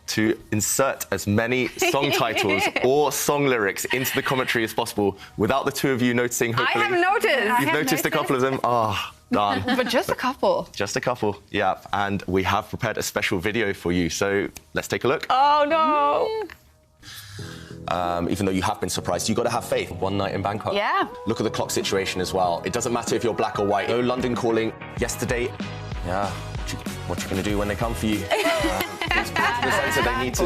to insert as many song titles or song lyrics into the commentary as possible without the two of you noticing, hopefully. I have noticed. You've noticed a couple of them. Ah. Done. But just a couple. Just a couple, yeah. And we have prepared a special video for you, so let's take a look. Oh, no. Even though you have been surprised, you've got to have faith. One night in Bangkok. Yeah. Look at the clock situation as well. It doesn't matter if you're black or white. No London calling yesterday. Yeah. What you going to do when they come for you? They need to.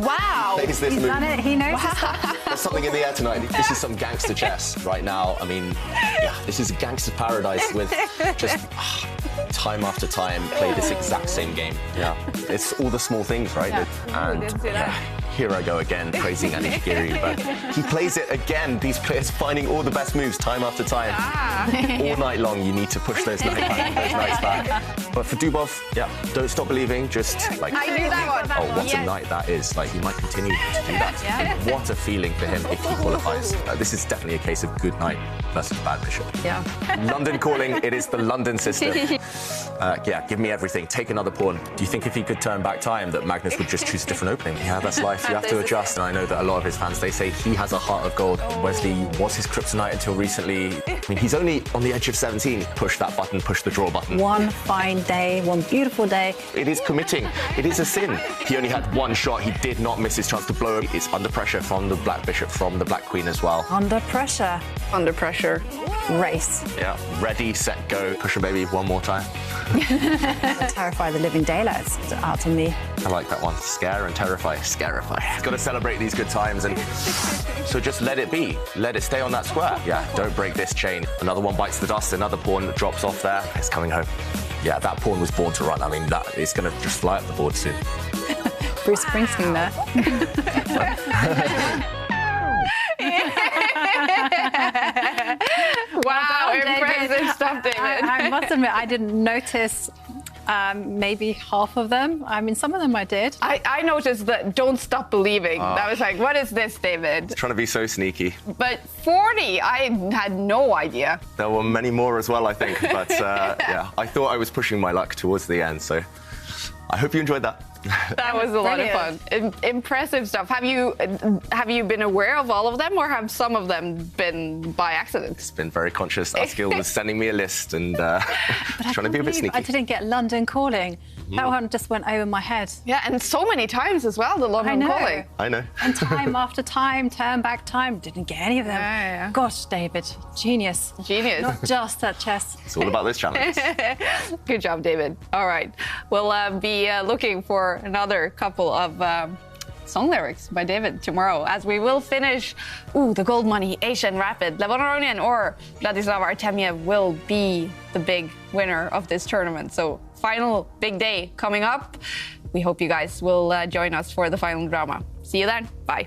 Wow. Plays this He's move. done it. He knows his stuff. There's something in the air tonight. This is some gangster chess right now. I mean, yeah, this is gangster paradise with just time after time play this exact same game. Yeah, it's all the small things, right? Yeah. And here I go again praising Anishigiri, but he plays it again. These players finding all the best moves time after time. All night long, you need to push those knights back. But for Dubov, yeah, don't stop believing. Just like I knew that one. Oh, what a night that is. Like, he might continue to do that. What a feeling for him if he qualifies. This is definitely a case of good knight versus bad bishop. Yeah. London calling, it is the London system. Yeah, give me everything. Take another pawn. Do you think if he could turn back time that Magnus would just choose a different opening? Yeah, that's life. You have to adjust. And I know that a lot of his fans, they say he has a heart of gold. Wesley was his kryptonite until recently. I mean, he's only on the edge of 17. Push that button, push the draw button. One fine day, one beautiful day. It is committing. It is a sin. He only had one shot. He did not miss his chance to blow him. It's under pressure from the black bishop, from the black queen as well. Under pressure. Under pressure. race. Yeah, ready, set, go. Cushion baby, one more time. Terrify the living daylights out of me. I like that one. Scare and terrify. Scarify. Got to celebrate these good times, and so just let it be. Let it stay on that square. Yeah, don't break this chain. Another one bites the dust, another pawn drops off there. It's coming home. Yeah, that pawn was born to run. I mean, that it's going to just fly up the board soon. Bruce Springsteen there. Wow, impressive stuff, David. I must admit, I didn't notice maybe half of them. I mean, some of them I did. I noticed that Don't Stop Believing. That was like, what is this, David? Trying to be so sneaky. But 40, I had no idea. There were many more as well, I think. But yeah, I thought I was pushing my luck towards the end. So I hope you enjoyed that. That was a lot of fun. Impressive stuff. Have you been aware of all of them, or have some of them been by accident? It's been very conscious. Askill was sending me a list and trying to be a bit sneaky. I didn't get London Calling. That one just went over my head. Yeah, and so many times as well, the London Calling. I know. And time after time, turn back time, didn't get any of them. Yeah. Gosh, David, genius. Genius. Not just at chess. It's all about those challenges. Good job, David. All right. We'll be looking for another couple of song lyrics by David tomorrow, as we will finish the Goldmoney Asian Rapid. Levon Aronian or Vladislav Artemiev will be the big winner of this tournament. So final big day coming up. We hope you guys will join us for the final drama. See you then. Bye.